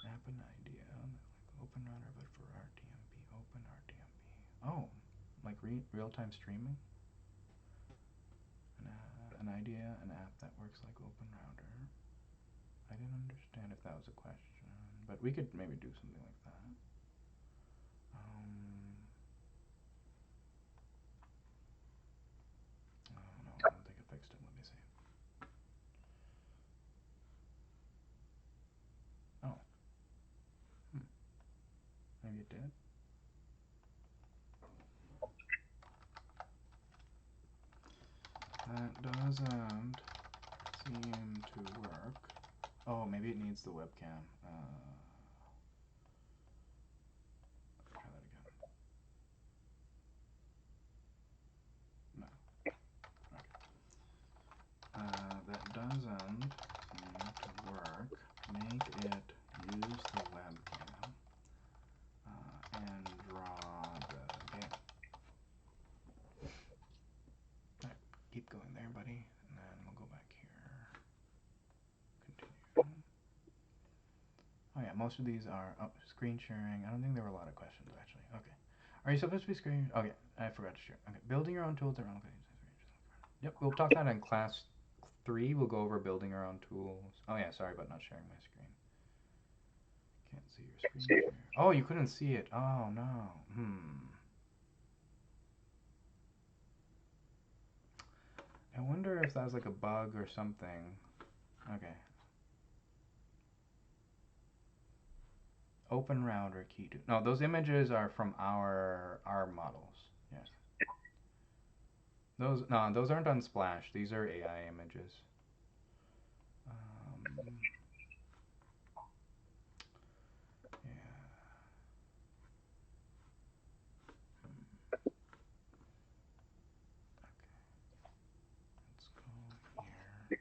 app an idea, like open router, but for RTMP, open RTMP. Oh, like real-time streaming? An idea, an app that works like open router. I didn't understand if that was a question, but we could maybe do something like that. Oh no, I don't think it fixed it. Let me see. Oh, maybe it did. That doesn't seem to work. Oh, maybe it needs the webcam. Try that again. No. Okay. That doesn't seem to work. Make it use the webcam and draw the game. Alright, keep going there, buddy. And then we'll go back here. Continue. Oh yeah, most of these are screen sharing. I don't think there were a lot of questions actually. Okay. Are you supposed to be screen? Okay, I forgot to share. Okay, building your own tools around. Yep, we'll talk that in class 3. We'll go over building our own tools. Oh yeah, sorry about not sharing my screen. Can't see your screen share. Oh, you couldn't see it. Oh no. I wonder if that was like a bug or something. Okay. Open router key to. No, those images are from our models. Yeah. Those aren't on Splash. These are AI images. Yeah. Okay. Let's go here.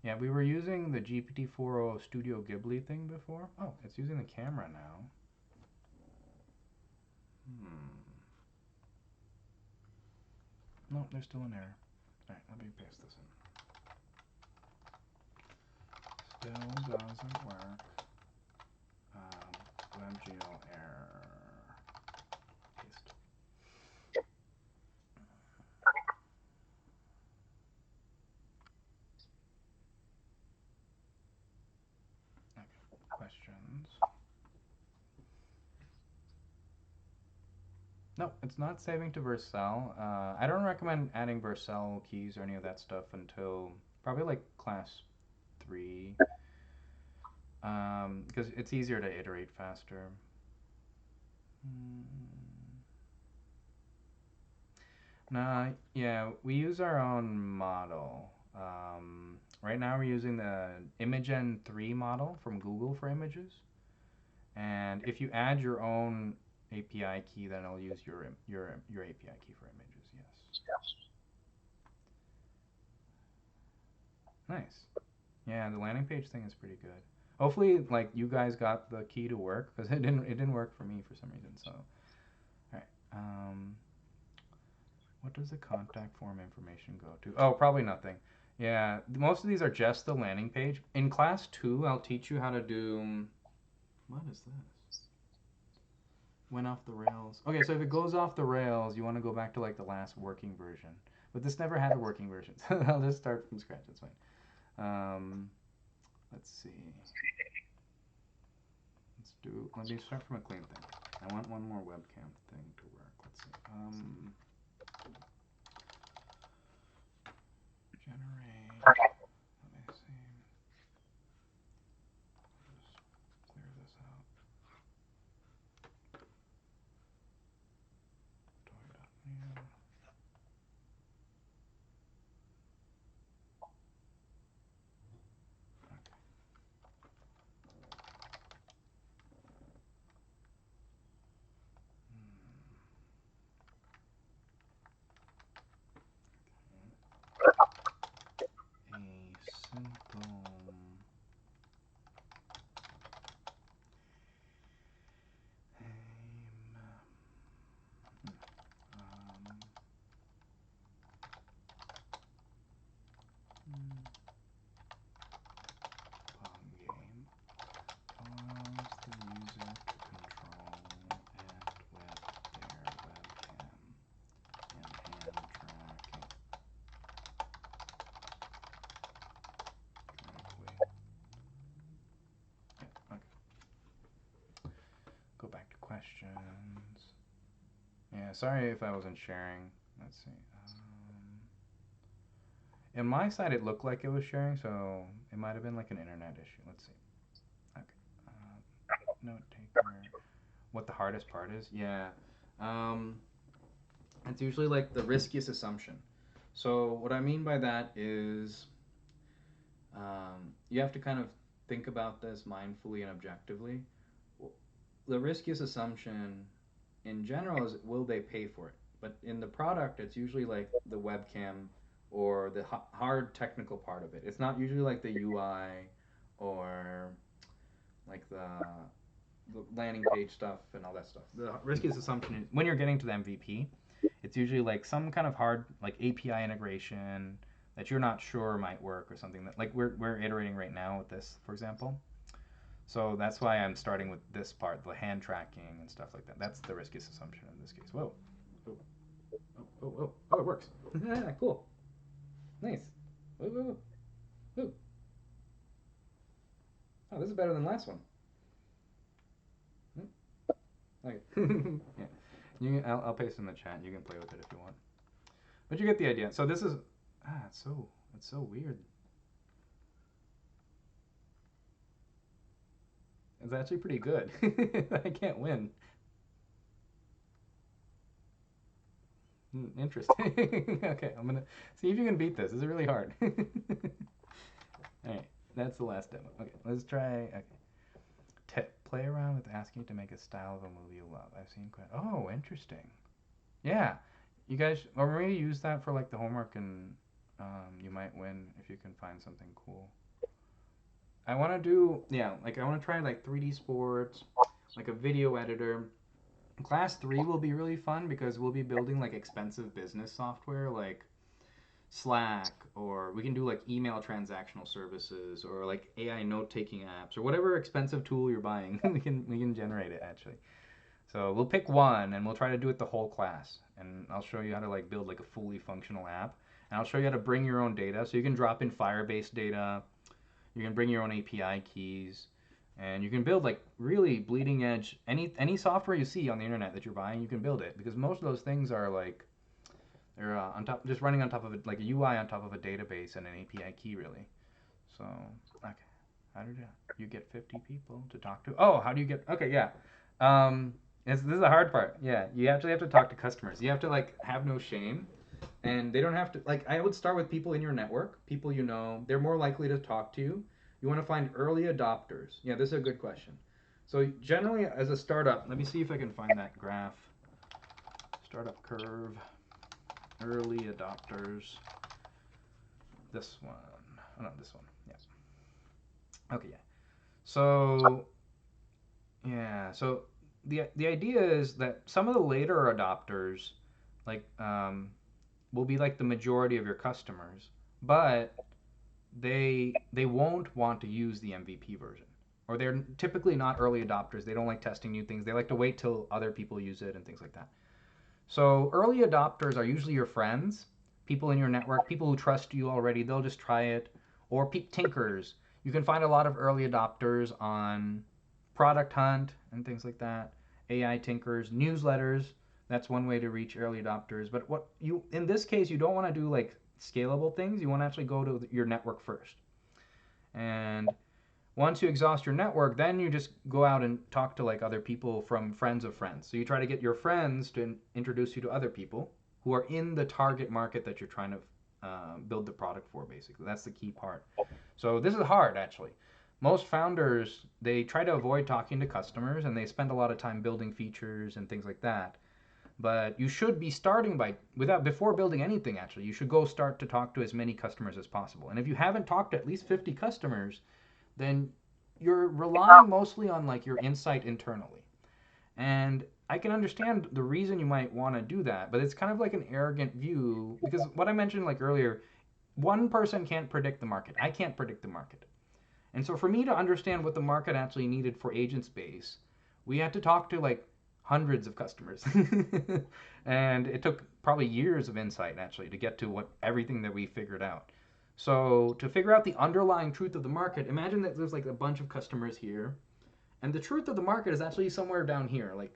Yeah, we were using the GPT-4o Studio Ghibli thing before. Oh, it's using the camera now. No, there's still an error. Alright, let me paste this in. Still doesn't work. WebGL error. Paste. Okay, questions. No, it's not saving to Vercel. I don't recommend adding Vercel keys or any of that stuff until probably like class 3. Because it's easier to iterate faster. Nah, yeah, we use our own model. Right now we're using the Imagen 3 model from Google for images. And if you add your own API key, then it'll use your API key for images, yes. Nice. Yeah, the landing page thing is pretty good. Hopefully, like, you guys got the key to work, because it didn't work for me for some reason, so. Alright, what does the contact form information go to? Oh, probably nothing. Yeah, most of these are just the landing page. In class 2, I'll teach you how to do... What is this? Went off the rails. Okay, so if it goes off the rails, you want to go back to, like, the last working version. But this never had a working version, so I'll just start from scratch. That's fine. Let's see. Let me start from a clean thing. I want one more webcam thing to work. Let's see. Generate. Let me see. Just clear this out. Toy.new. Okay. questions. Yeah, sorry if I wasn't sharing. Let's see. In my side, it looked like it was sharing, so it might have been like an internet issue. Let's see. Okay. Note taker. What the hardest part is? Yeah. Um, it's usually like the riskiest assumption. So what I mean by that is you have to kind of think about this mindfully and objectively. The riskiest assumption in general is will they pay for it? But in the product, it's usually like the webcam or the hard technical part of it. It's not usually like the UI or like the landing page stuff and all that stuff. The riskiest assumption is when you're getting to the MVP, it's usually like some kind of hard like API integration that you're not sure might work or something that like we're iterating right now with this, for example. So that's why I'm starting with this part, the hand tracking and stuff like that. That's the riskiest assumption in this case. Whoa. Oh, oh, it works. Cool. Nice. Whoa. Oh, this is better than the last one. Okay. Yeah. I'll paste in the chat. You can play with it if you want. But you get the idea. So this is it's so weird. It's actually pretty good. I can't win. Interesting. Okay, I'm gonna see if you can beat this. This is really hard. Alright, that's the last demo. Okay, let's try. Okay. Tip. Play around with asking to make a style of a movie you love. I've seen quite. Oh, interesting. Yeah. You guys, or maybe use that for like the homework and you might win if you can find something cool. I want to do, yeah, like I want to try like 3D sports, like a video editor. Class 3 will be really fun because we'll be building like expensive business software like Slack, or we can do like email transactional services or like AI note-taking apps or whatever expensive tool you're buying. we can generate it actually. So we'll pick one and we'll try to do it the whole class. And I'll show you how to like build like a fully functional app. And I'll show you how to bring your own data. So you can drop in Firebase data. You can bring your own API keys. And you can build like really bleeding edge any software you see on the internet that you're buying, you can build it because most of those things are like they're on top just running on top of it like a UI on top of a database and an API key really. So okay, how did you get 50 people to talk to? Oh, how do you get? Okay, yeah. This is the hard part. Yeah, you actually have to talk to customers. You have to like have no shame, and they don't have to like. I would start with people in your network, people you know. They're more likely to talk to you. You want to find early adopters. Yeah, this is a good question. So generally, as a startup, let me see if I can find that graph. Startup curve, early adopters. This one. Oh no, this one. Yeah. Okay, yeah. So yeah, so the idea is that some of the later adopters, like, will be like the majority of your customers, but they won't want to use the MVP version, or they're typically not early adopters. They don't like testing new things. They like to wait till other people use it and things like that. So early adopters are usually your friends, people in your network, people who trust you already. They'll just try it, or tinkers. You can find a lot of early adopters on Product Hunt and things like that. AI tinkers, newsletters. That's one way to reach early adopters. But what you in this case you don't want to do like scalable things. You want to actually go to your network first. And once you exhaust your network, then you just go out and talk to like other people from friends of friends. So you try to get your friends to introduce you to other people who are in the target market that you're trying to build the product for. Basically, that's the key part. So this is hard actually. Most founders they try to avoid talking to customers and they spend a lot of time building features and things like that. But you should be starting by without before building anything actually. You should go start to talk to as many customers as possible. And if you haven't talked to at least 50 customers, then you're relying mostly on like your insight internally. And I can understand the reason you might want to do that, but it's kind of like an arrogant view because what I mentioned like earlier, one person can't predict the market. I can't predict the market. And so for me to understand what the market actually needed for Agent Space, we had to talk to like hundreds of customers. And it took probably years of insight actually to get to what everything that we figured out. So to figure out the underlying truth of the market, imagine that there's like a bunch of customers here And the truth of the market is actually somewhere down here, like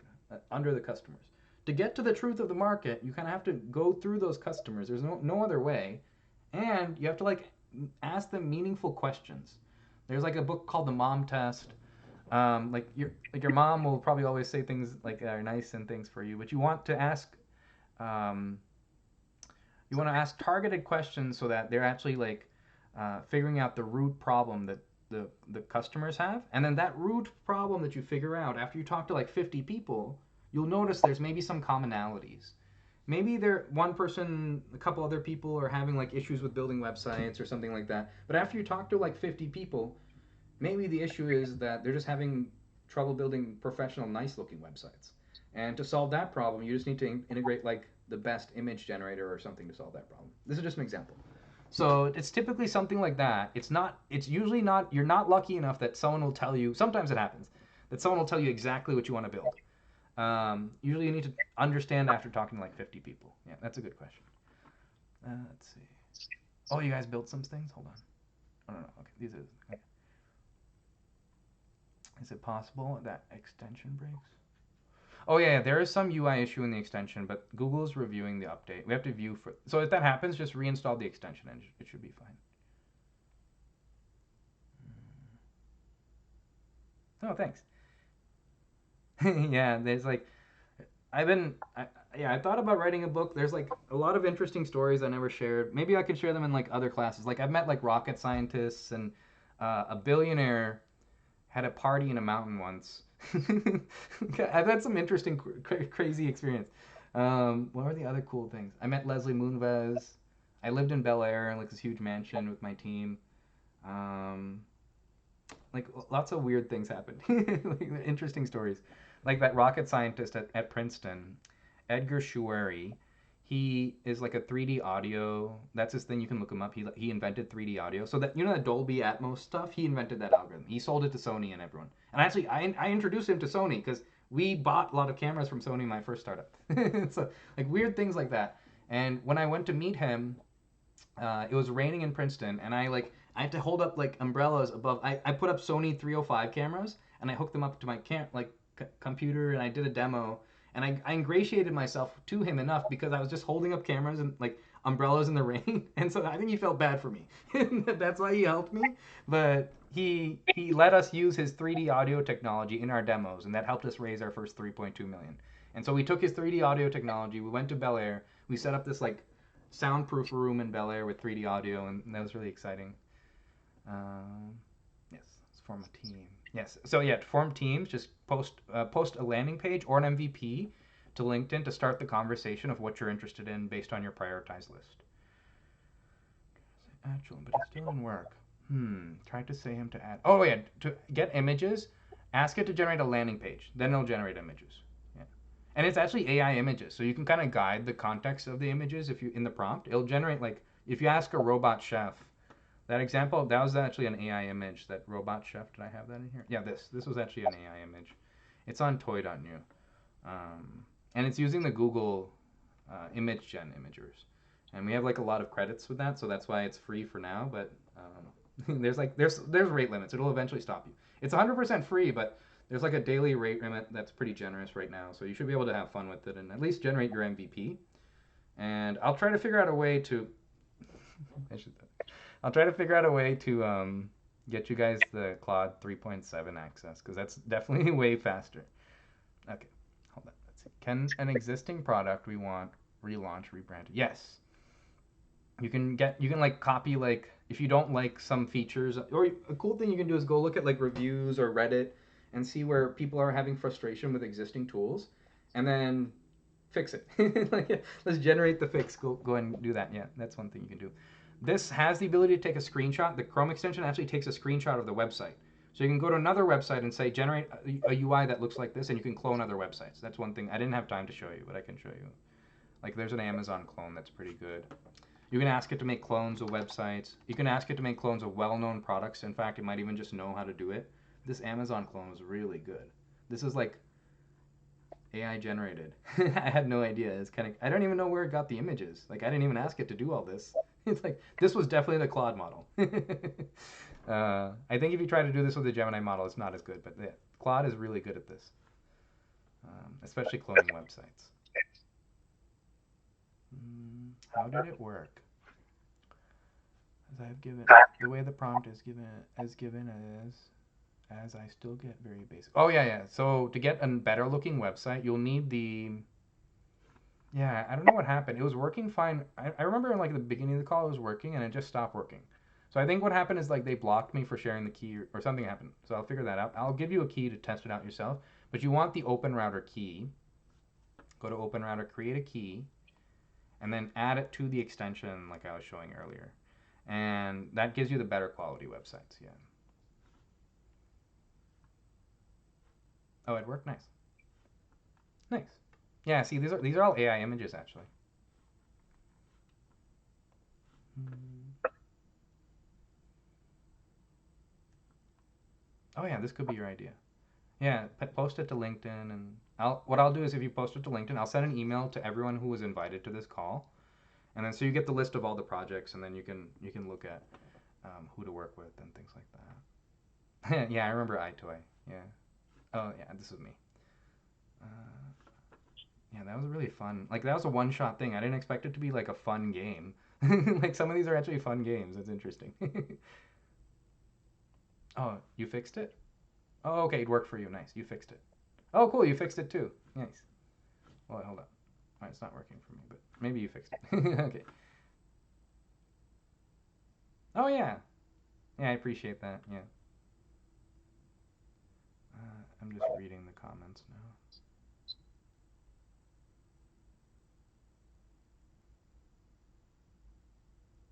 under the customers. To get to the truth of the market, you kind of have to go through those customers. There's no other way. And you have to like ask them meaningful questions. There's like a book called The Mom Test. Your mom will probably always say things like are nice and things for you, but um, you want to ask targeted questions so that they're actually like figuring out the root problem that the customers have, and then that root problem that you figure out after you talk to like 50 people, you'll notice there's maybe some commonalities. Maybe there one person, a couple other people are having like issues with building websites or something like that. But after you talk to like 50 people, maybe the issue is that they're just having trouble building professional, nice looking websites. And to solve that problem, you just need to integrate like the best image generator or something to solve that problem. This is just an example. So it's typically something like that. It's usually not, you're not lucky enough that someone will tell you, sometimes it happens, that someone will tell you exactly what you want to build. Usually you need to understand after talking to like 50 people. Yeah, that's a good question. Let's see. Oh, you guys built some things? Hold on. Oh, no. Okay, these are, okay. Is it possible that extension breaks? Oh yeah, there is some UI issue in the extension, but Google is reviewing the update. We have to view for. So if that happens, just reinstall the extension and it should be fine. Oh, thanks. Yeah, there's like I've been I thought about writing a book. There's like a lot of interesting stories I never shared. Maybe I could share them in like other classes. Like I've met like rocket scientists and a billionaire had a party in a mountain once. I've had some interesting, crazy experience. What are the other cool things? I met Leslie Moonves. I lived in Bel Air in like this huge mansion with my team. Um, like lots of weird things happened. Like, interesting stories. Like that rocket scientist at Princeton, Edgar Shueri. He is like a 3D audio. That's his thing. You can look him up. He invented 3D audio. So that that Dolby Atmos stuff. He invented that algorithm. He sold it to Sony and everyone. And actually, I introduced him to Sony because we bought a lot of cameras from Sony in my first startup. So like weird things like that. And when I went to meet him, it was raining in Princeton, and I had to hold up like umbrellas above. I put up Sony 305 cameras, and I hooked them up to my computer, and I did a demo, and I ingratiated myself to him enough because I was just holding up cameras and like umbrellas in the rain, and so I think he felt bad for me. That's why he helped me, but he let us use his 3D audio technology in our demos, and that helped us raise our first 3.2 million. And so we took his 3D audio technology, we went to Bel Air, we set up this like soundproof room in Bel Air with 3D audio, and that was really exciting. Um, yes, let's form a team. Yes, so yeah, to form teams, just post a landing page or an MVP to LinkedIn to start the conversation of what you're interested in based on your prioritized list. Actual, but it still didn't work. Tried to say him to add. Oh yeah, to get images, ask it to generate a landing page. Then it'll generate images. Yeah. And it's actually AI images, so you can kind of guide the context of the images if you in the prompt. It'll generate like if you ask a robot chef, that example that was actually an AI image. That robot chef, did I have that in here? Yeah, this was actually an AI image. It's on toy.new, and it's using the Google image gen imagers, and we have like a lot of credits with that, so that's why it's free for now. But there's rate limits. It'll eventually stop you. It's 100% free, but there's like a daily rate limit that's pretty generous right now, so you should be able to have fun with it and at least generate your MVP. And I'll try to figure out a way to. I'll try to figure out a way to get you guys the Claude 3.7 access because that's definitely way faster. Okay, hold on. Let's see. Can an existing product we want relaunch, rebrand? Yes. You can like copy like if you don't like some features, or a cool thing you can do is go look at like reviews or Reddit and see where people are having frustration with existing tools, and then fix it. Like, let's generate the fix. Go and do that. Yeah, that's one thing you can do. This has the ability to take a screenshot. The Chrome extension actually takes a screenshot of the website. So you can go to another website and say generate a UI that looks like this, and you can clone other websites. That's one thing I didn't have time to show you, but I can show you. Like there's an Amazon clone that's pretty good. You can ask it to make clones of websites. You can ask it to make clones of well-known products. In fact, it might even just know how to do it. This Amazon clone was really good. This is like AI generated. I had no idea. It's kind of I don't even know where it got the images. Like I didn't even ask it to do all this. It's like this was definitely the Claude model. I think if you try to do this with the Gemini model, it's not as good, but yeah, Claude is really good at this, especially cloning websites. How did it work? As I've given the way the prompt is given as I still get very basic. Oh yeah. So to get a better looking website, you'll need the yeah. I don't know what happened. It was working fine. I remember in like the beginning of the call it was working and it just stopped working. So I think what happened is like they blocked me for sharing the key or something happened. So I'll figure that out. I'll give you a key to test it out yourself. But you want the Open Router key. Go to Open Router, create a key, and then add it to the extension like I was showing earlier. And that gives you the better quality websites. Yeah. Oh, it worked. Nice. Nice. Yeah. See, these are all AI images actually. Oh yeah, this could be your idea. Yeah, post it to LinkedIn, and what I'll do is if you post it to LinkedIn, I'll send an email to everyone who was invited to this call, and then so you get the list of all the projects, and then you can look at who to work with and things like that. Yeah, I remember iToy. Yeah. Oh yeah, this is me. Uh, yeah, that was really fun. Like that was a one-shot thing. I didn't expect it to be like a fun game. Like some of these are actually fun games. It's interesting. Oh, you fixed it? Oh, okay, it worked for you. Nice. You fixed it. Oh, cool. You fixed it too. Nice. Well, hold on. All right, it's not working for me, but maybe you fixed it. Okay. Oh yeah. Yeah, I appreciate that. Yeah. I'm just reading the comments now.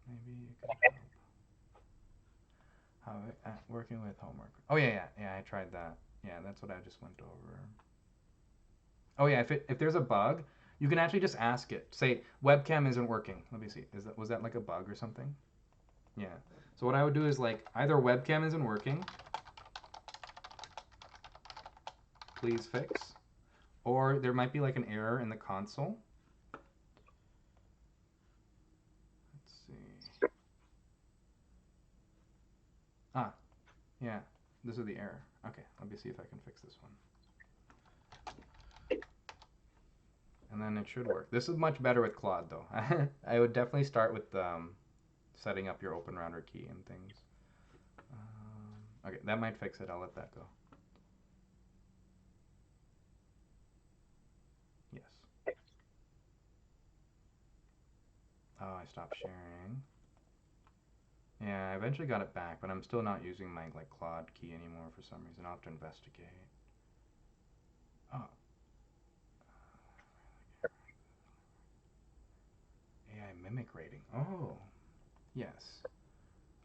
Maybe you could help. How working with homework. Oh yeah. I tried that. Yeah, that's what I just went over. Oh yeah, if there's a bug, you can actually just ask it. Say webcam isn't working. Let me see. Was that like a bug or something? Yeah. So what I would do is like either webcam isn't working, please fix, or there might be like an error in the console. Let's see. Ah, yeah. This is the error. Okay, let me see if I can fix this one. And then it should work. This is much better with Claude though. I would definitely start with setting up your Open Router key and things. Okay, that might fix it. I'll let that go. Yes. Oh, I stopped sharing. Yeah, I eventually got it back, but I'm still not using my like Claude key anymore for some reason. I'll have to investigate. Oh, AI mimic rating. Oh, yes.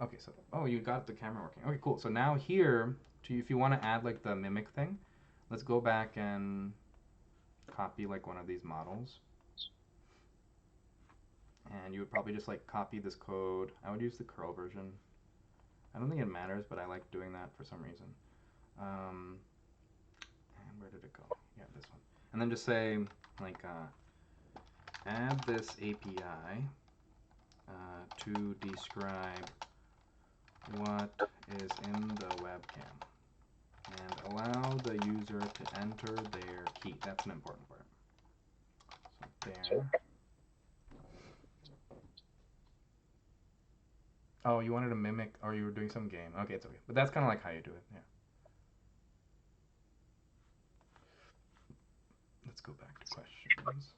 Okay, so you got the camera working. Okay, cool. So now here, if you want to add like the mimic thing, let's go back and copy like one of these models. And you would probably just like copy this code. I would use the curl version. I don't think it matters, but I like doing that for some reason. And where did it go? Yeah, this one. And then just say like add this API to describe what is in the webcam and allow the user to enter their key. That's an important part. So there. Oh, you wanted to mimic, or you were doing some game. Okay, it's okay. But that's kind of like how you do it. Yeah. Let's go back to questions.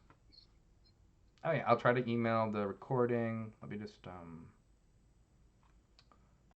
Oh yeah, I'll try to email the recording. Let me just